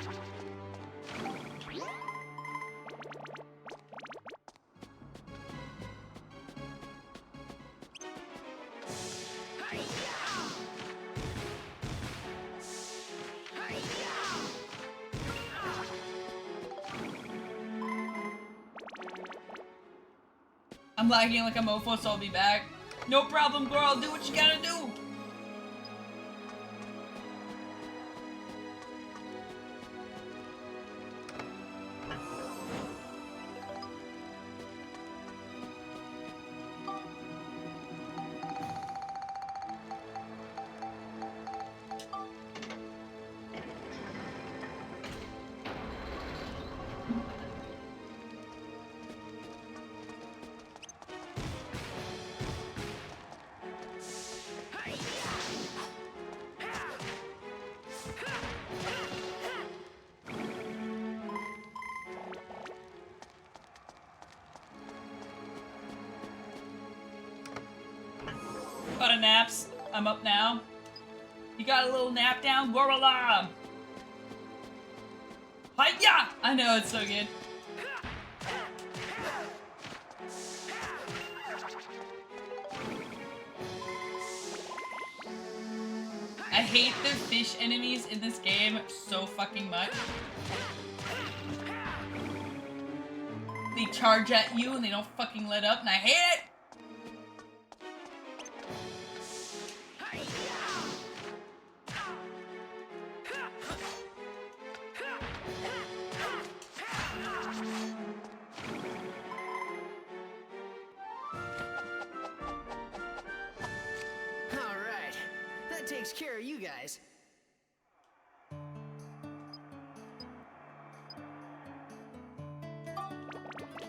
I'm lagging like a mofo, so I'll be back. No problem, Gorl. Do what you gotta do. Got a naps. I'm up now. You got a little nap down? Gorl? Hiya! I know, it's so good. I hate the fish enemies in this game so fucking much. They charge at you and they don't fucking let up, and I hate it! Alright. That takes care of you guys.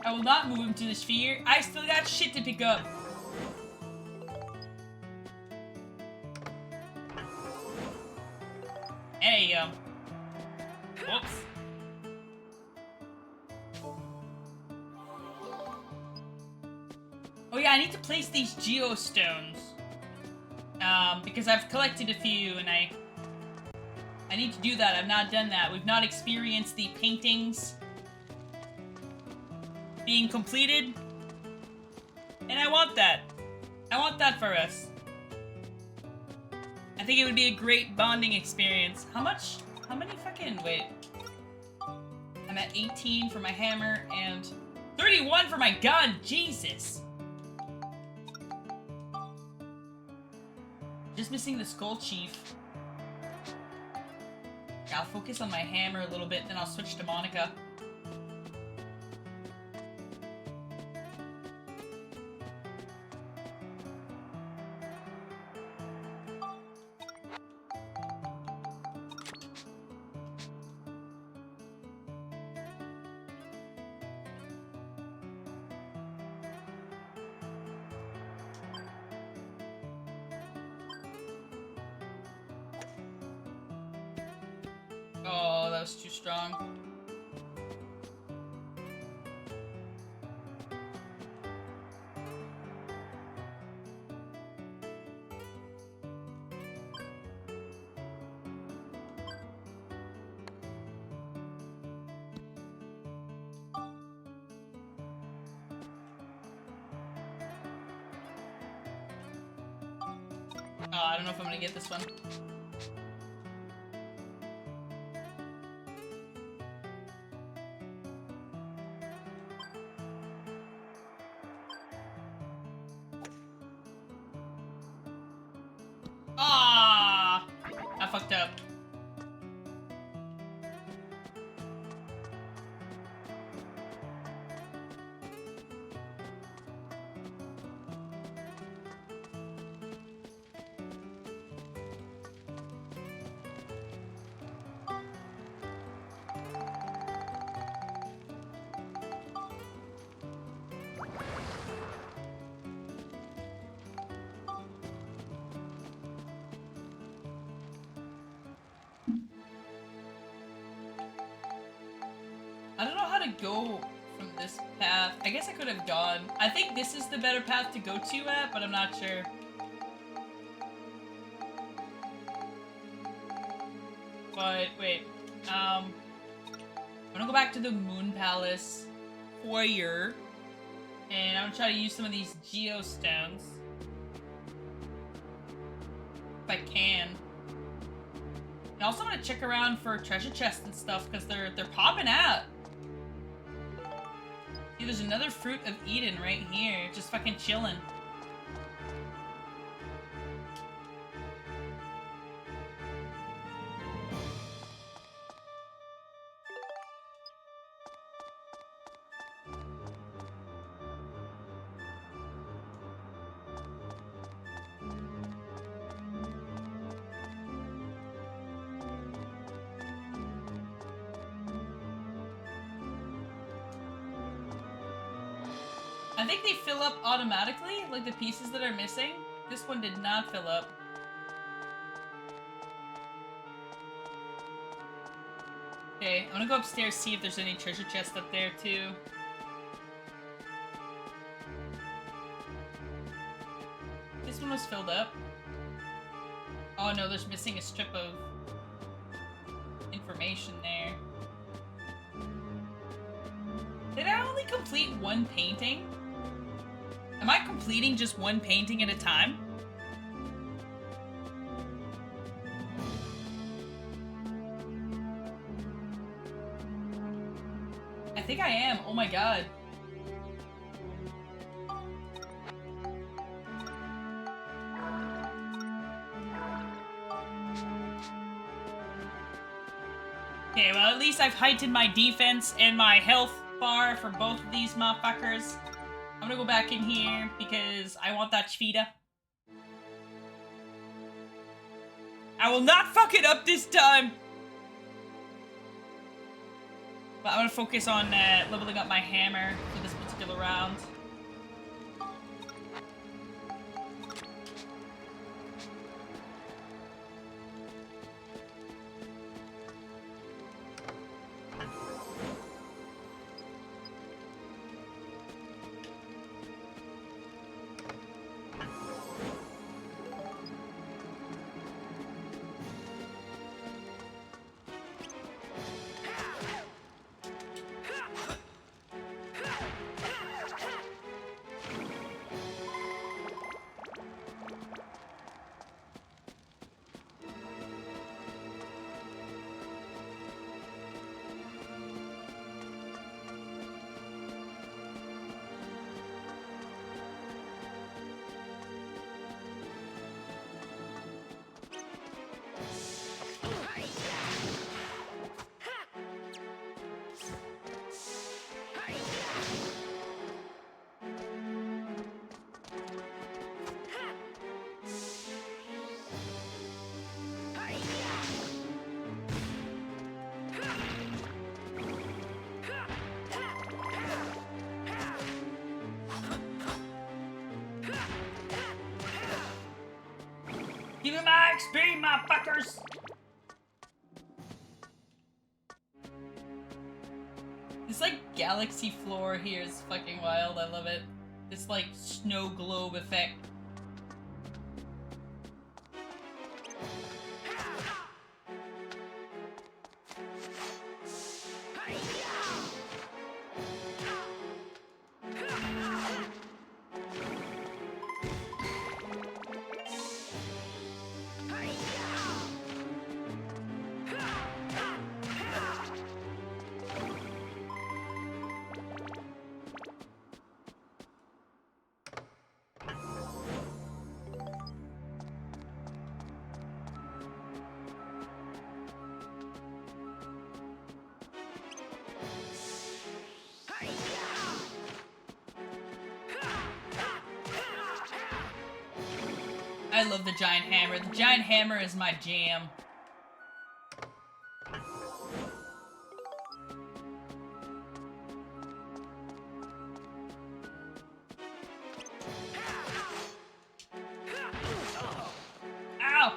I will not move him to the sphere. I still got shit to pick up. There you go. Whoops. Oh yeah, I need to place these geostones. Because I've collected a few and I need to do that. I've not done that. We've not experienced the paintings being completed. And I want that. I want that for us. I think it would be a great bonding experience. How many fucking, wait. I'm at 18 for my hammer and 31 for my gun, Jesus. Just missing the Skull Chief. I'll focus on my hammer a little bit, then I'll switch to Monica. Oh, that was too strong. Oh, I don't know if I'm gonna get this one. Ah, I fucked up. I don't know how to go from this path. I guess I could have gone. I think this is the better path to go to at, but I'm not sure. But wait, I'm gonna go back to the Moon Palace foyer, and I'm gonna try to use some of these geostones if I can. And also, I'm gonna check around for treasure chests and stuff because they're popping out. See, there's another fruit of Eden right here, just fucking chilling. I think they fill up automatically, like the pieces that are missing. This one did not fill up. Okay, I'm gonna go upstairs, see if there's any treasure chests up there too. This one was filled up. Oh no, there's missing a strip of information there. Did I only complete one painting? Am I completing just one painting at a time? I think I am. Oh my god. Okay, well at least I've heightened my defense and my health bar for both of these motherfuckers. I'm gonna go back in here because I want that Chvita. I will not fuck it up this time! But I'm gonna focus on leveling up my hammer for this particular round. Give me my XP, motherfuckers! This, like, galaxy floor here is fucking wild. I love it. This, like, snow globe effect. I love the giant hammer. The giant hammer is my jam. Ow!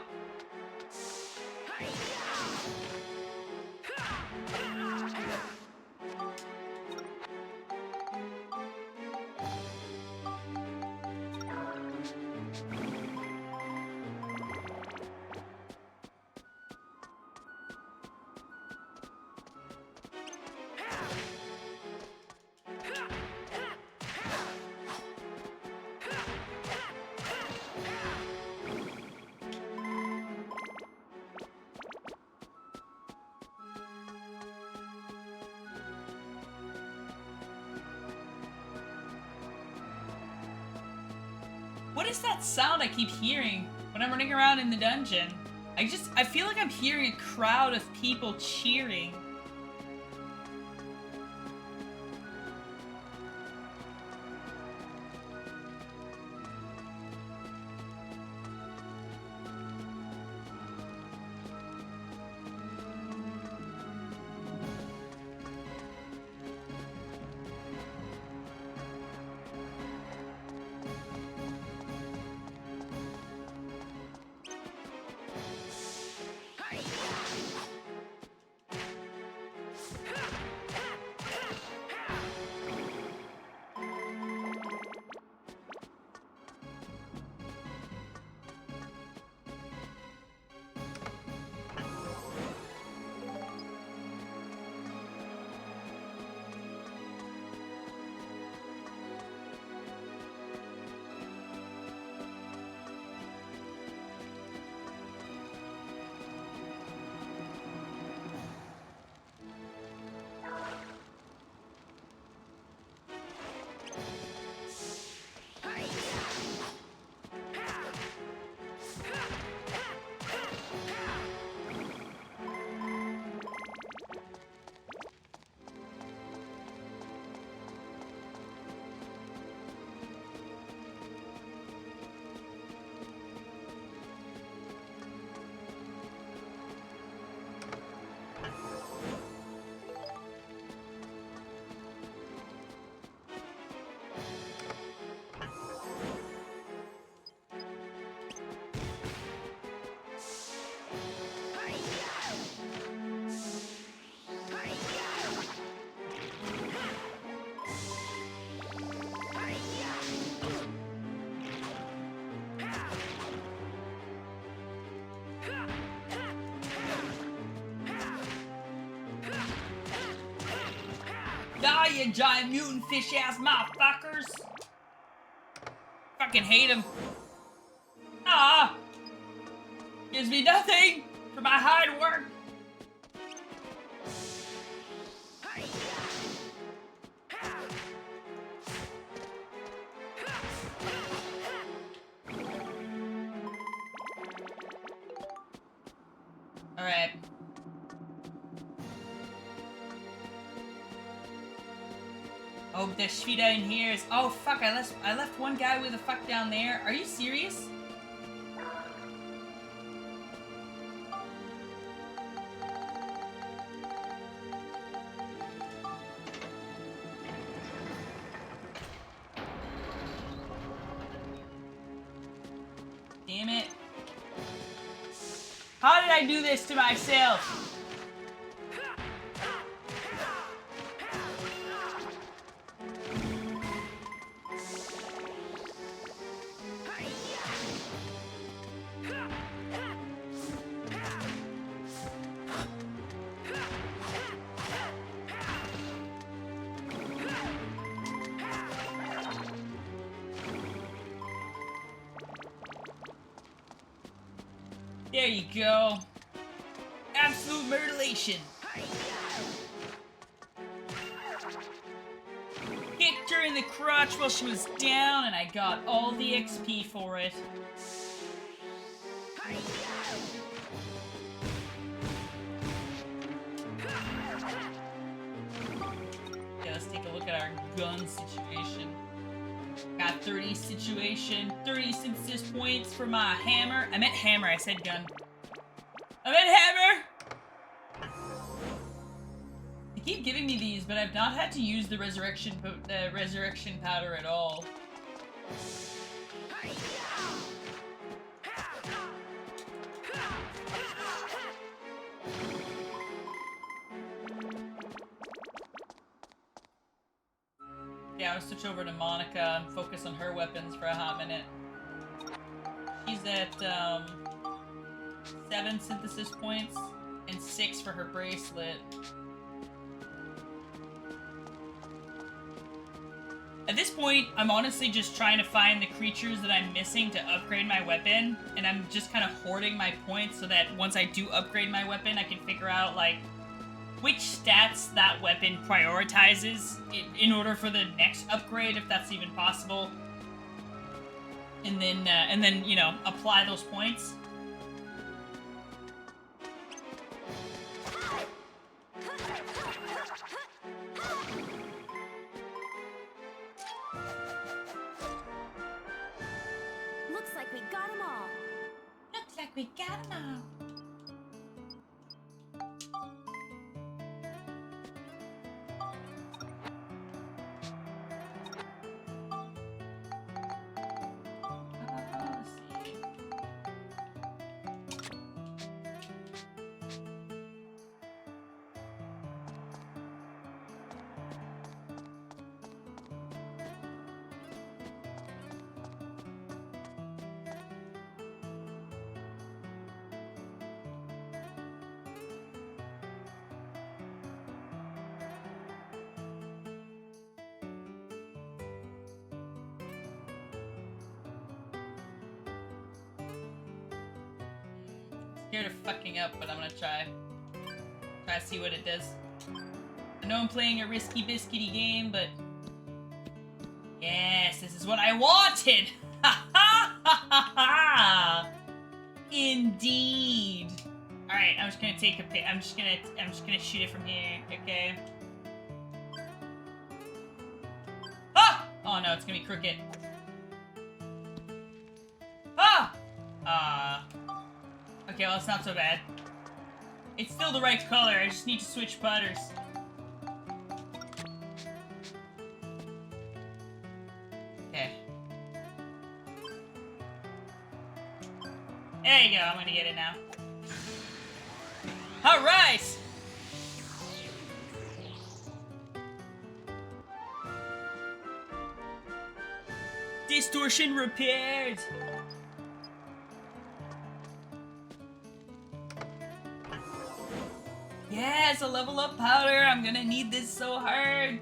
What is that sound I keep hearing when I'm running around in the dungeon? I feel like I'm hearing a crowd of people cheering. Die, you giant mutant fish ass motherfuckers! Fucking hate him. Ah! Gives me nothing for my hard work. Alright. Oh, the Shvita in here is. Oh fuck! I left one guy with the fuck down there. Are you serious? Damn it! How did I do this to myself? There you go. Absolute mutilation. Kicked her in the crotch while she was down, and I got all the XP for it. Yeah, let's take a look at our gun situation. Got 30 situation, 30 synthesis points for my hammer. I meant hammer, I said gun. I meant hammer! They keep giving me these, but I've not had to use the resurrection powder at all. Yeah, I'll switch over to Monica and focus on her weapons for a hot minute. She's at 7 synthesis points and 6 for her bracelet. At this point, I'm honestly just trying to find the creatures that I'm missing to upgrade my weapon, and I'm just kind of hoarding my points so that once I do upgrade my weapon, I can figure out, like, which stats that weapon prioritizes in order for the next upgrade, if that's even possible. and then you know, apply those points. Looks like we got them all. Looks like we got them all. Scared of fucking up, but I'm gonna try. Try to see what it does. I know I'm playing a risky biscuity game, but yes, this is what I wanted. Ha ha ha ha ha! Indeed. All right, I'm just gonna take a pic. I'm just gonna shoot it from here. Okay. Ah! Oh no, it's gonna be crooked. Ah! Okay, well, it's not so bad. It's still the right color, I just need to switch putters. Okay. There you go, I'm gonna get it now. Alright! Distortion repaired! Yes, a level up powder. I'm gonna need this so hard.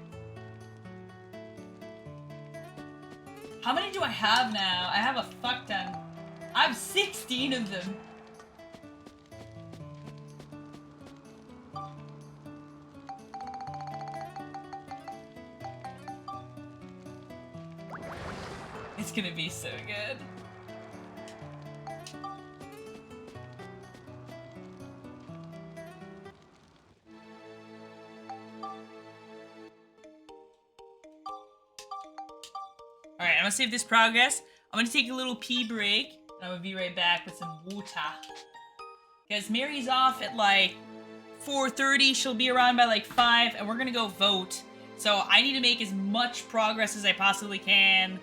How many do I have now? I have a fuck ton. I have 16 of them. It's gonna be so good. Alright, I'm gonna save this progress. I'm gonna take a little pee break, and I'm gonna be right back with some water. Because Mary's off at like 4:30, she'll be around by like 5, and we're gonna go vote. So I need to make as much progress as I possibly can.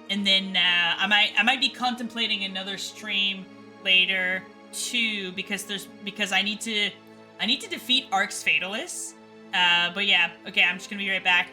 And then I might be contemplating another stream later too, because I need to defeat Ark's Fatalis. But yeah, okay, I'm just gonna be right back.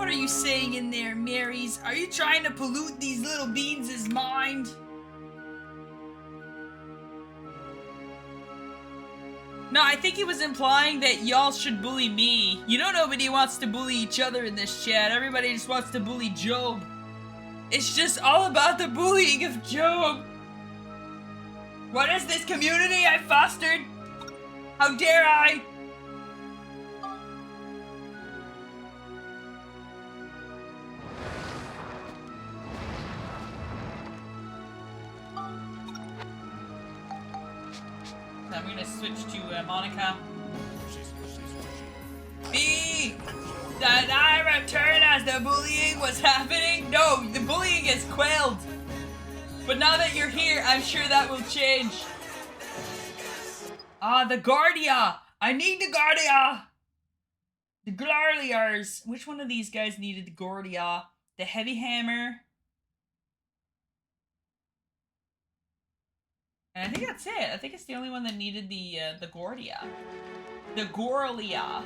What are you saying in there, Marys? Are you trying to pollute these little beans' mind? No, I think he was implying that y'all should bully me. You know nobody wants to bully each other in this chat. Everybody just wants to bully Job. It's just all about the bullying of Job. What is this community I fostered? How dare I? I'm gonna switch to Monica. B! Did I return as the bullying was happening? No, the bullying is quelled. But now that you're here, I'm sure that will change. Ah, the Guardia! I need the Guardia! The Glarliars. Which one of these guys needed the Guardia? The Heavy Hammer. And I think that's it. I think it's the only one that needed the Guardia. The Gorlia.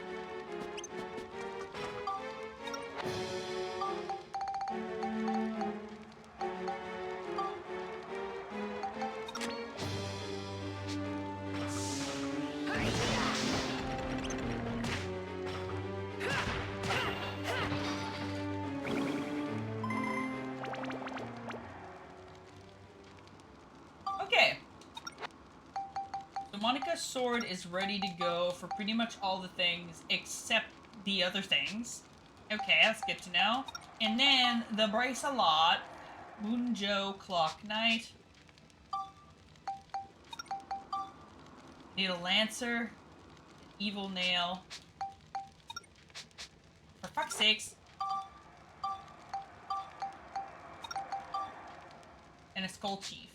Okay. So Monica's sword is ready to go for pretty much all the things except the other things. Okay, that's good to know. And then the bracelet, Moonjo Clock Knight. Need a Lancer, Evil Nail. For fuck's sakes. And a Skull Chief.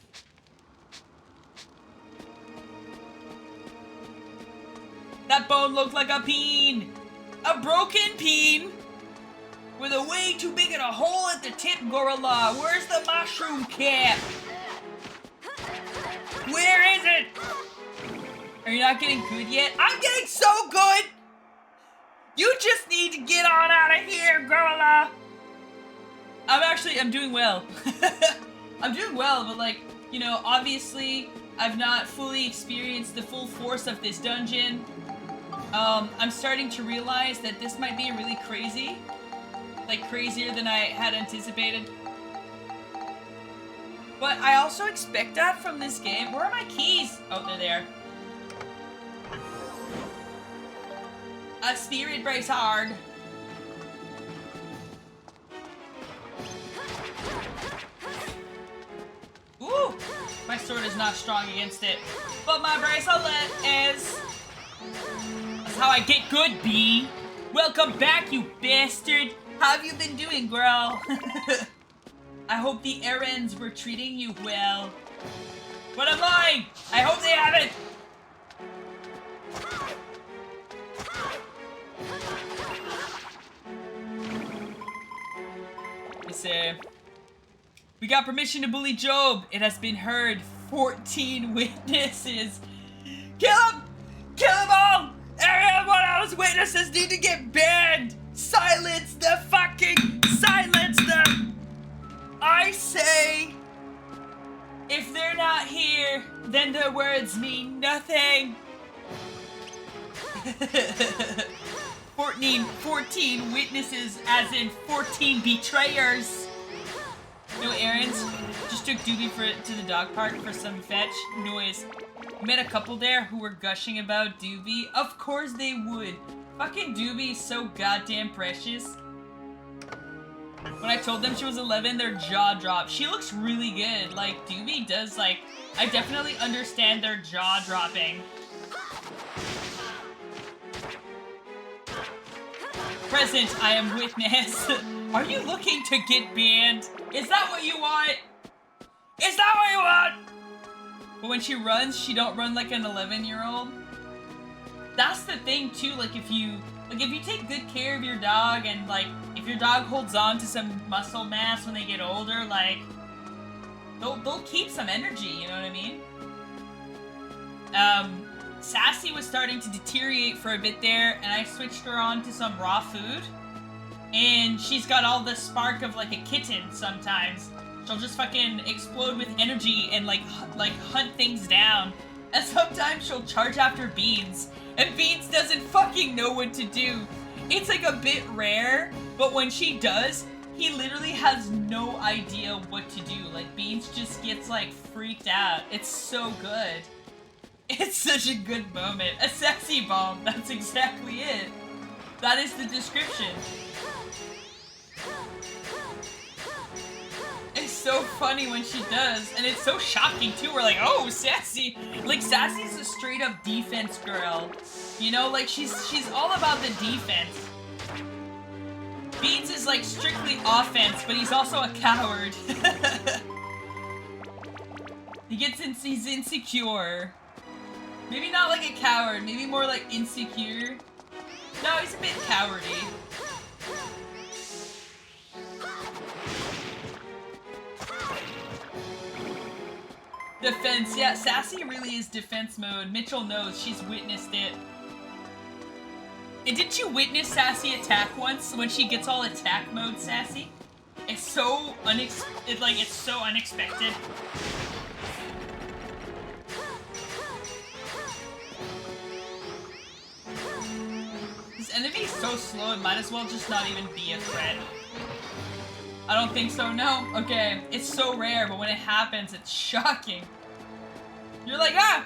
That bone looked like a peen! A broken peen! With a way too big of a hole at the tip, Gorilla! Where's the mushroom cap? Where is it? Are you not getting good yet? I'm getting so good! You just need to get on out of here, Gorilla! I'm doing well. I'm doing well, but like, you know, obviously, I've not fully experienced the full force of this dungeon. I'm starting to realize that this might be really crazy. Like, crazier than I had anticipated. But I also expect that from this game. Where are my keys? Oh, they're there. A spirit brace hard. Ooh! My sword is not strong against it. But my bracelet is... That's how I get good, B. Welcome back, you bastard. How have you been doing, Gurl? I hope the errands were treating you well. But I'm lying. I hope they haven't. We got permission to bully Job. It has been heard. 14 witnesses. Kill him! Kill them all! Everyone else witnesses need to get banned! Silence the fucking... Silence them! I say... If they're not here, then their words mean nothing. 14 witnesses, as in 14 betrayers. No errands. Just took Doobie to the dog park for some fetch noise. Met a couple there who were gushing about Doobie. Of course they would. Fucking Doobie is so goddamn precious. When I told them she was 11, their jaw dropped. She looks really good. Like, Doobie does, like... I definitely understand their jaw dropping. Present, I am witness. Are you looking to get banned? Is that what you want? Is that what you want? But when she runs, she don't run like an 11-year-old. That's the thing too, like if you take good care of your dog and like if your dog holds on to some muscle mass when they get older, like they'll keep some energy, you know what I mean? Sassy was starting to deteriorate for a bit there, and I switched her on to some raw food. and she's got all the spark of like a kitten sometimes. She'll just fucking explode with energy and like hunt things down. And sometimes she'll charge after Beans, and Beans doesn't fucking know what to do. It's like a bit rare, but when she does, he literally has no idea what to do. Like, Beans just gets like freaked out. It's so good. It's such a good moment. A sassy bomb, that's exactly it. That is the description. It's so funny when she does, and it's so shocking too. We're like, oh, Sassy. Like, Sassy's a straight up defense girl. You know, like she's all about the defense. Beans is like strictly offense, but he's also a coward. He's insecure. Maybe not like a coward, maybe more like insecure. No, he's a bit cowardly. Defense, yeah, Sassy really is defense mode. Mitchell knows, she's witnessed it. And didn't you witness Sassy attack once when she gets all attack mode Sassy? It's so it's so unexpected. This enemy is so slow, it might as well just not even be a threat. I don't think so, no? Okay, it's so rare, but when it happens, it's shocking. You're like, ah!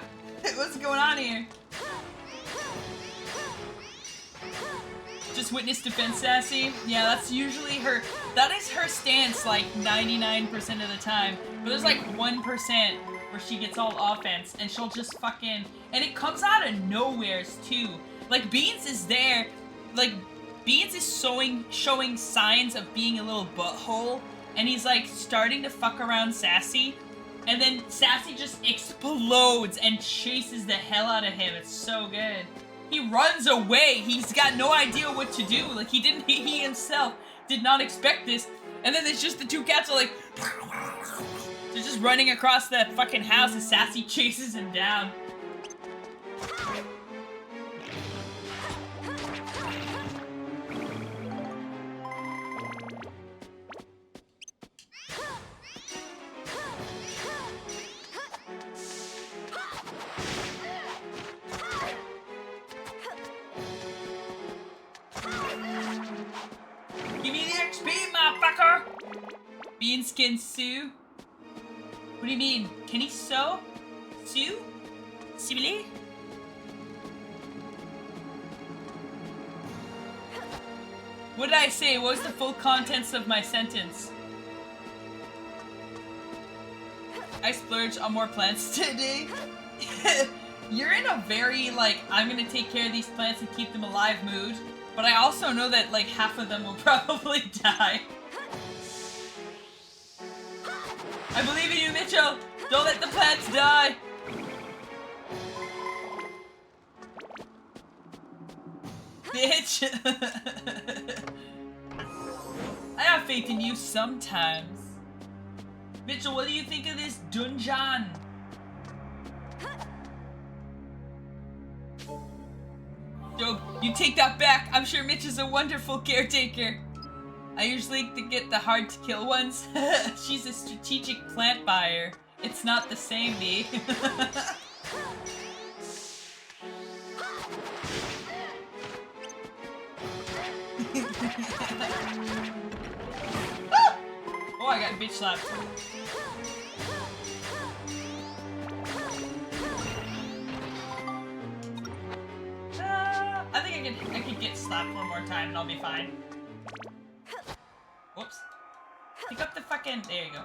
What's going on here? Just witness defense Sassy? Yeah, that's usually her, that is her stance like 99% of the time. But there's like 1% where she gets all offense and she'll just fucking, and it comes out of nowheres too. Like, Beans is there, like, Beans is showing signs of being a little butthole, and he's like starting to fuck around Sassy, and then Sassy just explodes and chases the hell out of him. It's so good. He runs away. He's got no idea what to do. Like, he himself did not expect this. And then there's just the two cats are like, they're just running across the fucking house as Sassy chases him down. Give me the XP, motherfucker! Beans can sue? What do you mean? Can he sew? Sue? Sibili? What did I say? What was the full contents of my sentence? I splurged on more plants today. You're in a very, like, I'm gonna take care of these plants and keep them alive mood. But I also know that, like, half of them will probably die. I believe in you, Mitchell! Don't let the plants die! Bitch! I have faith in you sometimes. Mitchell, what do you think of this dungeon? Yo, you take that back. I'm sure Mitch is a wonderful caretaker. I usually get the hard to kill ones. She's a strategic plant buyer. It's not the same, me. Oh, I got bitch slapped. I think I could get slapped one more time and I'll be fine. Whoops. Pick up the fucking, there you go.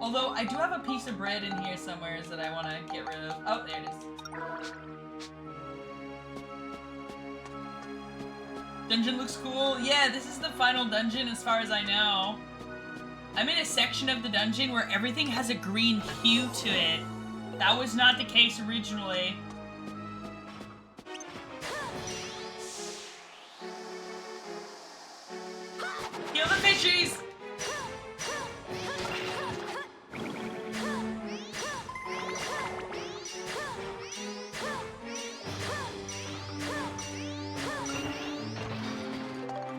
Although, I do have a piece of bread in here somewhere that I want to get rid of. Oh, there it is. Dungeon looks cool. Yeah, this is the final dungeon as far as I know. I'm in a section of the dungeon where everything has a green hue to it. That was not the case originally. Kill the fishies!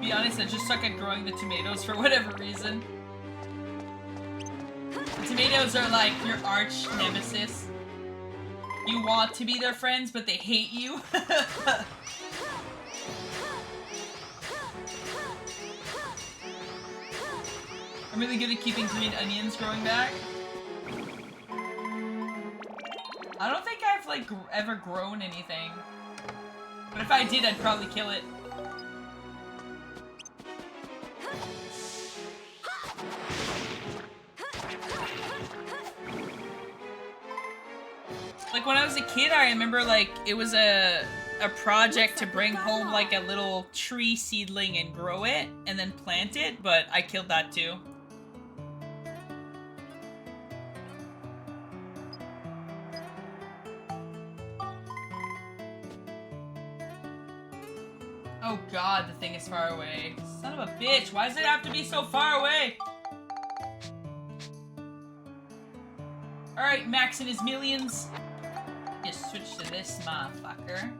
be honest, I just suck at growing the tomatoes for whatever reason. The tomatoes are like your arch nemesis. You want to be their friends, but they hate you. I'm really good at keeping green onions growing back. I don't think I've like ever grown anything. But if I did, I'd probably kill it. Like when I was a kid, I remember like it was a project to bring home like a little tree seedling and grow it and then plant it, but I killed that too. Oh god, the thing is far away. Son of a bitch, why does it have to be so far away? Alright, Max and his millions. Just switch to this motherfucker.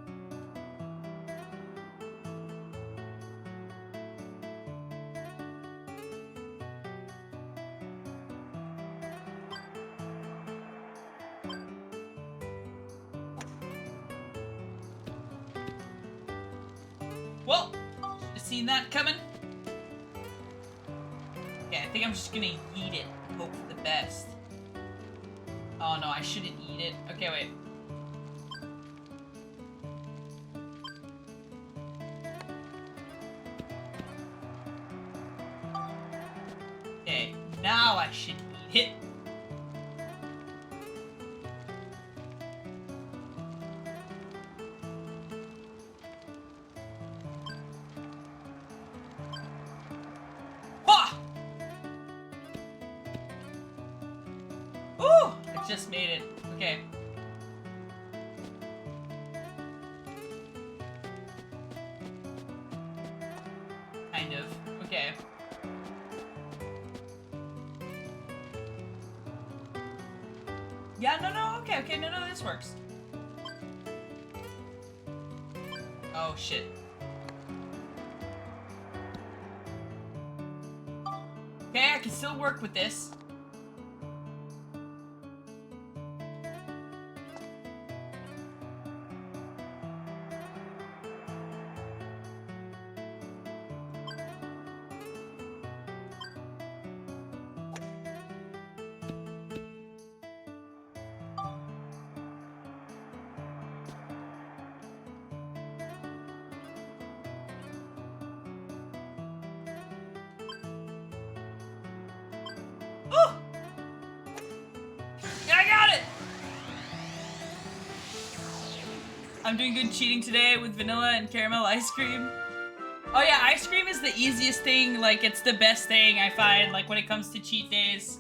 Well, should have seen that coming. Okay, I think I'm just gonna eat it and hope for the best. Oh no, I shouldn't eat it. Okay, wait. Okay, now I should eat it. Just made it. Okay. Kind of. Okay. Yeah, no, okay, no, this works. Oh, shit. Okay, I can still work with this. I'm doing good cheating today with vanilla and caramel ice cream. Oh yeah, ice cream is the easiest thing, like it's the best thing I find, like when it comes to cheat days.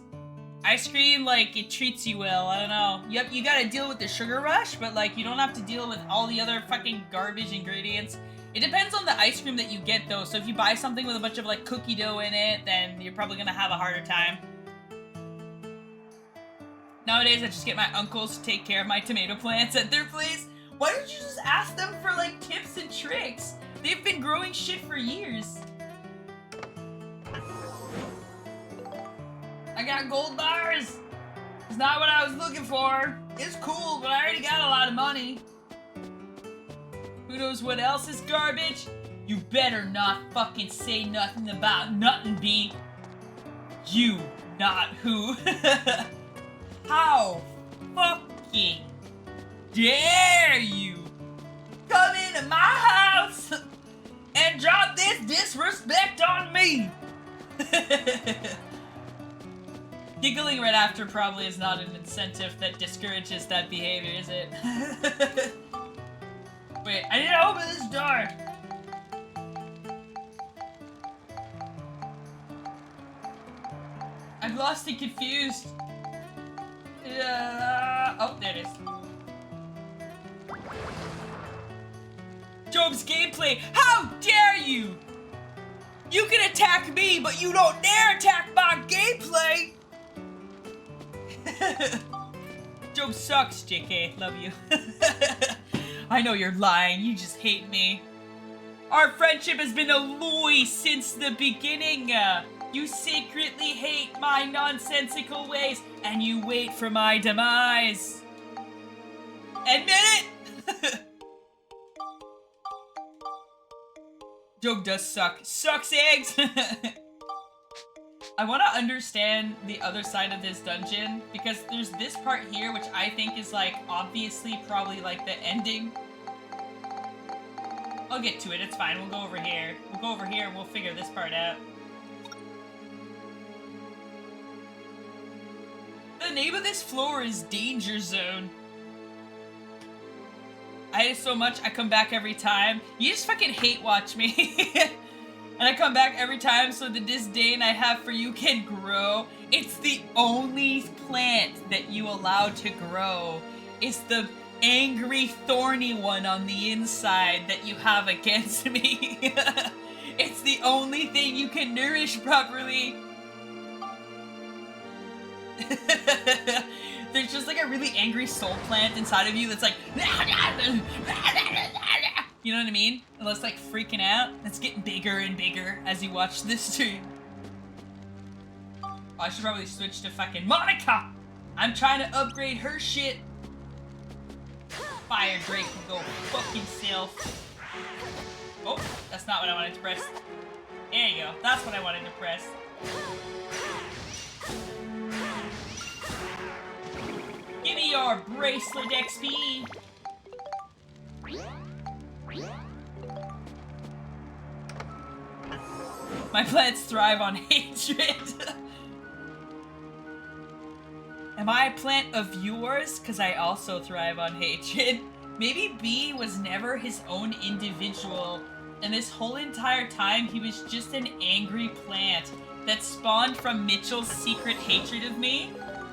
Ice cream, like, it treats you well, I don't know. You gotta deal with the sugar rush, but like you don't have to deal with all the other fucking garbage ingredients. It depends on the ice cream that you get though, so if you buy something with a bunch of like cookie dough in it, then you're probably gonna have a harder time. Nowadays I just get my uncles to take care of my tomato plants at their place. Why don't you just ask them for, like, tips and tricks? They've been growing shit for years. I got gold bars. It's not what I was looking for. It's cool, but I already got a lot of money. Who knows what else is garbage? You better not fucking say nothing about nothing, B. You, not who. How fucking dare you come into my house and drop this disrespect on me? Giggling right after probably is not an incentive that discourages that behavior, is it? Wait, I need to open this door. I'm lost and confused. Oh, there it is. Job's gameplay. How dare you! You can attack me, but you don't dare attack my gameplay! Job sucks, JK. Love you. I know you're lying. You just hate me. Our friendship has been a lie since the beginning. You secretly hate my nonsensical ways, and you wait for my demise. Admit it! Joke does suck. Sucks eggs! I want to understand the other side of this dungeon, because there's this part here, which I think is, like, obviously probably, like, the ending. I'll get to it, it's fine, we'll go over here. We'll go over here and we'll figure this part out. The name of this floor is Danger Zone. I hate it so much, I come back every time. You just fucking hate watch me. And I come back every time so the disdain I have for you can grow. It's the only plant that you allow to grow. It's the angry, thorny one on the inside that you have against me. It's the only thing you can nourish properly. There's just like a really angry soul plant inside of you that's like, you know what I mean? And it's like freaking out. It's getting bigger and bigger as you watch this stream. Oh, I should probably switch to fucking Monica! I'm trying to upgrade her shit. Fire Drake can go fucking self. Oh, that's not what I wanted to press. There you go. That's what I wanted to press. Give me your bracelet XP. My plants thrive on hatred. Am I a plant of yours? Because I also thrive on hatred. Maybe B was never his own individual, and this whole entire time he was just an angry plant that spawned from Mitchell's secret hatred of me,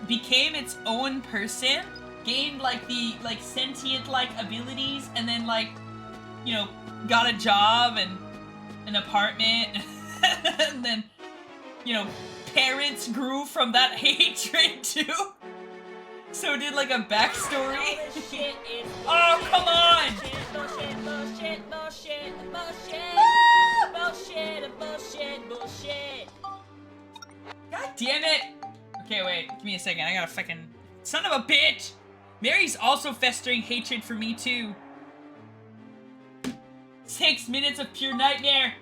became its own person, gained like the sentient like abilities, and then like, you know, got a job and an apartment, and then, you know, parents grew from that hatred too. So did like a backstory. Oh, come on! Bullshit, bullshit, bullshit, bullshit, Ah! bullshit, bullshit, bullshit. God damn it! Okay, wait, give me a second. I gotta fucking... Son of a bitch! Mary's also festering hatred for me too. 6 minutes of pure nightmare.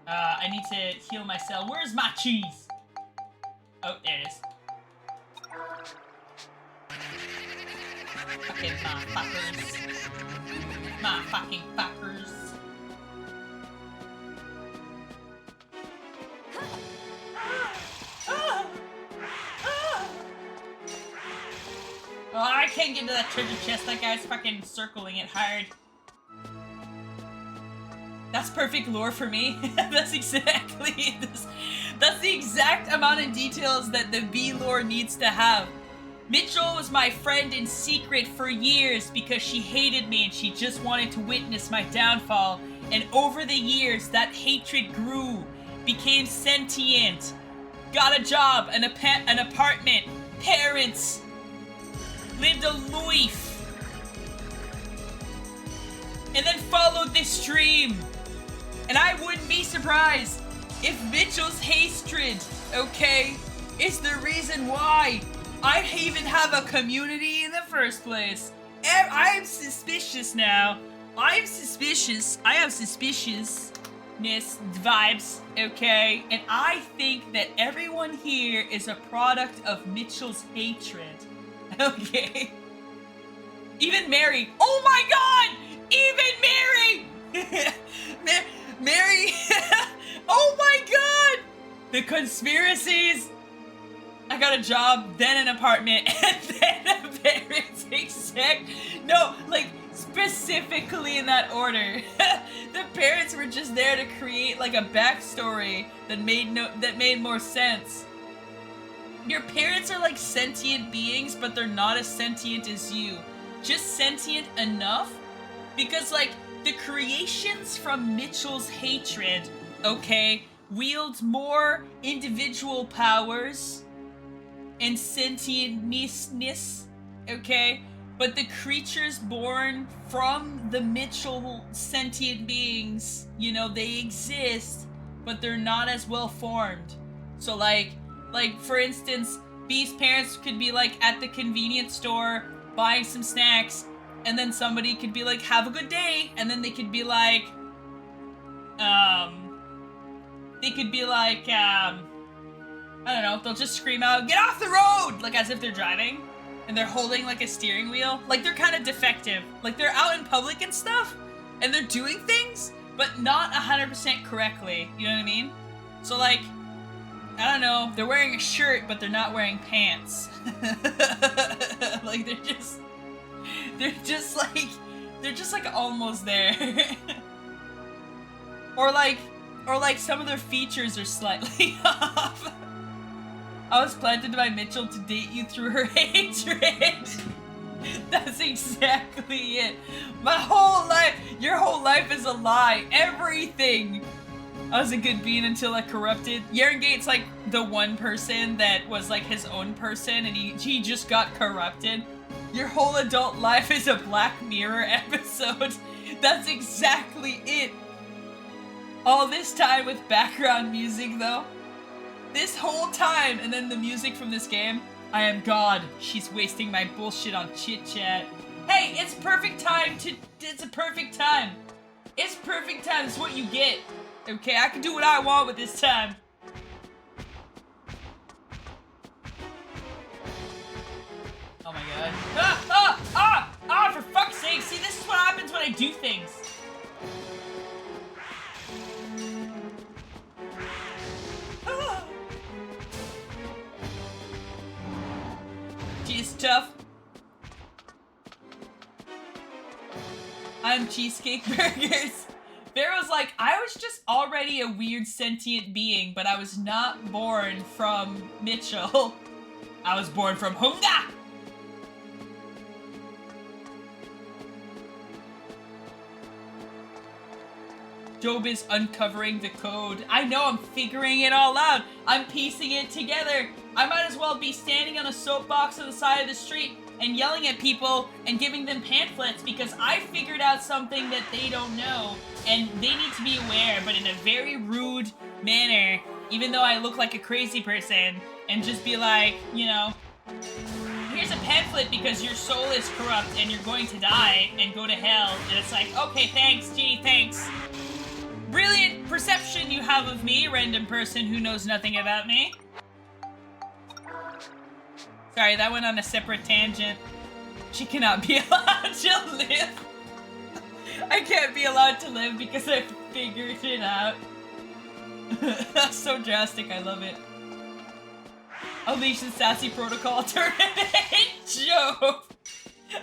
I need to heal myself. Where's my cheese? Oh, there it is. Fucking motherfuckers. My fucking fuckers. Oh, I can't get to that treasure chest. That guy's fucking circling it hard. That's perfect lore for me. That's exactly this. That's the exact amount of details that the B lore needs to have. Mitchell was my friend in secret for years because she hated me and she just wanted to witness my downfall. And over the years, that hatred grew, became sentient, got a job, an apartment, parents, lived a life, and then followed this dream. And I wouldn't be surprised if Mitchell's hatred, okay, is the reason why I even have a community in the first place. I am suspicious now. I am suspicious. I have suspiciousness vibes, okay? And I think that everyone here is a product of Mitchell's hatred. Okay. Even Mary. Oh my god! Even Mary! Mary! Oh my god! The conspiracies! I got a job, then an apartment, and then a parenting sect. No, like, specifically in that order. The parents were just there to create, like, a backstory that made more sense. Your parents are like sentient beings, but they're not as sentient as you. Just sentient enough, because, like, the creations from Mitchell's hatred, okay, wield more individual powers and sentientness, okay, but the creatures born from the Mitchell sentient beings, you know, they exist, but they're not as well formed. So like for instance, B's parents could be like at the convenience store buying some snacks, and then somebody could be like, have a good day, and then they could be like, I don't know, they'll just scream out, get off the road! Like as if they're driving, and they're holding like a steering wheel. Like they're kind of defective. Like they're out in public and stuff, and they're doing things, but not 100% correctly, you know what I mean? So like, I don't know, they're wearing a shirt, but they're not wearing pants. Like they're just like almost there. or like some of their features are slightly off. I was planted by Mitchell to date you through her hatred. That's exactly it. My whole life, your whole life is a lie. Everything. I was a good bean until I corrupted. Yerengate's like the one person that was like his own person, and he just got corrupted. Your whole adult life is a Black Mirror episode. That's exactly it. All this time with background music though. This whole time, and then the music from this game. I am God. She's wasting my bullshit on chit chat. Hey, it's perfect time to. It's a perfect time. It's perfect time. It's what you get. Okay, I can do what I want with this time. Oh my god. For fuck's sake. See, this is what happens when I do things. She's tough. I'm Cheesecake Burgers. Pharaoh's like, I was just already a weird sentient being, but I was not born from Mitchell. I was born from Hunga! Job is uncovering the code. I know, I'm figuring it all out. I'm piecing it together. I might as well be standing on a soapbox on the side of the street and yelling at people and giving them pamphlets because I figured out something that they don't know and they need to be aware, but in a very rude manner, even though I look like a crazy person, and just be like, you know, here's a pamphlet because your soul is corrupt and you're going to die and go to hell. And it's like, okay, thanks, gee, thanks. Brilliant perception you have of me, random person who knows nothing about me. Sorry, that went on a separate tangent. She cannot be allowed to live. I can't be allowed to live because I figured it out. That's so drastic, I love it. Unleash the Sassy Protocol tournament. Joe.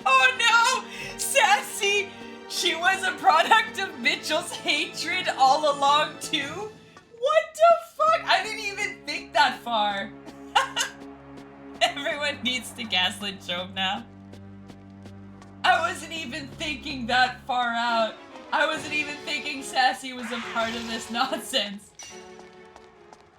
Oh no! Sassy! She was a product of Mitchell's hatred all along too? What the fuck? I didn't even think that far. Everyone needs to gaslit Job now. I wasn't even thinking that far out. I wasn't even thinking Sassy was a part of this nonsense.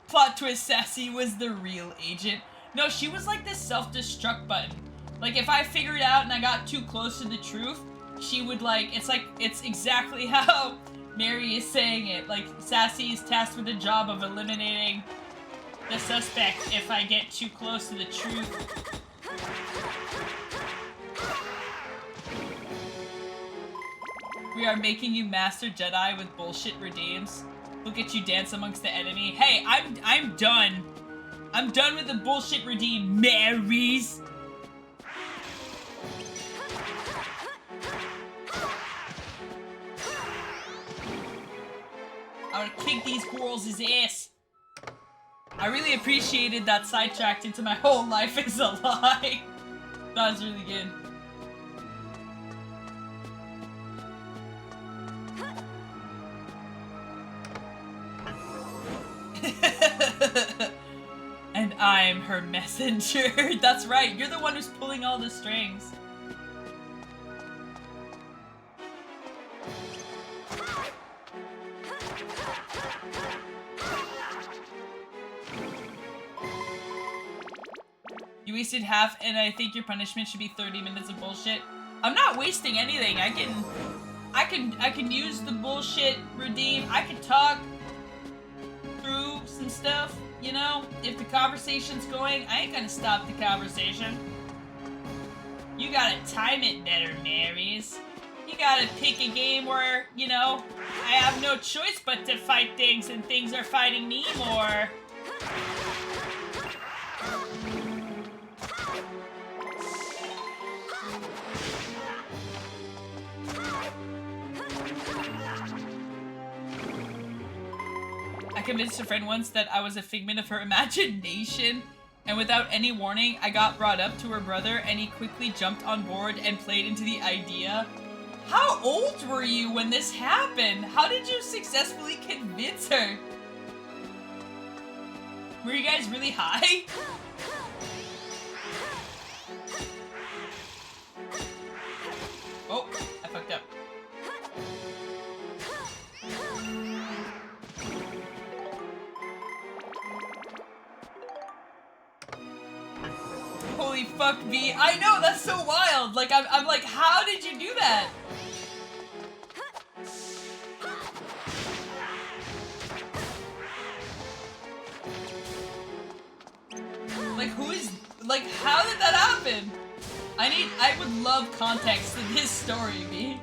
Plot twist, Sassy was the real agent. No, she was like this self-destruct button. Like if I figured out and I got too close to the truth, she would it's exactly how Mary is saying it. Like Sassy is tasked with the job of eliminating the suspect if I get too close to the truth. We are making you Master Jedi with bullshit redeems. Look at you dance amongst the enemy. Hey, I'm done. I'm done with the bullshit redeem, Marys. I would kick these GORLZ' ass. I really appreciated that sidetracked into my whole life is a lie. That was really good. And I'm her messenger. That's right, you're the one who's pulling all the strings. You wasted half, and I think your punishment should be 30 minutes of bullshit. I'm not wasting anything. I can use the bullshit redeem. I can talk through some stuff, you know? If the conversation's going, I ain't gonna stop the conversation. You gotta time it better, Marys. You gotta pick a game where, you know, I have no choice but to fight things and things are fighting me more. I convinced a friend once that I was a figment of her imagination, and without any warning, I got brought up to her brother and he quickly jumped on board and played into the idea. How old were you when this happened? How did you successfully convince her? Were you guys really high? Oh, I fucked up. Holy fuck, V. I know, that's so wild. Like, I'm like, how did you do that? Like, who is, like, how did that happen? I would love context in this story, V.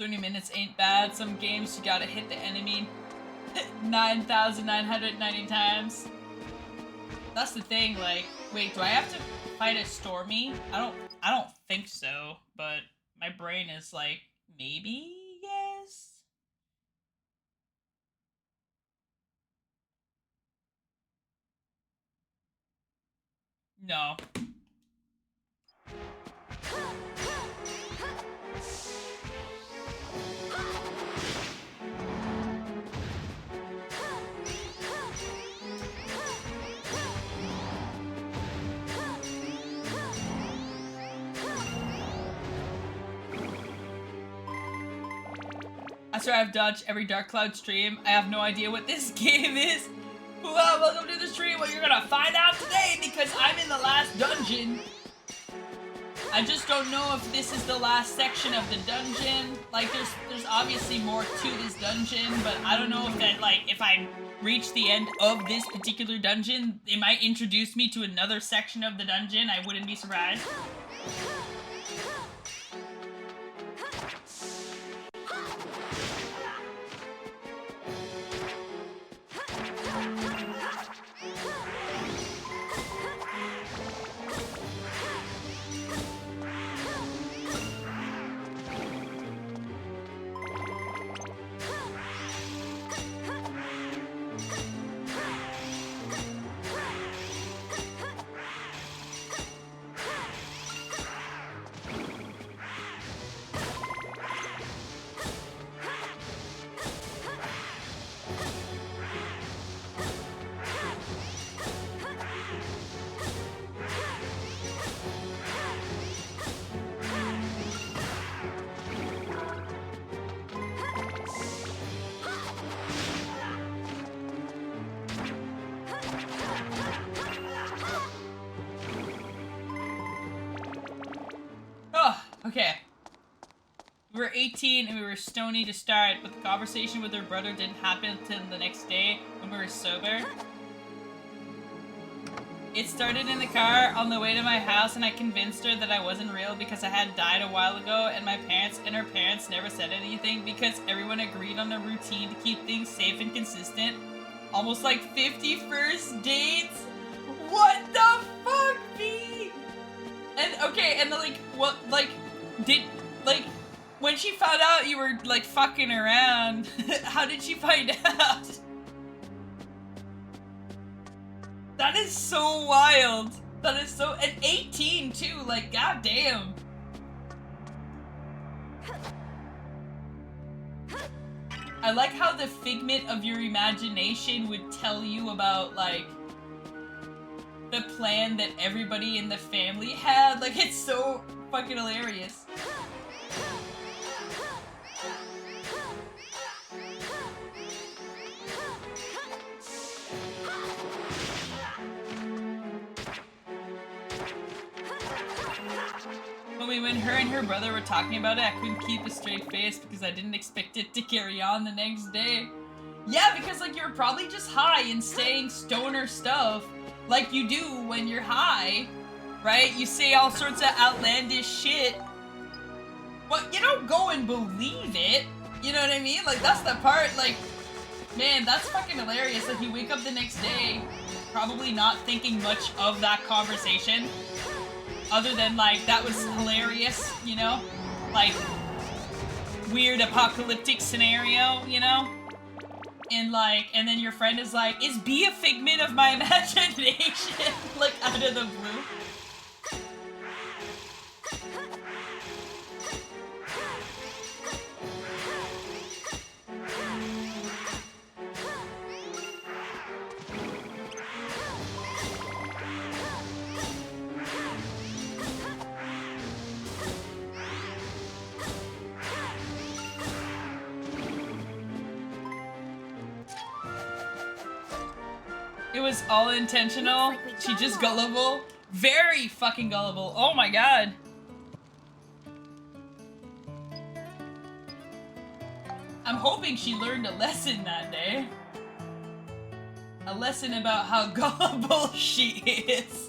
Minutes ain't bad. Some games you gotta hit the enemy 9,990 times. That's the thing, like, wait, do I have to fight a Stormy? I don't think so, but my brain is like, maybe, yes? No. I swear I've dodged every Dark Cloud stream. I have no idea what this game is. Well, welcome to the stream. Well, you're gonna find out today because I'm in the last dungeon. I just don't know if this is the last section of the dungeon. Like, there's obviously more to this dungeon, but I don't know if that, like, if I reach the end of this particular dungeon, it might introduce me to another section of the dungeon. I wouldn't be surprised. Okay. We were 18 and we were stony to start, but the conversation with her brother didn't happen until the next day when we were sober. It started in the car on the way to my house and I convinced her that I wasn't real because I had died a while ago and my parents and her parents never said anything because everyone agreed on a routine to keep things safe and consistent. Almost like 50 first dates? What the fuck, B? And okay, and like, what, like, when she found out you were, like, fucking around, how did she find out? That is so wild. That is so, and 18 too, like, goddamn. I like how the figment of your imagination would tell you about, like, the plan that everybody in the family had. Like, it's so fucking hilarious. When her and her brother were talking about it, I couldn't keep a straight face because I didn't expect it to carry on the next day. Yeah, because like you're probably just high and saying stoner stuff like you do when you're high, right? You say all sorts of outlandish shit, but you don't go and believe it. You know what I mean? Like that's the part, like, man, that's fucking hilarious. Like you wake up the next day probably not thinking much of that conversation. Other than, like, that was hilarious, you know? Like, weird apocalyptic scenario, you know? And, like, and then your friend is like, is B a figment of my imagination? Like, out of the blue. It was all intentional. She just gullible. Very fucking gullible. Oh my god. I'm hoping she learned a lesson that day. A lesson about how gullible she is.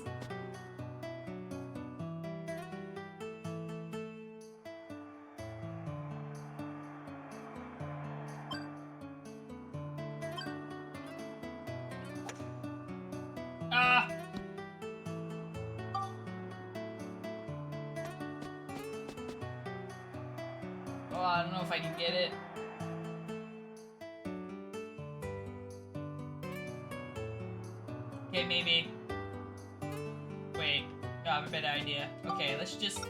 Oh, I don't know if I can get it. Okay, maybe. Wait, I have a better idea. Okay, let's just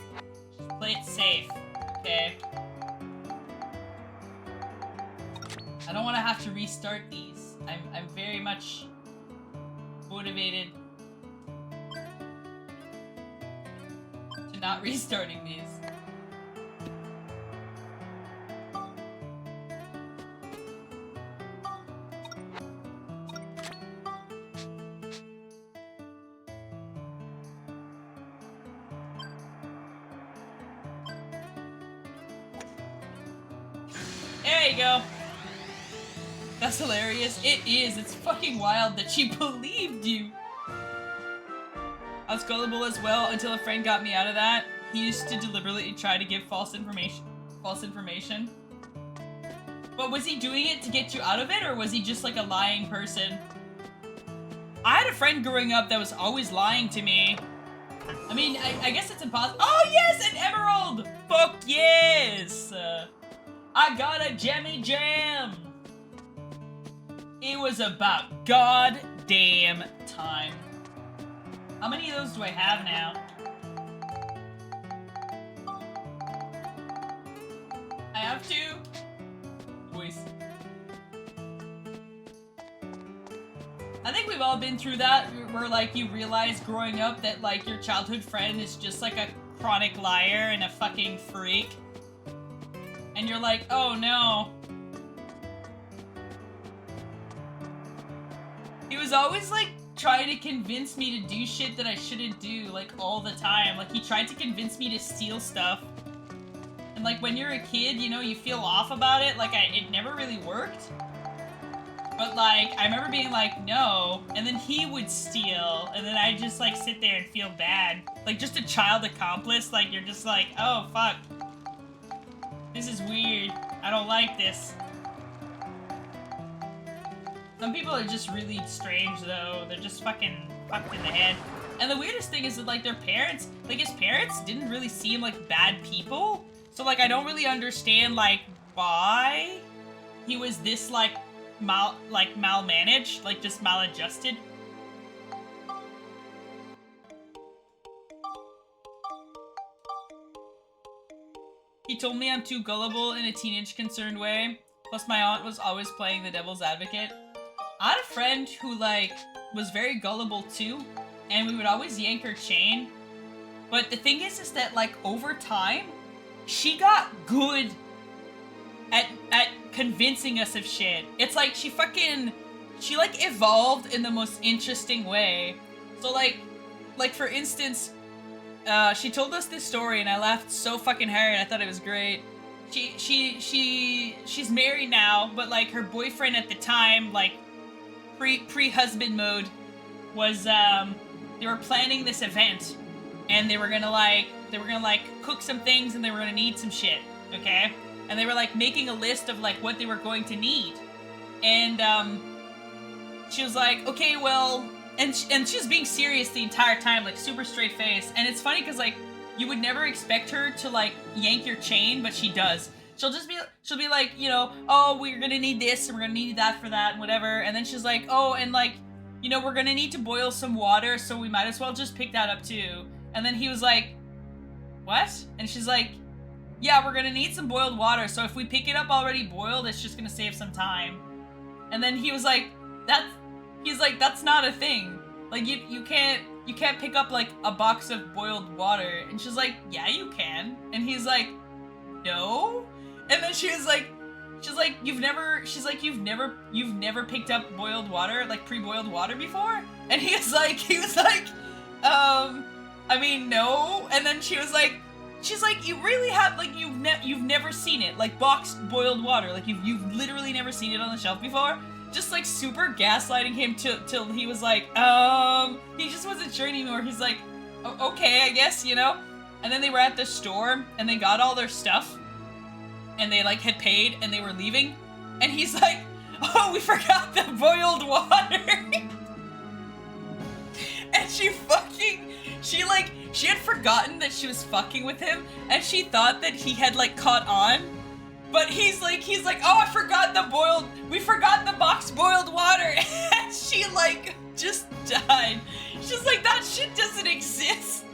play it safe, okay? I don't want to have to restart these. I'm very much motivated to not restarting these. There you go. That's hilarious. It is. It's fucking wild that she believed you. I was gullible as well until a friend got me out of that. He used to deliberately try to give false information. But was he doing it to get you out of it, or was he just like a lying person? I had a friend growing up that was always lying to me. I mean, I guess it's impossible. Oh yes, an emerald! Fuck yes! I got a Jemmy Jam! It was about goddamn time. How many of those do I have now? I have two. Boys. I think we've all been through that, where like you realize growing up that like your childhood friend is just like a chronic liar and a fucking freak. And you're like, oh no. He was always like trying to convince me to do shit that I shouldn't do, like all the time. Like he tried to convince me to steal stuff. And like when you're a kid, you know, you feel off about it. Like it never really worked. But like, I remember being like, no. And then he would steal. And then I'd just like sit there and feel bad. Like just a child accomplice. Like you're just like, oh fuck. This is weird. I don't like this. Some people are just really strange though. They're just fucking fucked in the head. And the weirdest thing is that like their parents, like his parents didn't really seem like bad people. So like I don't really understand like why he was this like malmanaged, like just maladjusted. He told me I'm too gullible in a teenage concerned way. Plus my aunt was always playing the devil's advocate. I had a friend who like was very gullible too, and we would always yank her chain. But the thing is that like over time, she got good at convincing us of shit. It's like she like evolved in the most interesting way. So like for instance, she told us this story and I laughed so fucking hard. I thought it was great. She's married now, but like her boyfriend at the time, like pre-husband mode, was they were planning this event and they were gonna cook some things and they were gonna need some shit, okay? And they were like making a list of like what they were going to need. And she was like, okay, well, and she was being serious the entire time, like super straight face. And it's funny because like you would never expect her to like yank your chain, but she does. She'll be like, you know, oh, we're gonna need this and we're gonna need that for that and whatever. And then she's like, oh, and like, you know, we're gonna need to boil some water, so we might as well just pick that up too. And then he was like, what? And she's like, yeah, we're gonna need some boiled water, so if we pick it up already boiled, it's just gonna save some time. And then he was like, that's not a thing. Like, you can't pick up, like, a box of boiled water. And she's like, yeah, you can. And he's like, no? And then she's like, you've never picked up boiled water, like, pre-boiled water before? And he was like, I mean, no. And then she's like, you really have, like, you've never seen it, like, boxed boiled water, like, you've literally never seen it on the shelf before? Just, like, super gaslighting him till he was like, he just wasn't sure anymore. He's like, okay, I guess, you know? And then they were at the store, and they got all their stuff, and they, like, had paid, and they were leaving, and he's like, oh, we forgot the boiled water! And she had forgotten that she was fucking with him, and she thought that he had, like, caught on. But he's like, oh, we forgot the box boiled water, and she, like, just died. She's like, that shit doesn't exist.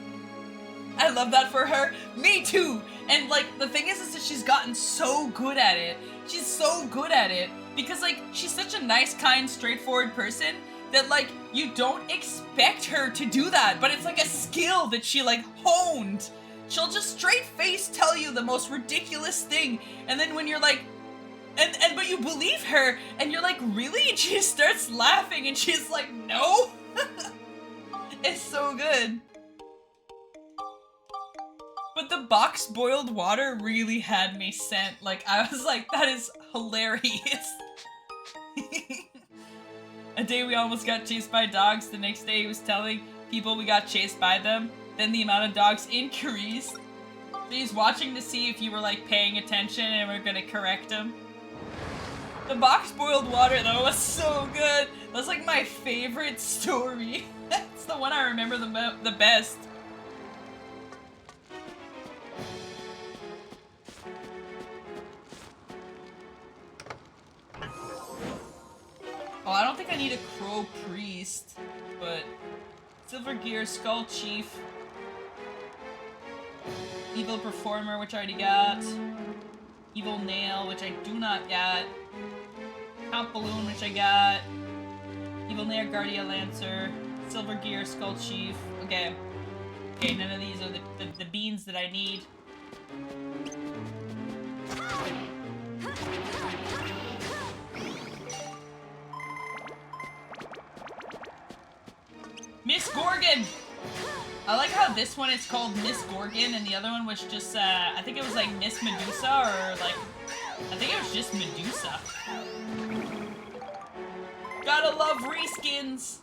I love that for her. Me too. And, like, the thing is that she's gotten so good at it. She's so good at it, because, like, she's such a nice, kind, straightforward person that, like, you don't expect her to do that, but it's like a skill that she, like, honed. She'll just straight face tell you the most ridiculous thing, and then when you're like, but you believe her, and you're like, really? And she starts laughing, and she's like, no? It's so good. But the box boiled water really had me sent. Like, I was like, that is hilarious. A day we almost got chased by dogs. The next day he was telling people we got chased by them. Then the amount of dogs increased. So he's watching to see if you were like paying attention and we're gonna correct him. The box boiled water though was so good. That's like my favorite story. That's the one I remember the best. Oh, I don't think I need a crow priest, but silver gear, skull chief, evil performer, which I already got, evil nail, which I do not got, count balloon, which I got, evil nail, guardia lancer, silver gear, skull chief. Okay, none of these are the beans that I need. Miss Gorgon! I like how this one is called Miss Gorgon and the other one was just, I think it was like Miss Medusa or like, I think it was just Medusa. Gotta love reskins!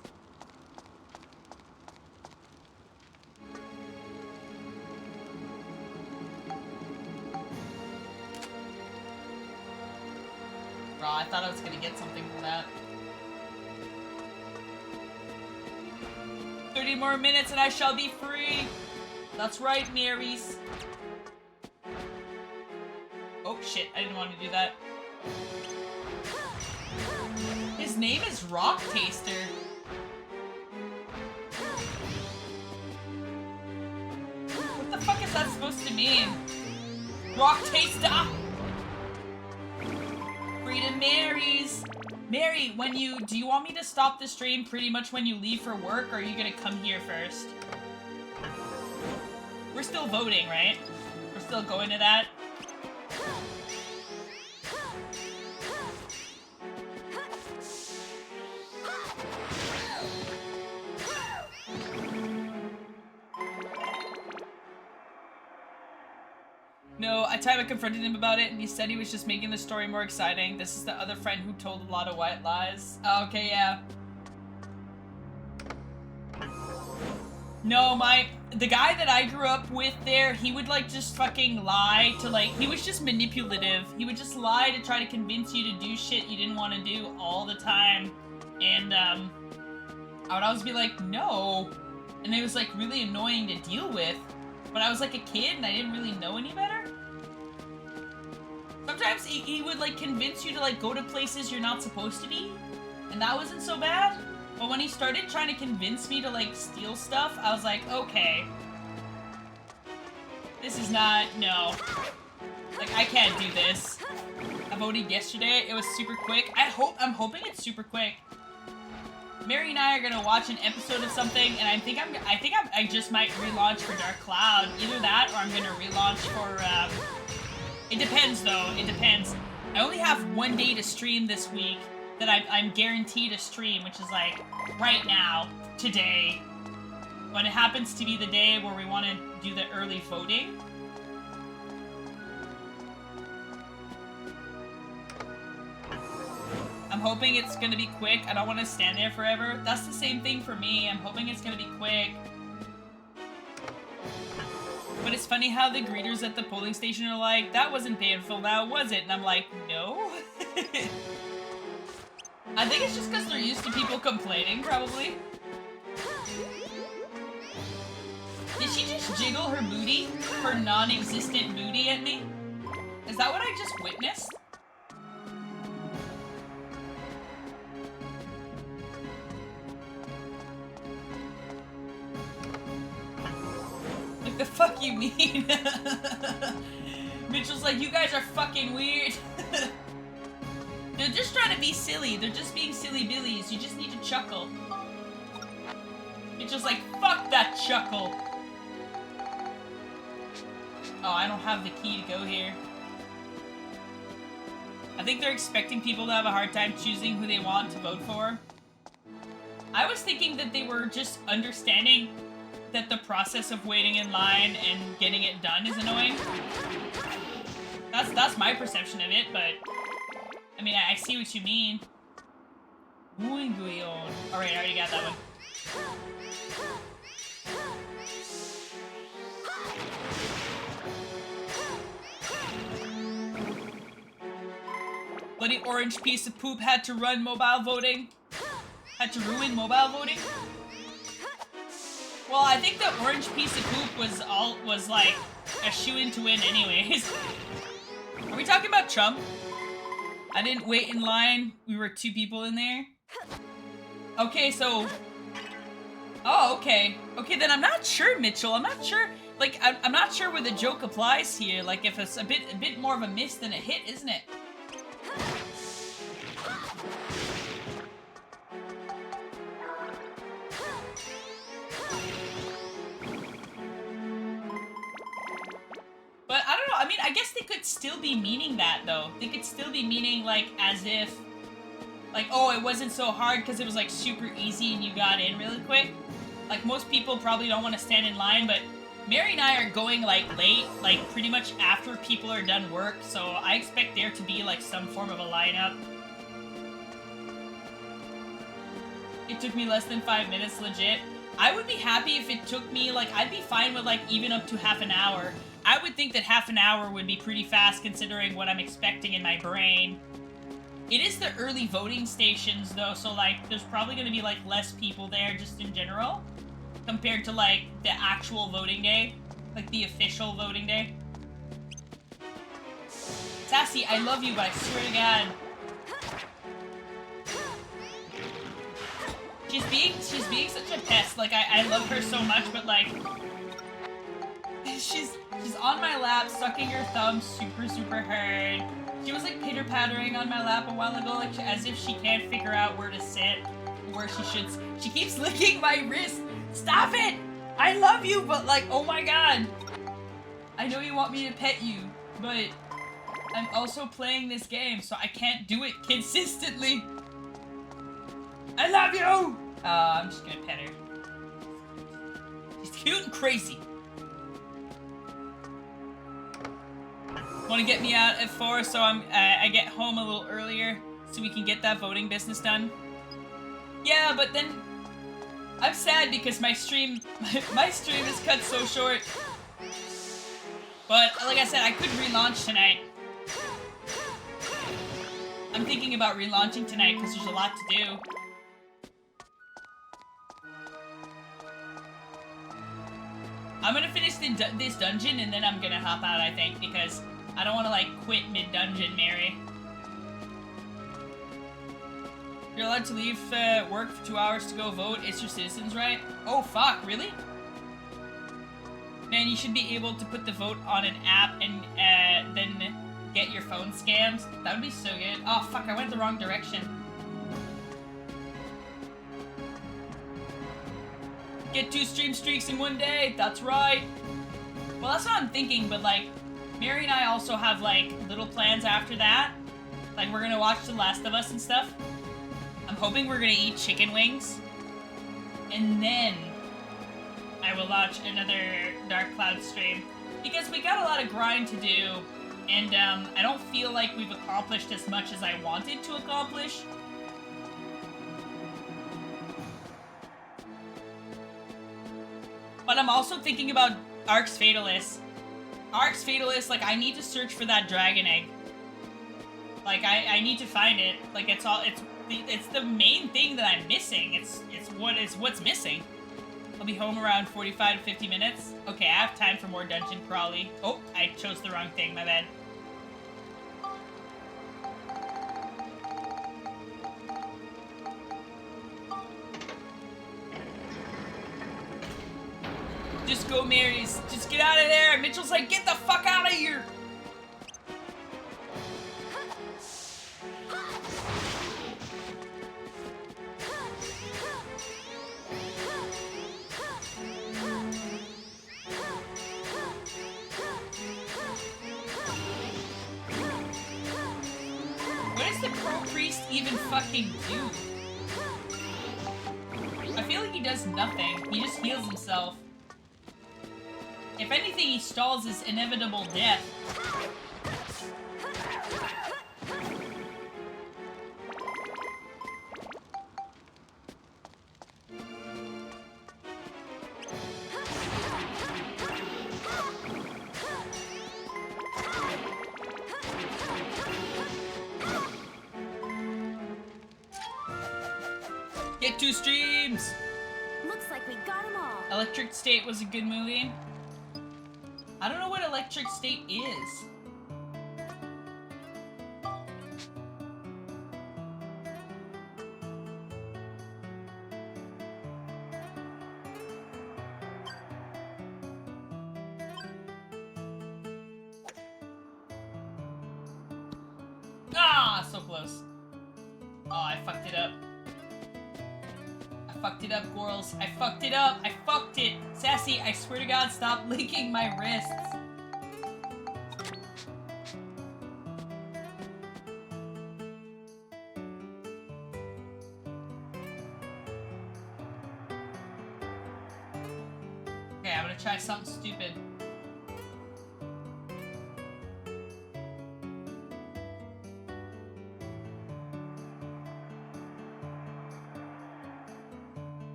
Bro, I thought I was gonna get something from that. 30 more minutes and I shall be free. That's right, Marys. Oh shit, I didn't want to do that. His name is Rock Taster. What the fuck is that supposed to mean? Rock taster! Freedom Marys! Mary, do you want me to stop the stream pretty much when you leave for work, or are you gonna come here first? We're still voting, right? We're still going to that? No, I confronted him about it, and he said he was just making the story more exciting. This is the other friend who told a lot of white lies. Oh, okay, yeah. No, the guy that I grew up with there, he would, like, just fucking lie to, like, he was just manipulative. He would just lie to try to convince you to do shit you didn't want to do all the time. And, I would always be like, no. And it was, like, really annoying to deal with. But I was, like, a kid, and I didn't really know any better. Sometimes he would, like, convince you to, like, go to places you're not supposed to be. And that wasn't so bad. But when he started trying to convince me to, like, steal stuff, I was like, okay. This is not, no. Like, I can't do this. I voted yesterday. It was super quick. I'm hoping it's super quick. Mary and I are gonna watch an episode of something, and I just might relaunch for Dark Cloud. Either that, or I'm gonna relaunch for, it depends, though. It depends. I only have one day to stream this week that I'm guaranteed to stream, which is, like, right now, today. When it happens to be the day where we want to do the early voting. I'm hoping it's gonna be quick. I don't want to stand there forever. That's the same thing for me. I'm hoping it's gonna be quick. But it's funny how the greeters at the polling station are like, that wasn't painful now, was it? And I'm like, no. I think it's just because they're used to people complaining, probably. Did she just jiggle her booty? Her non-existent booty at me? Is that what I just witnessed? Like, the fuck you mean? Mitchell's like, you guys are fucking weird. They're just trying to be silly. They're just being silly billies. You just need to chuckle. Mitchell's like, fuck that chuckle. Oh, I don't have the key to go here. I think they're expecting people to have a hard time choosing who they want to vote for. I was thinking that they were just understanding that the process of waiting in line and getting it done is annoying. That's my perception of it, but I mean, I see what you mean. Alright, I already got that one. Bloody orange piece of poop had to run mobile voting. Had to ruin mobile voting. Well, I think the orange piece of poop was like a shoo-in to win anyways. Are we talking about Trump? I didn't wait in line. We were 2 people in there. Okay, so... Oh, okay. Okay, then I'm not sure, Mitchell. I'm not sure. Like, I'm not sure where the joke applies here. Like, if it's a bit more of a miss than a hit, isn't it? But I don't know, I mean, I guess they could still be meaning that, though. They could still be meaning, like, as if, like, oh, it wasn't so hard because it was, like, super easy and you got in really quick. Like, most people probably don't want to stand in line, but Mary and I are going, like, late, like, pretty much after people are done work, so I expect there to be, like, some form of a lineup. It took me less than 5 minutes, legit. I would be happy if it took me, like, I'd be fine with, like, even up to half an hour. I would think that half an hour would be pretty fast considering what I'm expecting in my brain. It is the early voting stations, though, so, like, there's probably going to be, like, less people there just in general compared to, like, the actual voting day, like, the official voting day. Sassy, I love you, but I swear to God. She's being such a pest. Like, I love her so much, but, like, she's on my lap, sucking her thumb super, super hard. She was like pitter-pattering on my lap a while ago, like as if she can't figure out where to sit, where she should. She keeps licking my wrist. Stop it! I love you, but like, oh my god. I know you want me to pet you, but I'm also playing this game, so I can't do it consistently. I love you! I'm just gonna pet her. She's cute and crazy. Want to get me out at 4, so I get home a little earlier, so we can get that voting business done. Yeah, but then I'm sad because my stream is cut so short. But like I said, I could relaunch tonight. I'm thinking about relaunching tonight because there's a lot to do. I'm gonna finish this dungeon and then I'm gonna hop out, I think, because I don't want to like quit mid-dungeon, Mary. You're allowed to leave work for 2 hours to go vote. It's your citizens' right. Oh fuck, really? Man, you should be able to put the vote on an app and then get your phone scanned. That would be so good. Oh fuck, I went the wrong direction. Get 2 stream streaks in 1 day. That's right. Well, that's what I'm thinking, but like, Mary and I also have like little plans after that. Like, we're gonna watch The Last of Us and stuff. I'm hoping we're gonna eat chicken wings. And then I will launch another Dark Cloud stream. Because we got a lot of grind to do. And I don't feel like we've accomplished as much as I wanted to accomplish. But I'm also thinking about Arx Fatalis. Arx Fatalis, like, I need to search for that dragon egg. Like, I need to find it. Like, it's the main thing that I'm missing. It's what's missing. I'll be home around 45 to 50 minutes. Okay, I have time for more dungeon crawly. Oh, I chose the wrong thing, my bad. Just go, Marys. Just get out of there. Mitchell's like, get the fuck out of here. What does the Crow Priest even fucking do? I feel like he does nothing. He just heals himself. If anything, he stalls his inevitable death. Get 2 streams! Looks like we got them all. Electric State was a good movie. I don't know what Electric State is. Ah, so close. Oh, I fucked it up. I fucked it up, Gorls. I fucked it up. I fucked it. Sassy, I swear to God, stop licking my wrists. Okay, I'm gonna try something stupid.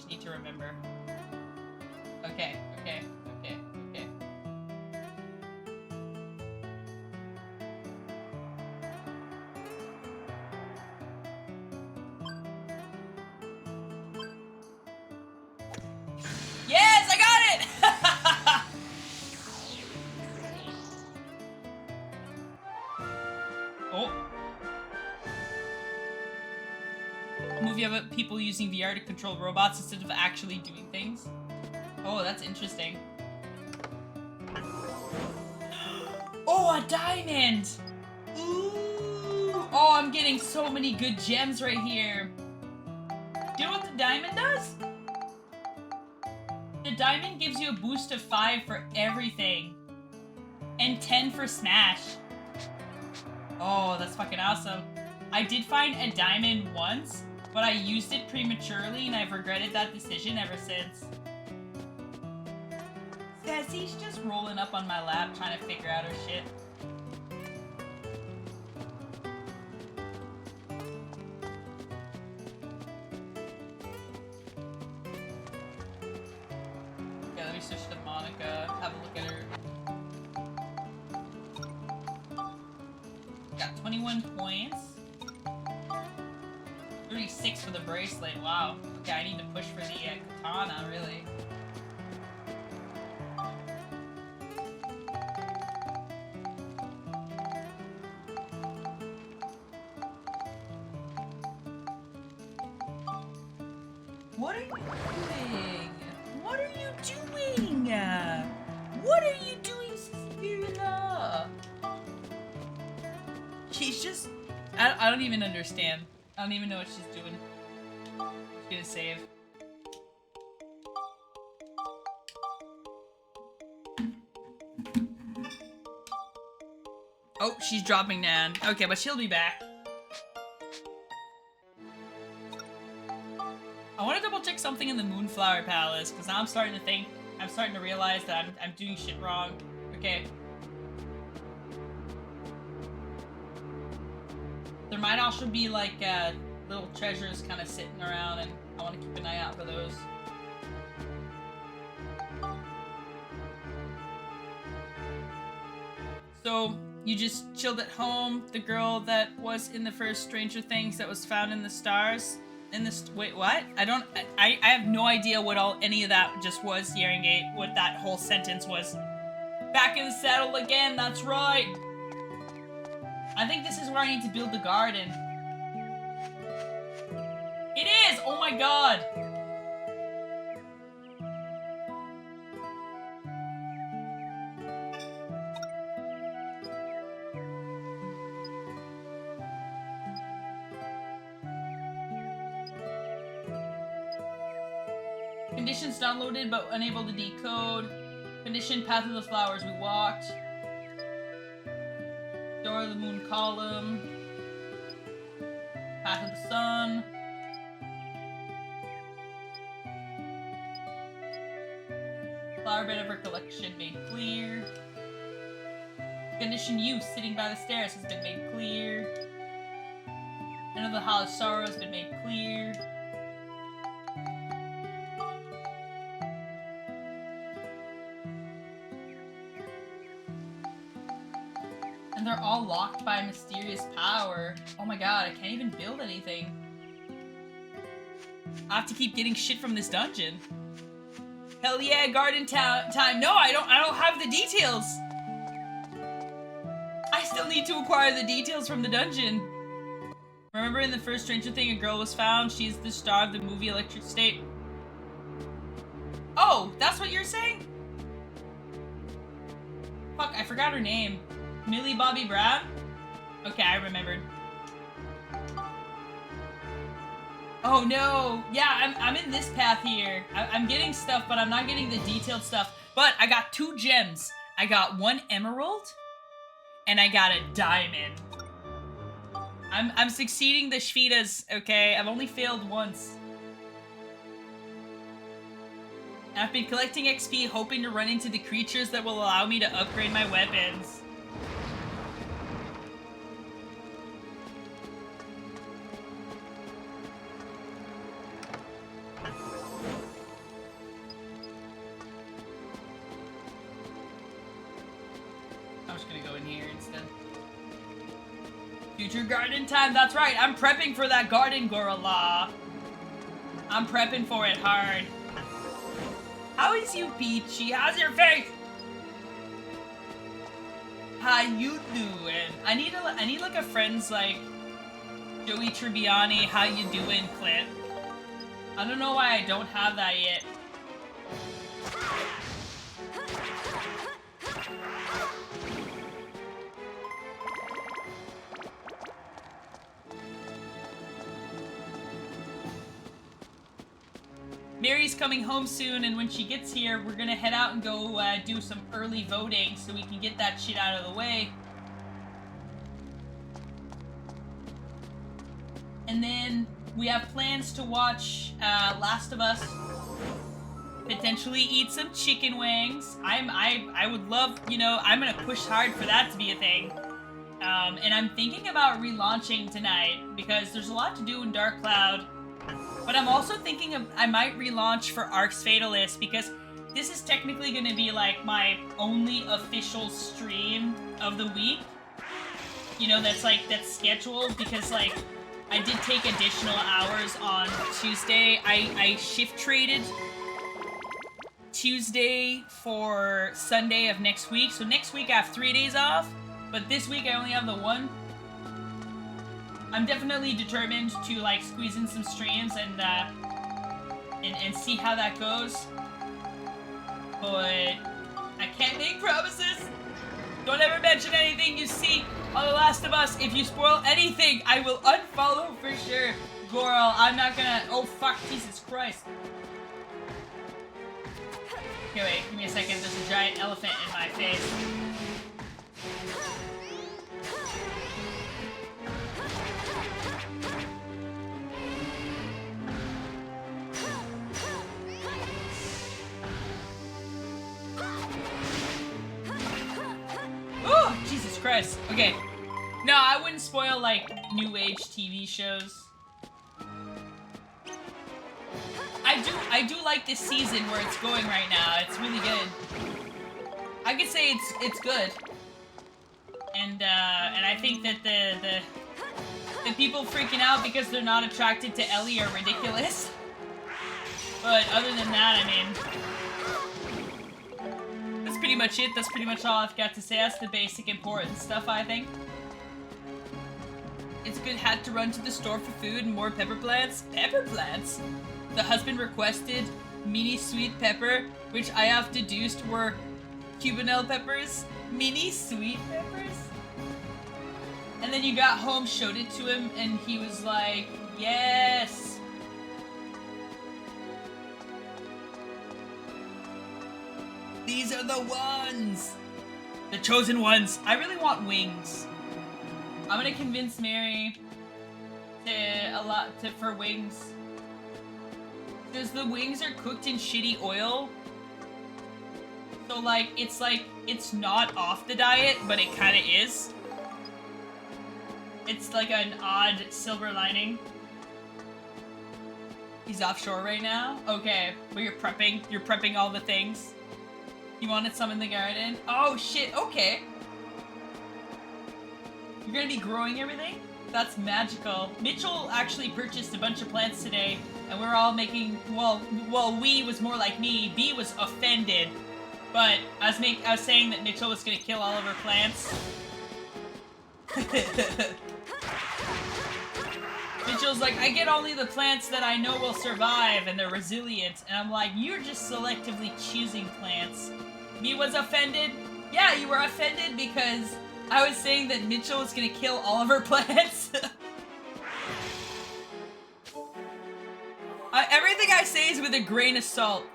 Need to remember. Okay. Yes, I got it! Oh. A movie about people using VR to control robots instead of actually doing things. Oh, that's interesting. Oh, a diamond! Ooh! Oh, I'm getting so many good gems right here. Do you know what the diamond does? The diamond gives you a boost of 5 for everything. And 10 for smash. Oh, that's fucking awesome. I did find a diamond once, but I used it prematurely and I've regretted that decision ever since. Sassy's just rolling up on my lap trying to figure out her shit. Okay, let me switch to Monica, have a look at her. Got 21 points. 36 for the bracelet, wow. Okay, I need to push for the katana, really. What are you doing? What are you doing? What are you doing, Suspirilla? She's just... I don't even understand. I don't even know what she's doing. She's gonna save. Oh, she's dropping Nan. Okay, but she'll be back. I want to double check something in the Moonflower Palace, because now I'm starting to realize that I'm doing shit wrong. Okay. There might also be like little treasures kind of sitting around, and I want to keep an eye out for those. So, you just chilled at home, the girl that was in the first Stranger Things that was found in the stars? Wait, what? I have no idea what any of that just was, Yeringate, what that whole sentence was. Back in the saddle again, that's right! I think this is where I need to build the garden. It is! Oh my god! Conditions downloaded but unable to decode. Condition path of the flowers we walked. Door of the moon column. Path of the sun. Flower bed of her collection made clear. Condition use sitting by the stairs has been made clear. End of the Hall of Sorrow has been made clear. And they're all locked by a mysterious power. Oh my god, I can't even build anything. I have to keep getting shit from this dungeon. Hell yeah, garden time. No, I don't have the details. I still need to acquire the details from the dungeon. Remember in the first Stranger Thing, a girl was found. She's the star of the movie Electric State. Oh, that's what you're saying? Fuck, I forgot her name. Millie Bobby Brown? Okay, I remembered. Oh no! Yeah, I'm in this path here. I'm getting stuff, but I'm not getting the detailed stuff. But I got 2 gems. I got 1 emerald, and I got a diamond. I'm succeeding the Shvitas, okay? I've only failed once. I've been collecting XP, hoping to run into the creatures that will allow me to upgrade my weapons. I'm just gonna go in here instead. Future garden time, that's right. I'm prepping for that garden, Gorl. I'm prepping for it hard. How is you, Peachy? How's your face? How you doing? I need like a friend's like Joey Tribbiani, how you doing clip. I don't know why I don't have that yet. Mary's coming home soon, and when she gets here, we're gonna head out and go do some early voting so we can get that shit out of the way. And then we have plans to watch Last of Us. Potentially eat some chicken wings. I would love, you know, I'm gonna push hard for that to be a thing. And I'm thinking about relaunching tonight because there's a lot to do in Dark Cloud. But I'm also thinking of I might relaunch for Arx Fatalis because this is technically gonna be like my only official stream of the week. You know, that's scheduled because like I did take additional hours on Tuesday. I shift traded Tuesday for Sunday of next week. So next week I have 3 days off, but this week I only have the one. I'm definitely determined to like squeeze in some streams and see how that goes. But I can't make promises. Don't ever mention anything you see on The Last of Us. If you spoil anything, I will unfollow for sure. Gorl, I'm not gonna. Oh fuck, Jesus Christ. Okay, wait, give me a second. There's a giant elephant in my face. Oh, Jesus Christ. Okay. No, I wouldn't spoil, like, new age TV shows. I do like this season where it's going right now. It's really good. I could say it's good. And I think that the people freaking out because they're not attracted to Ellie are ridiculous. But other than that, I mean, that's pretty much it. That's pretty much all I've got to say. That's the basic important stuff, I think. It's a good hat to run to the store for food and more pepper plants. Pepper plants? The husband requested mini sweet pepper, which I have deduced were Cubanelle peppers. Mini sweet peppers? And then you got home, showed it to him, and he was like, yes. These are the ones. The chosen ones. I really want wings. I'm gonna convince Mary for wings. Because the wings are cooked in shitty oil. So it's not off the diet, but it kinda is. It's like an odd silver lining. He's offshore right now? Okay, but you're prepping all the things. You wanted some in the garden? Oh shit, okay. You're gonna be growing everything? That's magical. Mitchell actually purchased a bunch of plants today, and we're all making, well, we was more like me. B was offended, but I was saying that Mitchell was gonna kill all of her plants. Mitchell's like, I get only the plants that I know will survive and they're resilient, and I'm like, you're just selectively choosing plants. B was offended. Yeah, you were offended because I was saying that Mitchell was gonna kill all of her plants. Everything I say is with a grain of salt.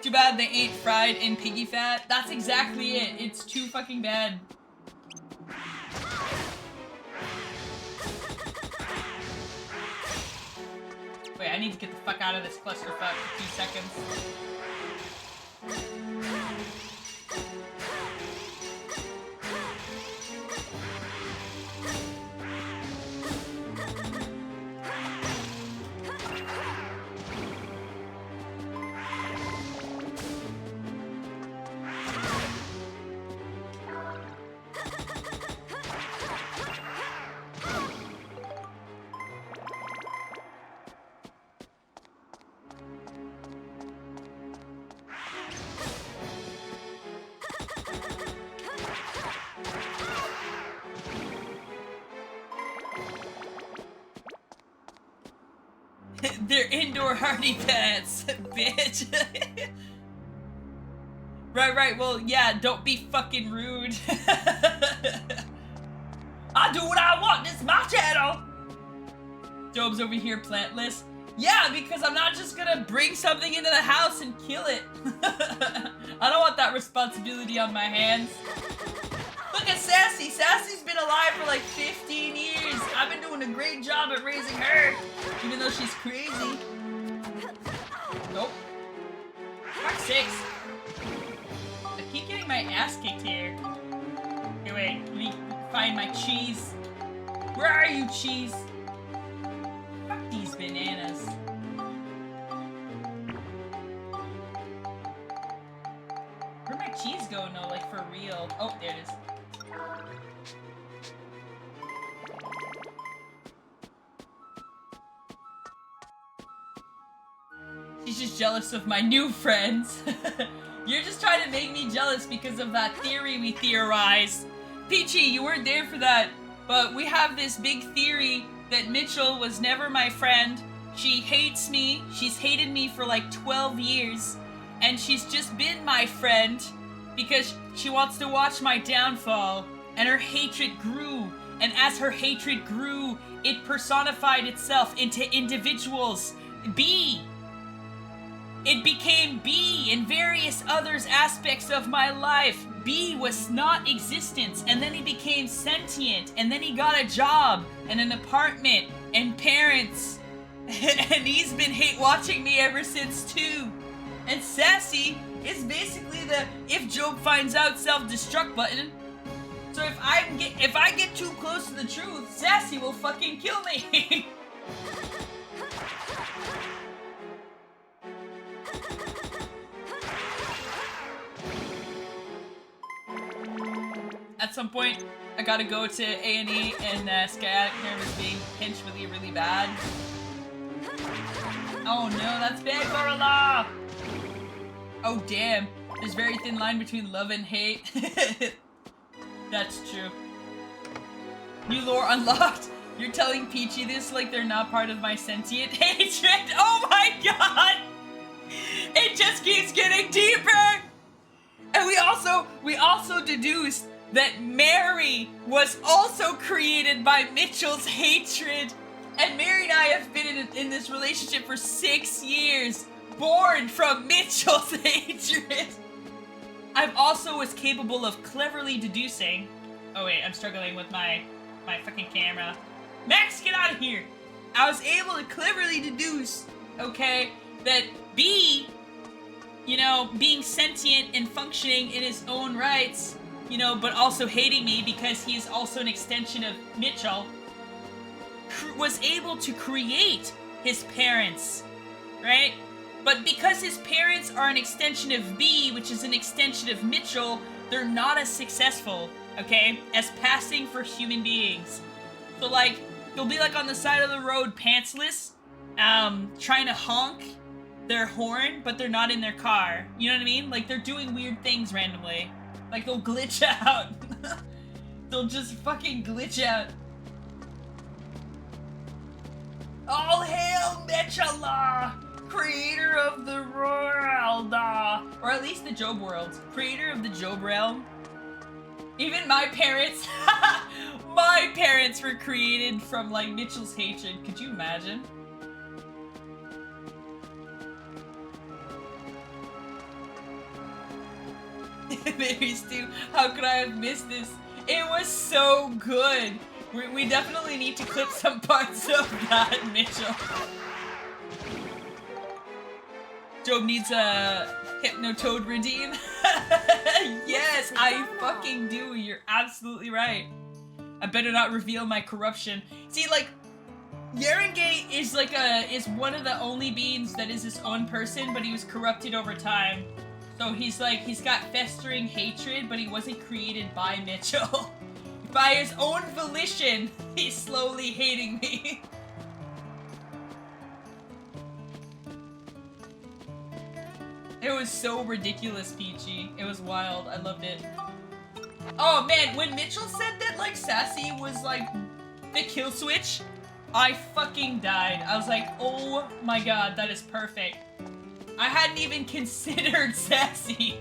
Too bad they ain't fried in piggy fat. That's exactly it. It's too fucking bad. Wait, I need to get the fuck out of this clusterfuck for 2 seconds. They're indoor hardy pets, bitch. Right, well, yeah, don't be fucking rude. I do what I want, this is my channel. Job's over here plantless. Yeah, because I'm not just gonna bring something into the house and kill it. I don't want that responsibility on my hands. Look at Sassy. Sassy's been alive for like 15 years. I've been doing a great job at raising her, even though she's crazy. Nope. Fuck 6. I keep getting my ass kicked here. Okay, wait. Let me find my cheese. Where are you, cheese? Fuck these bananas. Where'd my cheese go? No, like for real. Oh, there it is. She's just jealous of my new friends. You're just trying to make me jealous because of that theory we theorized. Peachy, you weren't there for that, but we have this big theory that Mitchell was never my friend. She hates me. She's hated me for like 12 years. And she's just been my friend because she wants to watch my downfall. And her hatred grew. And as her hatred grew, it personified itself into individuals. B. It became B in various other aspects of my life. B was not existence, and then he became sentient, and then he got a job, and an apartment, and parents. And he's been hate watching me ever since too. And Sassy is basically the if Job finds out self-destruct button. So if I get too close to the truth, Sassy will fucking kill me. At some point, I gotta go to A&E and Skyadic was being pinched really, really bad. Oh no, that's bad, Gorl! Oh damn, there's a very thin line between love and hate. That's true. New lore unlocked. You're telling Peachy this like they're not part of my sentient hatred? Oh my god! It just keeps getting deeper! And we also deduced that Mary was also created by Mitchell's hatred. And Mary and I have been in this relationship for 6 years, born from Mitchell's hatred. I also was capable of cleverly deducing. Oh wait, I'm struggling with my fucking camera. Max, get out of here! I was able to cleverly deduce, okay, that B, you know, being sentient and functioning in his own rights, you know, but also hating me because he's also an extension of Mitchell, was able to create his parents, right? But because his parents are an extension of B, which is an extension of Mitchell, they're not as successful, okay, as passing for human beings. So, like, they'll be, like, on the side of the road pantsless, trying to honk their horn, but they're not in their car. You know what I mean? Like, they're doing weird things randomly. Like, they'll glitch out. They'll just fucking glitch out. All hail Mitchell, creator of the world, or at least the Job world. Creator of the Job realm. Even my parents, my parents were created from, like, Mitchell's hatred. Could you imagine? Mary Stu, how could I have missed this? It was so good. We definitely need to clip some parts of that, Mitchell. Job needs a Hypnotoad redeem. Yes, I fucking do. You're absolutely right. I better not reveal my corruption. See, like, Yerengate is like is one of the only beings that is his own person, but he was corrupted over time. So he's like, he's got festering hatred, but he wasn't created by Mitchell. By his own volition, he's slowly hating me. It was so ridiculous, Peachy. It was wild. I loved it. Oh man, when Mitchell said that, like, Sassy was like the kill switch, I fucking died. I was like, oh my god, that is perfect. I hadn't even considered Sassy.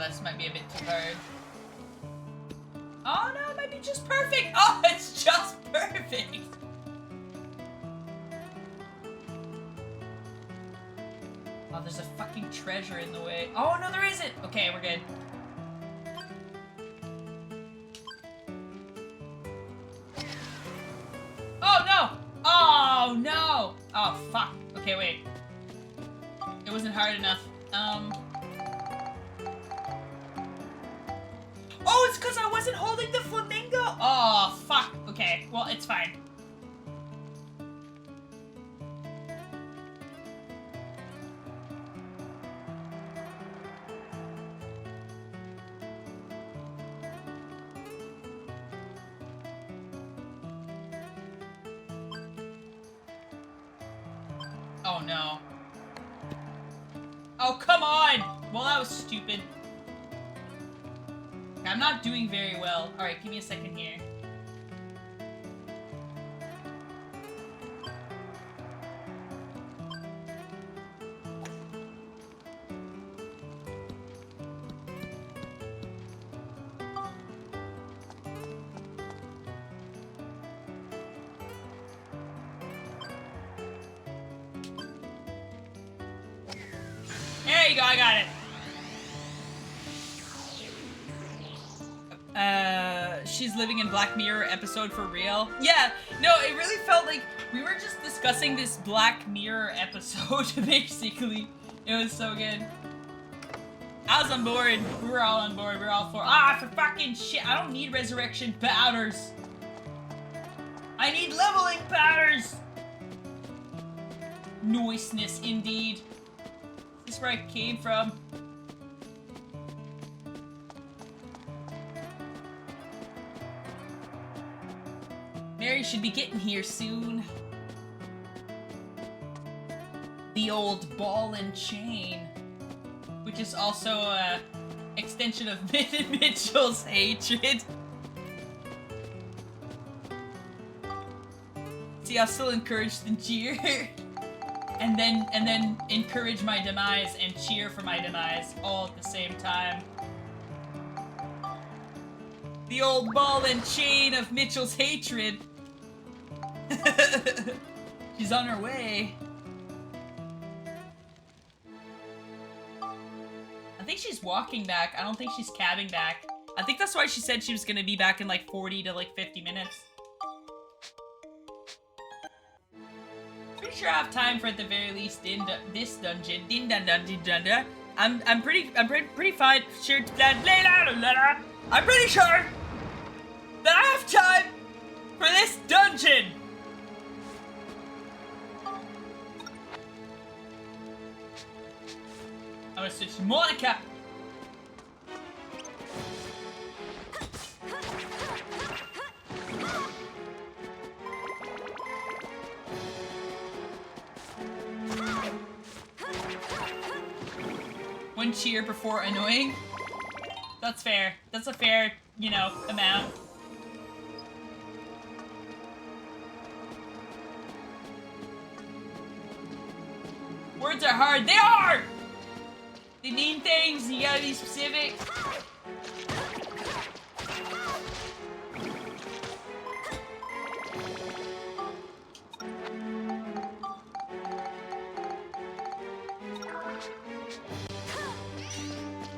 this might be a bit too hard. Oh no, it might be just perfect! Oh, it's just perfect! Oh, there's a fucking treasure in the way. Oh no, there isn't! Okay, we're good. Oh no! Oh no! Oh fuck. Okay, wait. It wasn't hard enough. Oh, it's because I wasn't holding the flamingo! Oh, fuck. Okay, well, it's fine. Oh, no. Oh, come on! Well, that was stupid. I'm not doing very well. Alright, give me a second here. There you go, I got it. She's living in Black Mirror episode for real. Yeah, no, it really felt like we were just discussing this Black Mirror episode, basically. It was so good. I was on board. We were all on board. We were all for. Ah, for fucking shit. I don't need resurrection powders. I need leveling powders. Noiseness, indeed. Is this where I came from? Mary should be getting here soon. The old ball and chain, which is also a extension of Mitchell's hatred. See, I'll still encourage the cheer, and then encourage my demise and cheer for my demise all at the same time. The old ball and chain of Mitchell's hatred. She's on her way. I think she's walking back. I don't think she's cabbing back. I think that's why she said she was gonna be back in like 40 to like 50 minutes. Pretty sure I have time for at the very least in this dungeon. I'm pretty fine. Sure. I'm pretty sure that I have time for this dungeon. I'm gonna switch to Monica. One cheer before annoying. That's fair. That's a fair, you know, amount. Words are hard. They are! They mean things, you gotta be specific.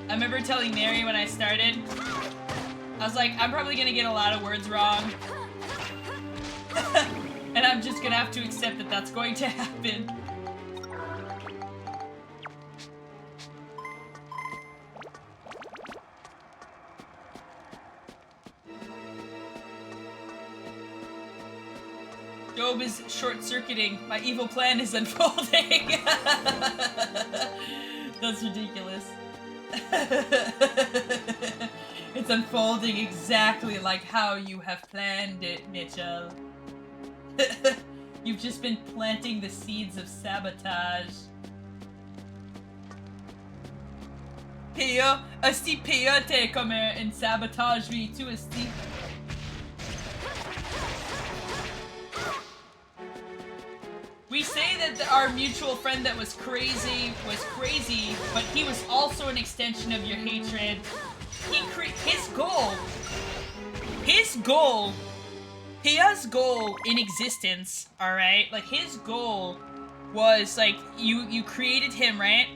I remember telling Mary when I started, I was like, I'm probably gonna get a lot of words wrong. And I'm just gonna have to accept that that's going to happen. Job is short-circuiting. My evil plan is unfolding. That's ridiculous. It's unfolding exactly like how you have planned it, Mitchell. You've just been planting the seeds of sabotage. Pia, asti Pia t'es comme une sabotage lui tout asti. We say that our mutual friend that was crazy, but he was also an extension of your hatred. His goal in existence, alright? Like, his goal was, like, you created him, right?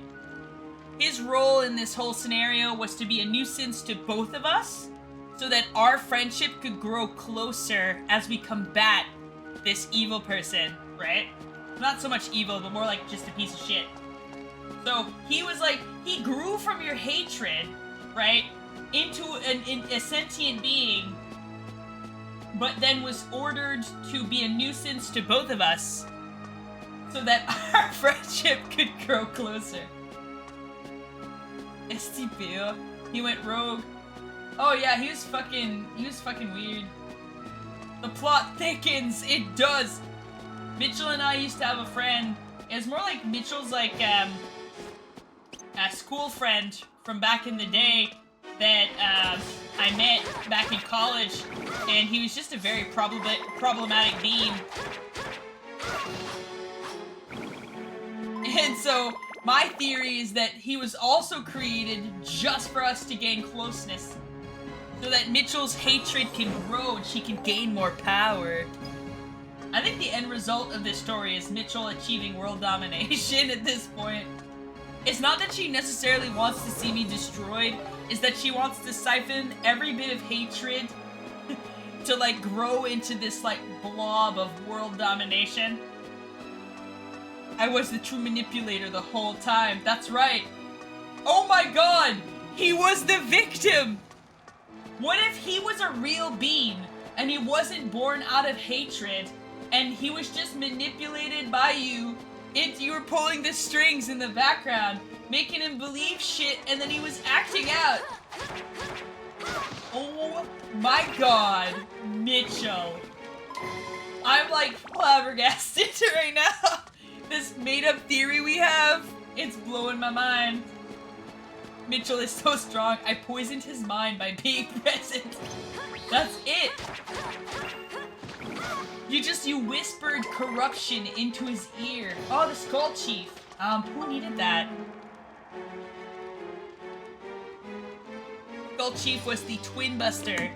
His role in this whole scenario was to be a nuisance to both of us, so that our friendship could grow closer as we combat this evil person, right? Not so much evil, but more like just a piece of shit. So, he was like, he grew from your hatred, right? Into a sentient being, but then was ordered to be a nuisance to both of us, so that our friendship could grow closer. Estipeo. He went rogue. Oh yeah, he was fucking weird. The plot thickens, it does. Mitchell and I used to have a friend. It was more like Mitchell's like a school friend from back in the day that I met back in college, and he was just a very problematic being. And so my theory is that he was also created just for us to gain closeness, so that Mitchell's hatred can grow and she can gain more power. I think the end result of this story is Mitchell achieving world domination at this point. It's not that she necessarily wants to see me destroyed, it's that she wants to siphon every bit of hatred to, like, grow into this, like, blob of world domination. I was the true manipulator the whole time. That's right. Oh my god! He was the victim! What if he was a real being, and he wasn't born out of hatred, and he was just manipulated by you? You were pulling the strings in the background, making him believe shit, and then he was acting out. Oh my god, Mitchell. I'm like flabbergasted right now. This made-up theory we have, it's blowing my mind. Mitchell is so strong, I poisoned his mind by being present. That's it. You whispered corruption into his ear. Oh, the Skull Chief. Who needed that? Skull Chief was the Twin Buster.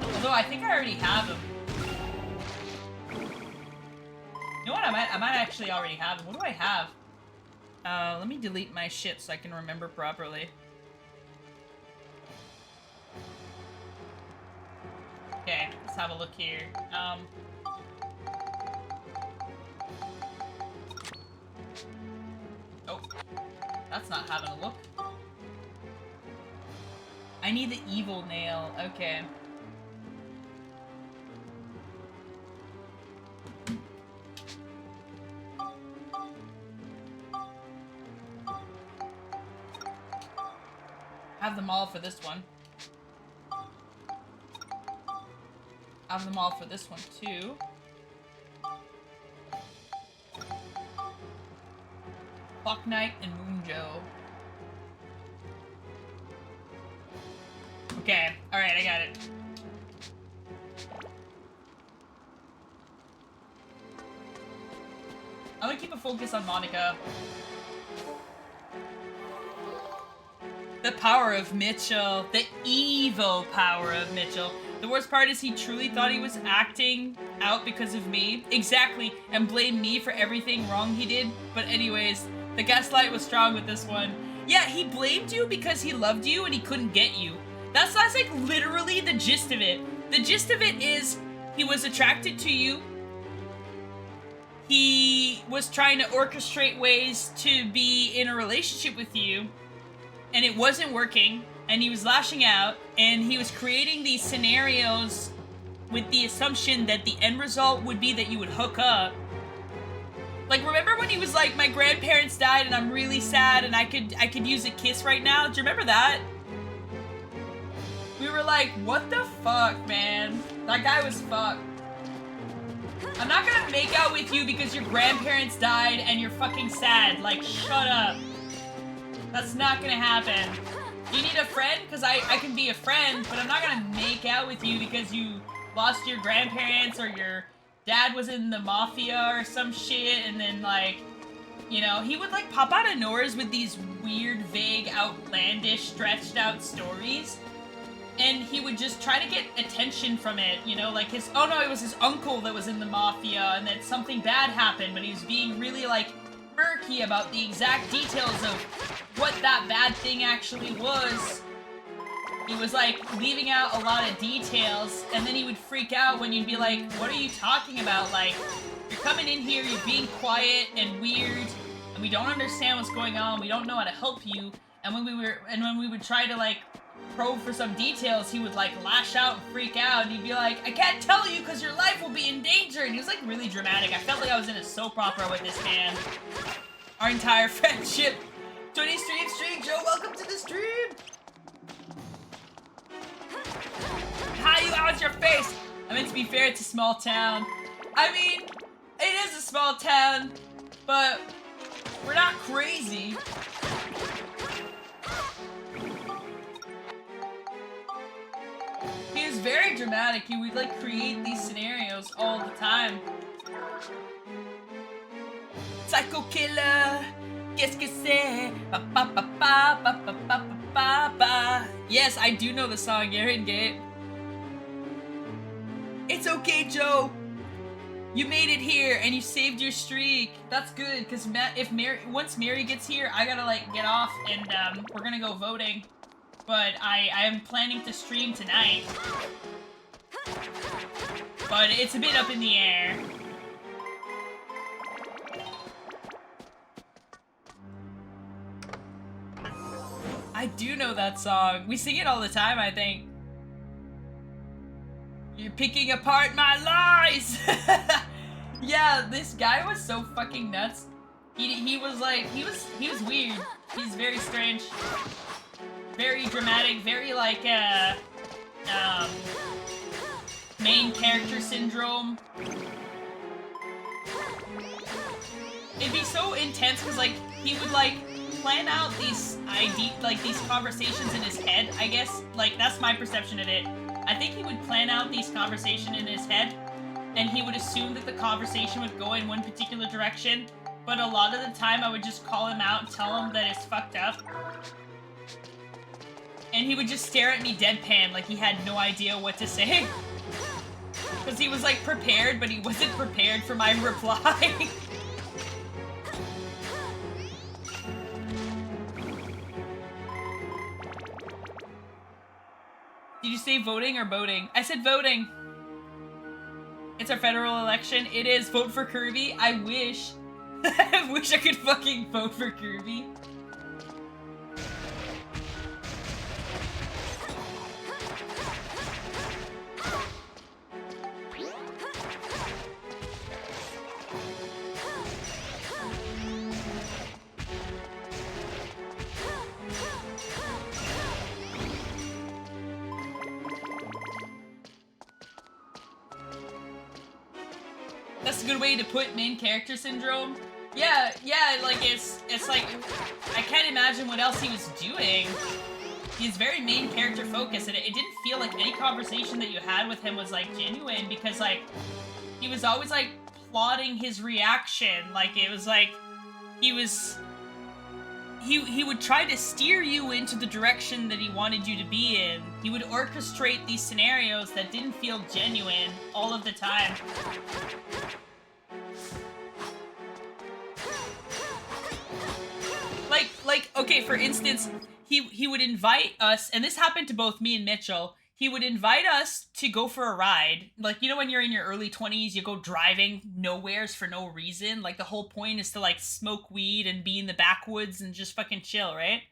Although I think I already have him. You know what? I might actually already have him. What do I have? Let me delete my shit so I can remember properly. Okay, let's have a look here. Oh, that's not having a look. I need the evil nail. Okay. Have them all for this one. Have them all for this one too. Clock Knight and Moonjo. Okay, alright, I got it. I'm gonna keep a focus on Monica. The power of Mitchell. The evil power of Mitchell. The worst part is he truly thought he was acting out because of me. Exactly, and blamed me for everything wrong he did. But anyways, the gaslight was strong with this one. Yeah, he blamed you because he loved you and he couldn't get you. That's like literally the gist of it. The gist of it is he was attracted to you. He was trying to orchestrate ways to be in a relationship with you. And it wasn't working, and he was lashing out, and he was creating these scenarios with the assumption that the end result would be that you would hook up. Like, remember when he was like, my grandparents died and I'm really sad and I could use a kiss right now? Do you remember that? We were like, what the fuck, man? That guy was fucked. I'm not gonna make out with you because your grandparents died and you're fucking sad. Like, shut up. That's not gonna happen. You need a friend? Because I can be a friend, but I'm not gonna make out with you because you lost your grandparents or your dad was in the mafia or some shit, and then, like, you know, he would, like, pop out of nowhere with these weird, vague, outlandish, stretched out stories. And he would just try to get attention from it, you know, like his, oh no, it was his uncle that was in the mafia, and then something bad happened, but he was being really, like, murky about the exact details of what that bad thing actually was. He was, like, leaving out a lot of details, and then he would freak out when you'd be like, what are you talking about? Like, you're coming in here, you're being quiet and weird, and we don't understand what's going on, we don't know how to help you, and when we would try to, like, probe for some details, he would, like, lash out and freak out, and he'd be like, I can't tell you because your life will be in danger, and he was, like, really dramatic. I felt like I was in a soap opera with this man. Our entire friendship. 20 stream, Joe, welcome to the stream! How you, how's your face? I mean, to be fair, it's a small town. I mean, it is a small town, but we're not crazy. He was very dramatic. He would, like, create these scenarios all the time. Psycho killer, qu'est-ce que c'est? Ba ba ba ba ba ba ba ba ba. Yes, I do know the song, Aaron Gate. It's okay, Joe. You made it here and you saved your streak. That's good, because once Mary gets here, I gotta, like, get off and we're gonna go voting. But I am planning to stream tonight. But it's a bit up in the air. I do know that song. We sing it all the time, I think. You're picking apart my lies! Yeah, this guy was so fucking nuts. He was like, he was weird. He's very strange. Very dramatic, very, like, main character syndrome. It'd be so intense because, like, he would, like, plan out these these conversations in his head, I guess. Like, that's my perception of it. I think he would plan out these conversations in his head, and he would assume that the conversation would go in one particular direction, but a lot of the time I would just call him out and tell him that it's fucked up. And he would just stare at me deadpan like he had no idea what to say. Because he was, like, prepared, but he wasn't prepared for my reply. Did you say voting or boating? I said voting. It's our federal election. It is. Vote for Kirby. I wish. I wish I could fucking vote for Kirby. That's a good way to put main character syndrome. Yeah, like, it's like, I can't imagine what else he was doing. He's very main character focused, and it didn't feel like any conversation that you had with him was, like, genuine, because, like, he was always, like, plotting his reaction. Like, it was like, he would try to steer you into the direction that he wanted you to be in. He would orchestrate these scenarios that didn't feel genuine all of the time. Like, okay, for instance, he would invite us, and this happened to both me and Mitchell. He would invite us to go for a ride. Like, you know when you're in your early 20s, you go driving nowheres for no reason? Like, the whole point is to, like, smoke weed and be in the backwoods and just fucking chill, right?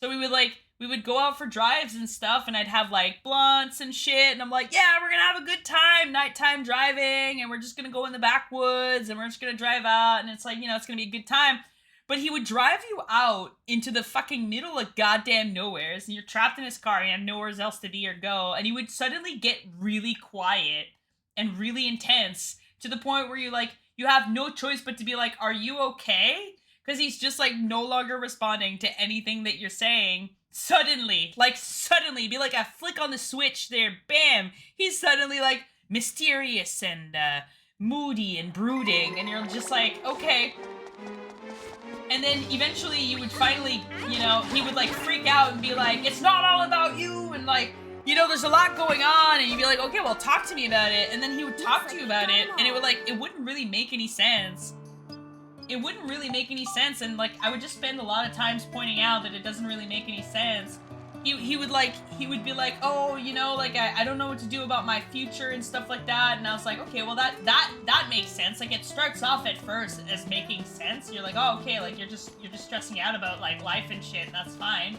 So we would go out for drives and stuff, and I'd have, like, blunts and shit, and I'm like, yeah, we're gonna have a good time, nighttime driving, and we're just gonna go in the backwoods, and we're just gonna drive out, and it's like, you know, it's gonna be a good time. But he would drive you out into the fucking middle of goddamn nowheres, and you're trapped in his car, and you have nowhere else to be or go, and he would suddenly get really quiet and really intense to the point where you have no choice but to be like, are you okay? because he's just like no longer responding to anything that you're saying. Suddenly, be like a flick on the switch there, bam, he's suddenly like mysterious and moody and brooding, and you're just like, okay. And then eventually you would finally, you know, he would like freak out and be like, it's not all about you, and like, you know, there's a lot going on, and you'd be like, okay, well, talk to me about it. And then he would talk to you about it, and it would like, it wouldn't really make any sense. It wouldn't really make any sense, and like, I would just spend a lot of times pointing out that it doesn't really make any sense. He would be like, oh, you know, like, I don't know what to do about my future and stuff like that, and I was like, okay, well, that makes sense. Like, it starts off at first as making sense. You're like, oh, okay, like, you're just stressing out about, like, life and shit, and that's fine.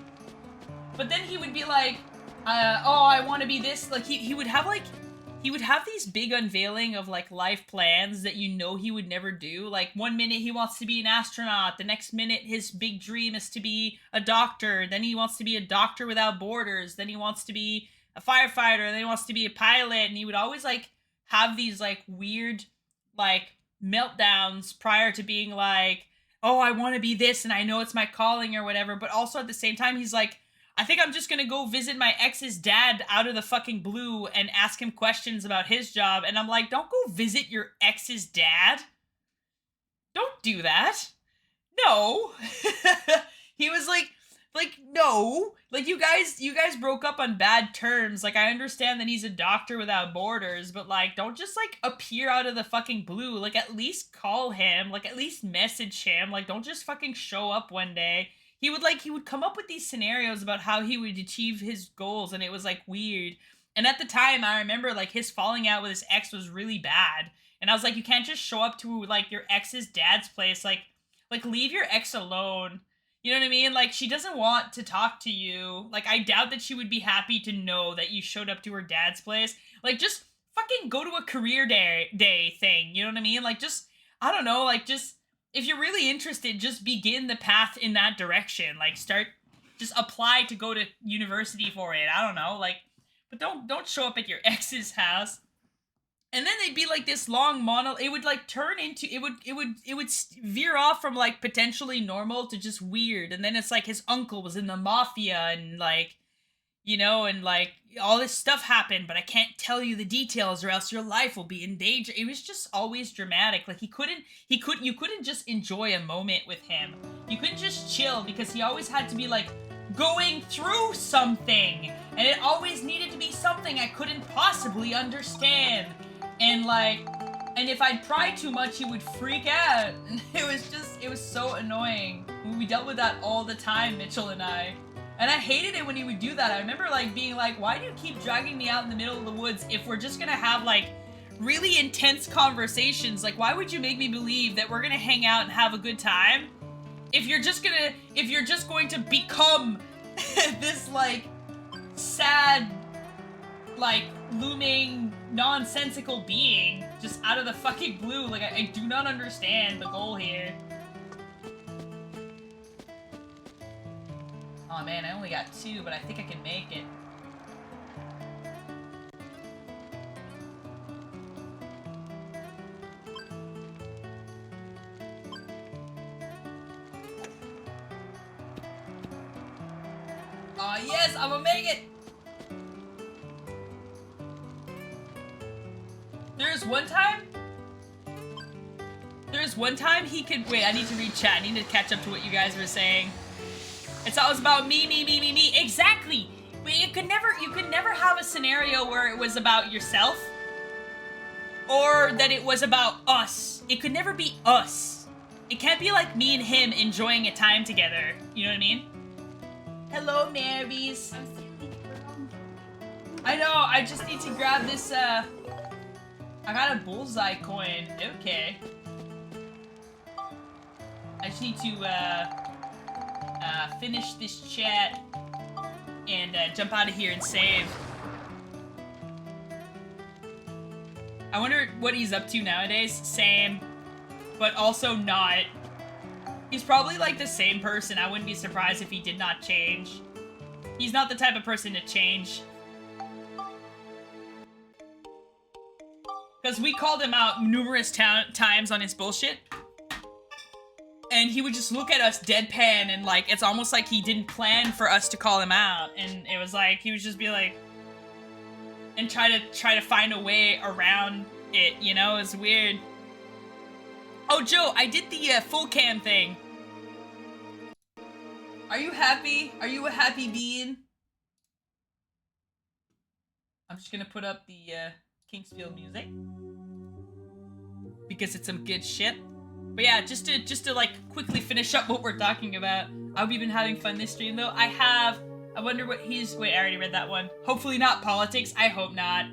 But then he would be like, oh, I want to be this, like, he would have these big unveiling of, like, life plans that you know he would never do. Like, one minute he wants to be an astronaut, the next minute his big dream is to be a doctor, then he wants to be a doctor without borders, then he wants to be a firefighter, then he wants to be a pilot, and he would always, like, have these, like, weird, like, meltdowns prior to being like, oh, I want to be this, and I know it's my calling or whatever, but also at the same time, he's like, I think I'm just gonna go visit my ex's dad out of the fucking blue and ask him questions about his job. And I'm like, don't go visit your ex's dad. Don't do that. No. He was like, no. Like, you guys broke up on bad terms. Like, I understand that he's a doctor without borders, but like, don't just like appear out of the fucking blue. Like, at least call him. Like, at least message him. Like, don't just fucking show up one day. He would come up with these scenarios about how he would achieve his goals, and it was, like, weird. And at the time, I remember, like, his falling out with his ex was really bad. And I was like, you can't just show up to, like, your ex's dad's place. Like, leave your ex alone. You know what I mean? Like, she doesn't want to talk to you. Like, I doubt that she would be happy to know that you showed up to her dad's place. Like, just fucking go to a career day thing. You know what I mean? Like, just, I don't know, like, just... If you're really interested, just begin the path in that direction. Like, just apply to go to university for it. I don't know, like, but don't show up at your ex's house. And then they'd be like this long it would like turn into, it would veer off from like potentially normal to just weird. And then it's like his uncle was in the mafia and like, you know, and like all this stuff happened, but I can't tell you the details or else your life will be in danger. It was just always dramatic. Like you couldn't just enjoy a moment with him. You couldn't just chill because he always had to be like going through something, and it always needed to be something I couldn't possibly understand. And like, and if I'd pry too much, he would freak out. And it was so annoying. We dealt with that all the time, Mitchell and I. And I hated it when he would do that. I remember, like, being like, why do you keep dragging me out in the middle of the woods if we're just gonna have, like, really intense conversations? Like, why would you make me believe that we're gonna hang out and have a good time? If you're just going to become this, like, sad, like, looming, nonsensical being just out of the fucking blue. Like, I do not understand the goal here. Oh man, I only got 2, but I think I can make it. Oh yes, I'm gonna make it! There's one time he could- wait, I need to read chat. I need to catch up to what you guys were saying. It's always about me. Exactly! You could never have a scenario where it was about yourself. Or that it was about us. It could never be us. It can't be like me and him enjoying a time together. You know what I mean? Hello, Marys. I know, I just need to grab this, I got a bullseye coin. Okay. I just need to, finish this chat and jump out of here and save. I wonder what he's up to nowadays. Same, but also not. He's probably like the same person. I wouldn't be surprised if he did not change. He's not the type of person to change. Because we called him out numerous times on his bullshit. and he would just look at us deadpan, and like it's almost like he didn't plan for us to call him out, and it was like he would just be like, and try to find a way around it, you know? It's weird. Oh, Joe, I did the full cam thing. Are you happy? Are you a happy being? I'm just gonna put up the Kingsfield music because it's some good shit. But yeah, just to like quickly finish up what we're talking about. I've been having fun this stream though. I wonder what he's. Wait, I already read that one. Hopefully not politics. I hope not.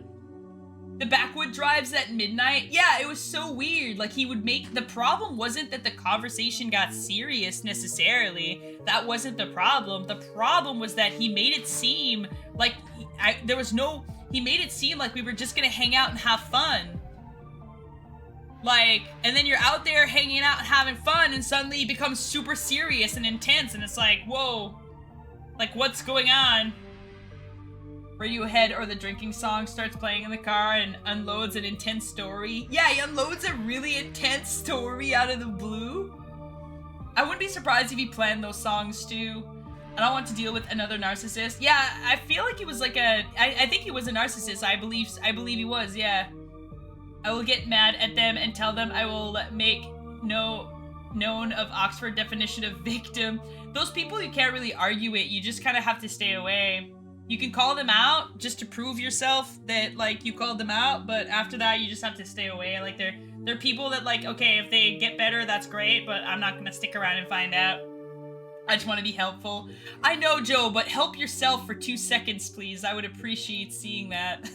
The backwood drives at midnight. Yeah, it was so weird. Like he would make, the problem wasn't that the conversation got serious necessarily. That wasn't the problem. The problem was that he made it seem like he made it seem like we were just gonna hang out and have fun. Like, and then you're out there hanging out and having fun, and suddenly it becomes super serious and intense, and it's like, whoa, like what's going on? Radiohead or the drinking song starts playing in the car and unloads an intense story. Yeah, he unloads a really intense story out of the blue. I wouldn't be surprised if he planned those songs too. I don't want to deal with another narcissist. Yeah, I feel like he was like I think he was a narcissist. I believe he was, yeah. I will get mad at them and tell them I will make known of Oxford definition of victim. Those people, you can't really argue it. You just kind of have to stay away. You can call them out just to prove yourself that like you called them out, but after that you just have to stay away. Like they're people that like, okay, if they get better, that's great, but I'm not gonna stick around and find out. I just want to be helpful. I know, Joe, but help yourself for 2 seconds, please. I would appreciate seeing that.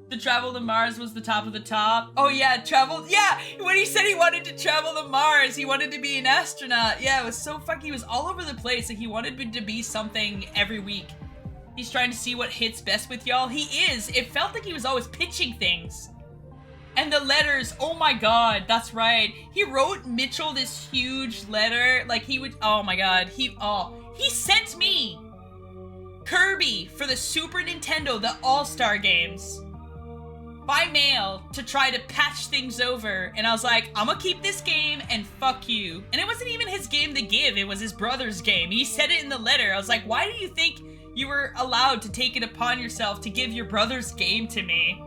The travel to Mars was the top of the top. Oh yeah, yeah, when he said he wanted to travel to Mars, he wanted to be an astronaut. Yeah, it was so fucking, he was all over the place, and he wanted to be something every week. He's trying to see what hits best with y'all. He is. It felt like he was always pitching things. And the letters, oh my god, that's right. He wrote Mitchell this huge letter, like he would, oh my god, he sent me Kirby for the Super Nintendo, the All-Star games, by mail to try to patch things over, and I was like, I'm gonna keep this game and fuck you. And it wasn't even his game to give, it was his brother's game. He said it in the letter. I was like, why do you think you were allowed to take it upon yourself to give your brother's game to me?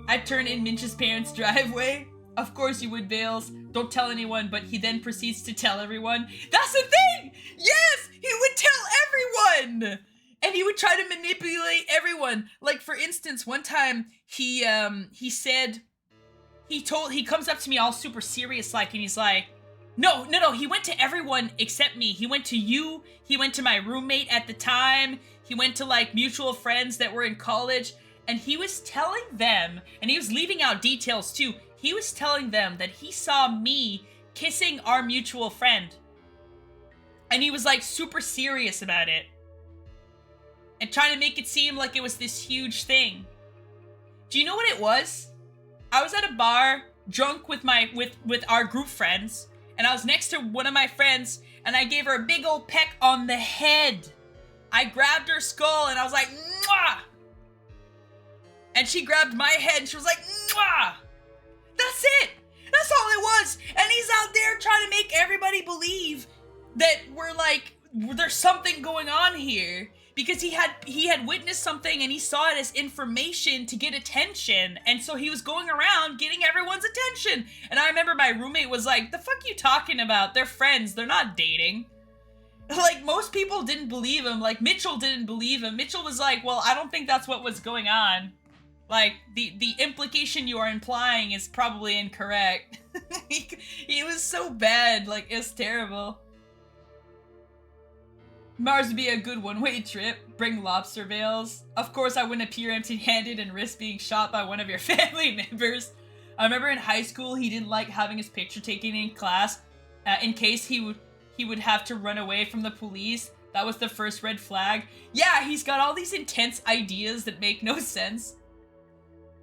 I'd turn in Minch's parents' driveway. Of course you would, Bales. Don't tell anyone, but he then proceeds to tell everyone. That's the thing! Yes! He would tell everyone! And he would try to manipulate everyone. Like, for instance, one time, he said, he comes up to me all super serious like, and he's like, no, he went to everyone except me. He went to you, he went to my roommate at the time, he went to, like, mutual friends that were in college, and he was telling them, and he was leaving out details too, he was telling them that he saw me kissing our mutual friend. And he was, like, super serious about it. And trying to make it seem like it was this huge thing. Do you know what it was? I was at a bar, drunk with our group friends, and I was next to one of my friends, and I gave her a big old peck on the head. I grabbed her skull, and I was like, mwah! And she grabbed my head, and she was like, mwah! That's it! That's all it was! And he's out there trying to make everybody believe that we're like, there's something going on here. Because he had witnessed something and he saw it as information to get attention. And so he was going around getting everyone's attention. And I remember my roommate was like, the fuck you talking about? They're friends, they're not dating. Like, most people didn't believe him. Like, Mitchell didn't believe him. Mitchell was like, well, I don't think that's what was going on. Like, the implication you are implying is probably incorrect. He was so bad, like, it's terrible. Mars would be a good one-way trip. Bring lobster bales. Of course I wouldn't appear empty-handed and risk being shot by one of your family members. I remember in high school he didn't like having his picture taken in class in case he would have to run away from the police. That was the first red flag. Yeah, he's got all these intense ideas that make no sense.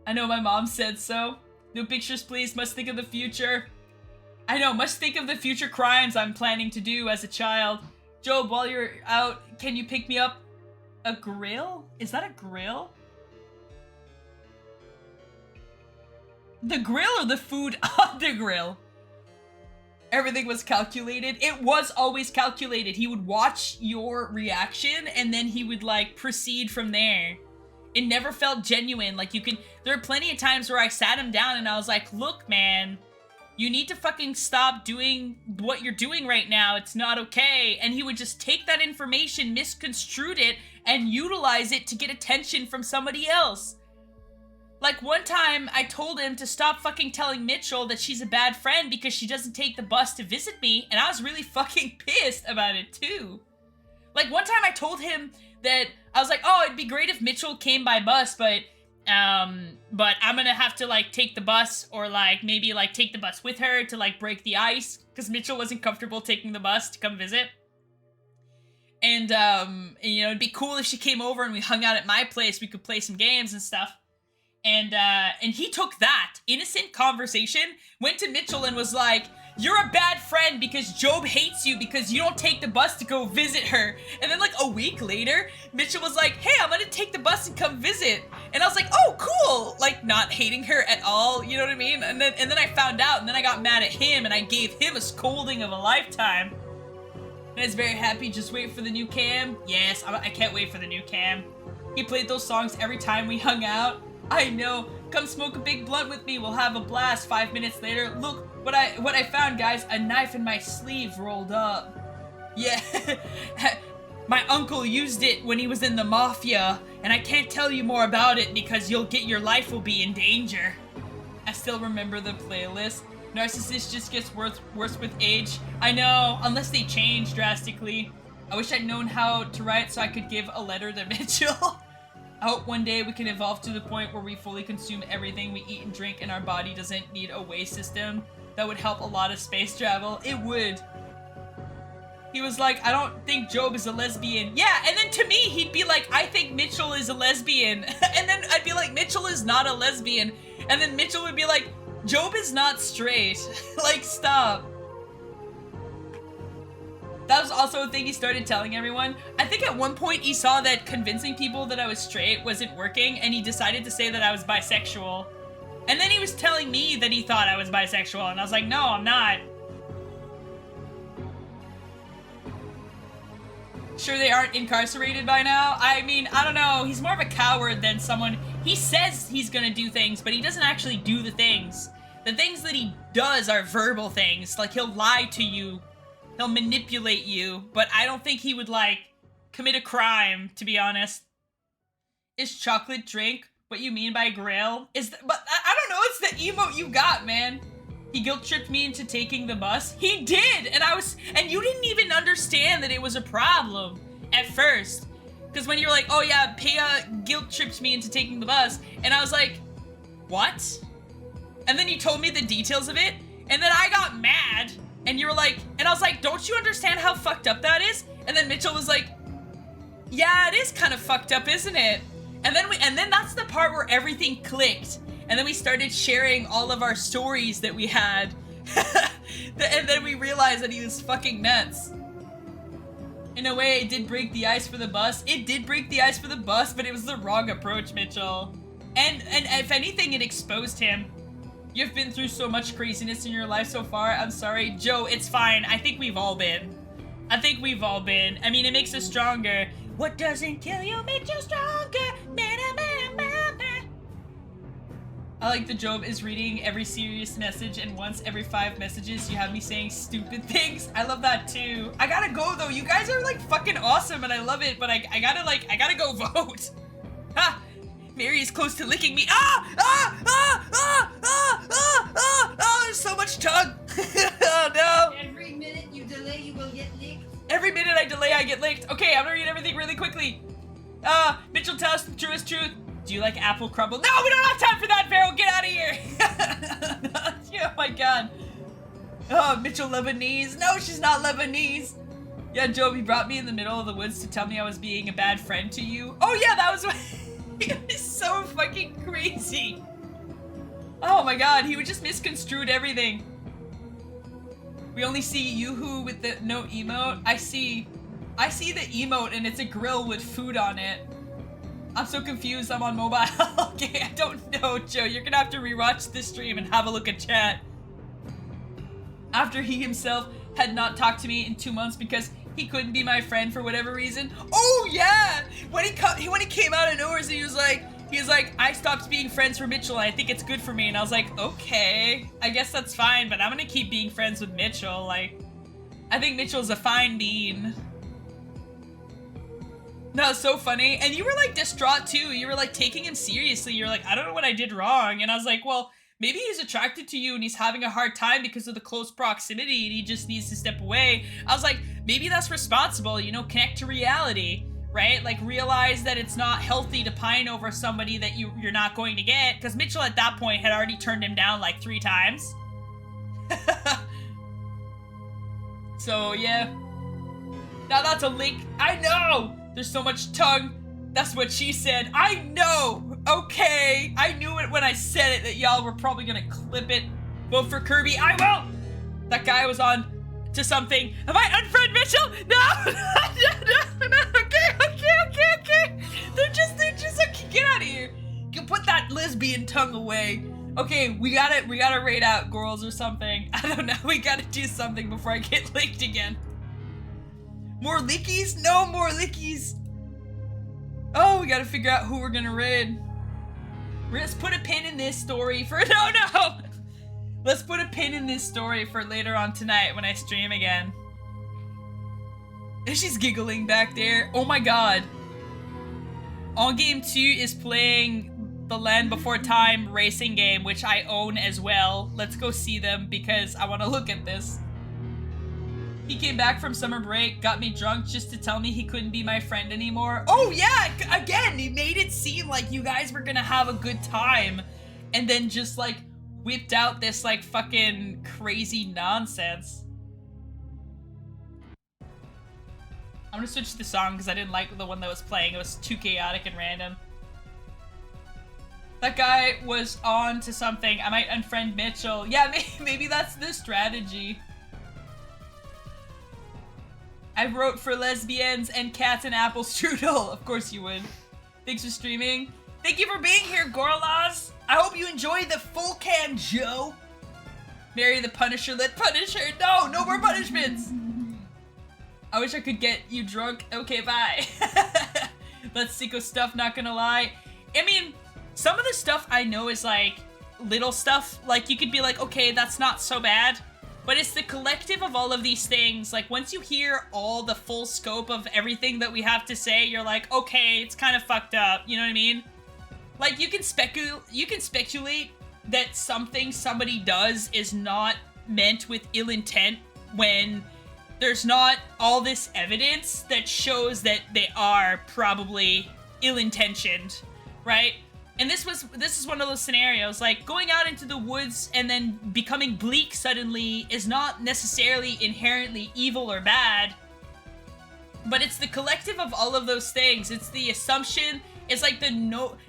I know my mom said so. No pictures please, must think of the future. I know, must think of the future crimes I'm planning to do as a child. Job, while you're out, can you pick me up a grill? Is that a grill? The grill or the food on the grill? everything was calculated. It was always calculated. He would watch your reaction and then he would like proceed from there. It never felt genuine. Like there are plenty of times where I sat him down and I was like, look, man, you need to fucking stop doing what you're doing right now. It's not okay. And he would just take that information, misconstrued it, and utilize it to get attention from somebody else. Like, one time, I told him to stop fucking telling Mitchell that she's a bad friend because she doesn't take the bus to visit me, and I was really fucking pissed about it, too. Like, one time I told him that, I was like, oh, it'd be great if Mitchell came by bus, but I'm gonna have to, like, take the bus, or, like, maybe, like, take the bus with her to, like, break the ice, because Mitchell wasn't comfortable taking the bus to come visit. And, you know, it'd be cool if she came over and we hung out at my place, we could play some games and stuff. And he took that innocent conversation, went to Mitchell and was like, you're a bad friend because Job hates you because you don't take the bus to go visit her. And then like a week later, Mitchell was like, hey, I'm gonna take the bus and come visit. And I was like, oh, cool. Like, not hating her at all, you know what I mean? And then I found out, and then I got mad at him, and I gave him a scolding of a lifetime. And I was very happy. Just wait for the new cam. Yes, I can't wait for the new cam. He played those songs every time we hung out. I know. Come smoke a big blunt with me. We'll have a blast. 5 minutes later, look what I found, guys. A knife in my sleeve rolled up. Yeah. My uncle used it when he was in the mafia, and I can't tell you more about it because your life will be in danger. I still remember the playlist. Narcissist just gets worse with age. I know, unless they change drastically. I wish I'd known how to write so I could give a letter to Mitchell. I hope one day we can evolve to the point where we fully consume everything we eat and drink and our body doesn't need a way system. That would help a lot of space travel. It would. He was like, I don't think Job is a lesbian. Yeah, and then to me, he'd be like, I think Mitchell is a lesbian. And then I'd be like, Mitchell is not a lesbian. And then Mitchell would be like, Job is not straight. Like, stop. That was also a thing he started telling everyone. I think at one point he saw that convincing people that I was straight wasn't working, and he decided to say that I was bisexual. And then he was telling me that he thought I was bisexual, and I was like, no, I'm not. Sure they aren't incarcerated by now? I mean, I don't know. He's more of a coward than someone... He says he's gonna do things, but he doesn't actually do the things. The things that he does are verbal things. Like, he'll lie to you. He'll manipulate you, but I don't think he would, like, commit a crime, to be honest. Is chocolate drink what you mean by Grail? But I don't know, it's the emote you got, man. He guilt-tripped me into taking the bus. He did, and you didn't even understand that it was a problem at first. Because when you were like, oh yeah, Paya guilt-tripped me into taking the bus, and I was like, what? And then you told me the details of it, and then I got mad. And you were like, and I was like, don't you understand how fucked up that is? And then Mitchell was like, yeah, it is kind of fucked up, isn't it? And then that's the part where everything clicked. And then we started sharing all of our stories that we had. And then we realized that he was fucking nuts. In a way, it did break the ice for the bus. It did break the ice for the bus, but it was the wrong approach, Mitchell. And if anything, it exposed him. You've been through so much craziness in your life so far. I'm sorry. Joe, it's fine. I think we've all been. I mean, it makes us stronger. What doesn't kill you makes you stronger. I like the Job is reading every serious message, and once every 5 messages you have me saying stupid things. I love that too. I gotta go though. You guys are like fucking awesome and I love it, but I gotta go vote. Ha! Mary is close to licking me. There's so much tongue. Oh no. Every minute you delay, you will get licked. Every minute I delay, I get licked. Okay, I'm gonna read everything really quickly. Mitchell, tell us the truest truth. Do you like apple crumble? No, we don't have time for that, Vero. Get out of here. Oh my god. Oh, Mitchell Lebanese. No, she's not Lebanese. Yeah, Job, he brought me in the middle of the woods to tell me I was being a bad friend to you. Oh yeah, that was what... It was so fucking crazy. Oh my god, he would just misconstrued everything. We only see Yoo-hoo with the no emote. I see the emote and it's a grill with food on it. I'm so confused, I'm on mobile. Okay, I don't know, Joe. You're gonna have to rewatch this stream and have a look at chat. after he himself had not talked to me in 2 months because he couldn't be my friend for whatever reason. Oh yeah! When he came out of nowhere, and he was like, I stopped being friends with Mitchell and I think it's good for me. And I was like, okay, I guess that's fine, but I'm gonna keep being friends with Mitchell. Like, I think Mitchell's a fine bean. No, it's so funny. And you were like distraught too. You were like taking him seriously. You're like, I don't know what I did wrong. And I was like, well, maybe he's attracted to you and he's having a hard time because of the close proximity and he just needs to step away. I was like, maybe that's responsible, you know, connect to reality, right? Like realize that it's not healthy to pine over somebody that you're not going to get. Because Mitchell at that point had already turned him down like 3 times. So yeah. Now that's a link. I know! There's so much tongue. That's what she said. I know! Okay! I knew it when I said it that y'all were probably gonna clip it. Vote for Kirby. I will! That guy was on to something. Have I unfriend Mitchell? No! No. Okay. They're just okay, get out of here. You put that lesbian tongue away. Okay, we gotta raid out GORLZ or something. I don't know, we gotta do something before I get licked again. More lickies? No more lickies. Oh, we gotta figure out who we're gonna raid. Let's put a pin in this story for no. Let's put a pin in this story for later on tonight when I stream again. And she's giggling back there. Oh my god. On Game 2 is playing the Land Before Time racing game, which I own as well. Let's go see them because I want to look at this. He came back from summer break, got me drunk just to tell me he couldn't be my friend anymore. Oh yeah, again, he made it seem like you guys were gonna have a good time and then just like whipped out this like fucking crazy nonsense. I'm gonna switch the song because I didn't like the one that was playing. It was too chaotic and random. That guy was on to something. I might unfriend Mitchell. Yeah, maybe that's the strategy. I wrote for lesbians and cats and apple strudel. Of course you would. Thanks for streaming. Thank you for being here, GORLZ. I hope you enjoy the full can, Joe. Marry the Punisher, let Punisher. No more punishments. I wish I could get you drunk. Okay, bye. Let's sicko stuff, not gonna lie. I mean, some of the stuff I know is like little stuff. Like you could be like, okay, that's not so bad. But it's the collective of all of these things. Like, once you hear all the full scope of everything that we have to say, you're like, okay, it's kind of fucked up. You know what I mean? Like, you can speculate that something somebody does is not meant with ill intent when there's not all this evidence that shows that they are probably ill-intentioned, right? And this is one of those scenarios, like going out into the woods and then becoming bleak suddenly is not necessarily inherently evil or bad, but it's the collective of all of those things. It's the assumption, it's like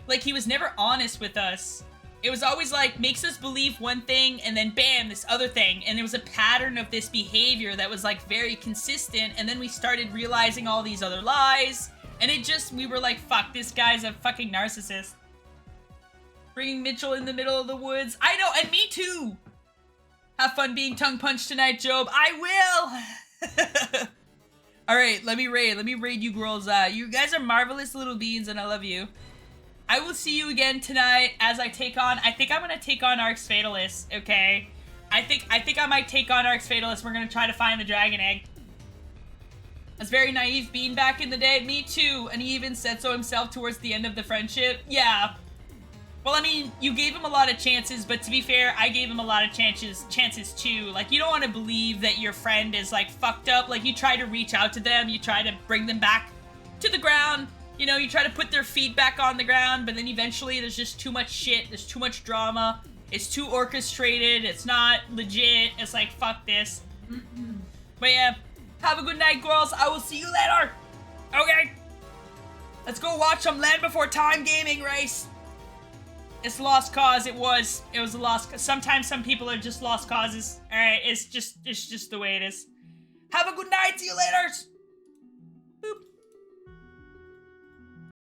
like he was never honest with us. It was always like, makes us believe one thing and then bam, this other thing. And there was a pattern of this behavior that was like very consistent. And then we started realizing all these other lies. And we were like, fuck, this guy's a fucking narcissist. Bringing Mitchell in the middle of the woods. I know, and me too. Have fun being tongue punched tonight, Job. I will. All right, let me raid you girls. You guys are marvelous little beans and I love you. I will see you again tonight as I think I'm gonna take on Arx Fatalis, okay? I think I might take on Arx Fatalis. We're gonna try to find the dragon egg. That's very naive being back in the day. Me too. And he even said so himself towards the end of the friendship. Yeah. Well, I mean, you gave him a lot of chances, but to be fair, I gave him a lot of chances too. Like, you don't want to believe that your friend is, like, fucked up. Like, you try to reach out to them, you try to bring them back to the ground. You know, you try to put their feet back on the ground, but then eventually there's just too much shit, there's too much drama. It's too orchestrated, it's not legit, it's like, fuck this. But yeah, have a good night, girls. I will see you later. Okay. Let's go watch some Land Before Time gaming race. It's a lost cause. It was a lost cause. Sometimes some people are just lost causes. Alright, it's just the way it is. Have a good night. See you later.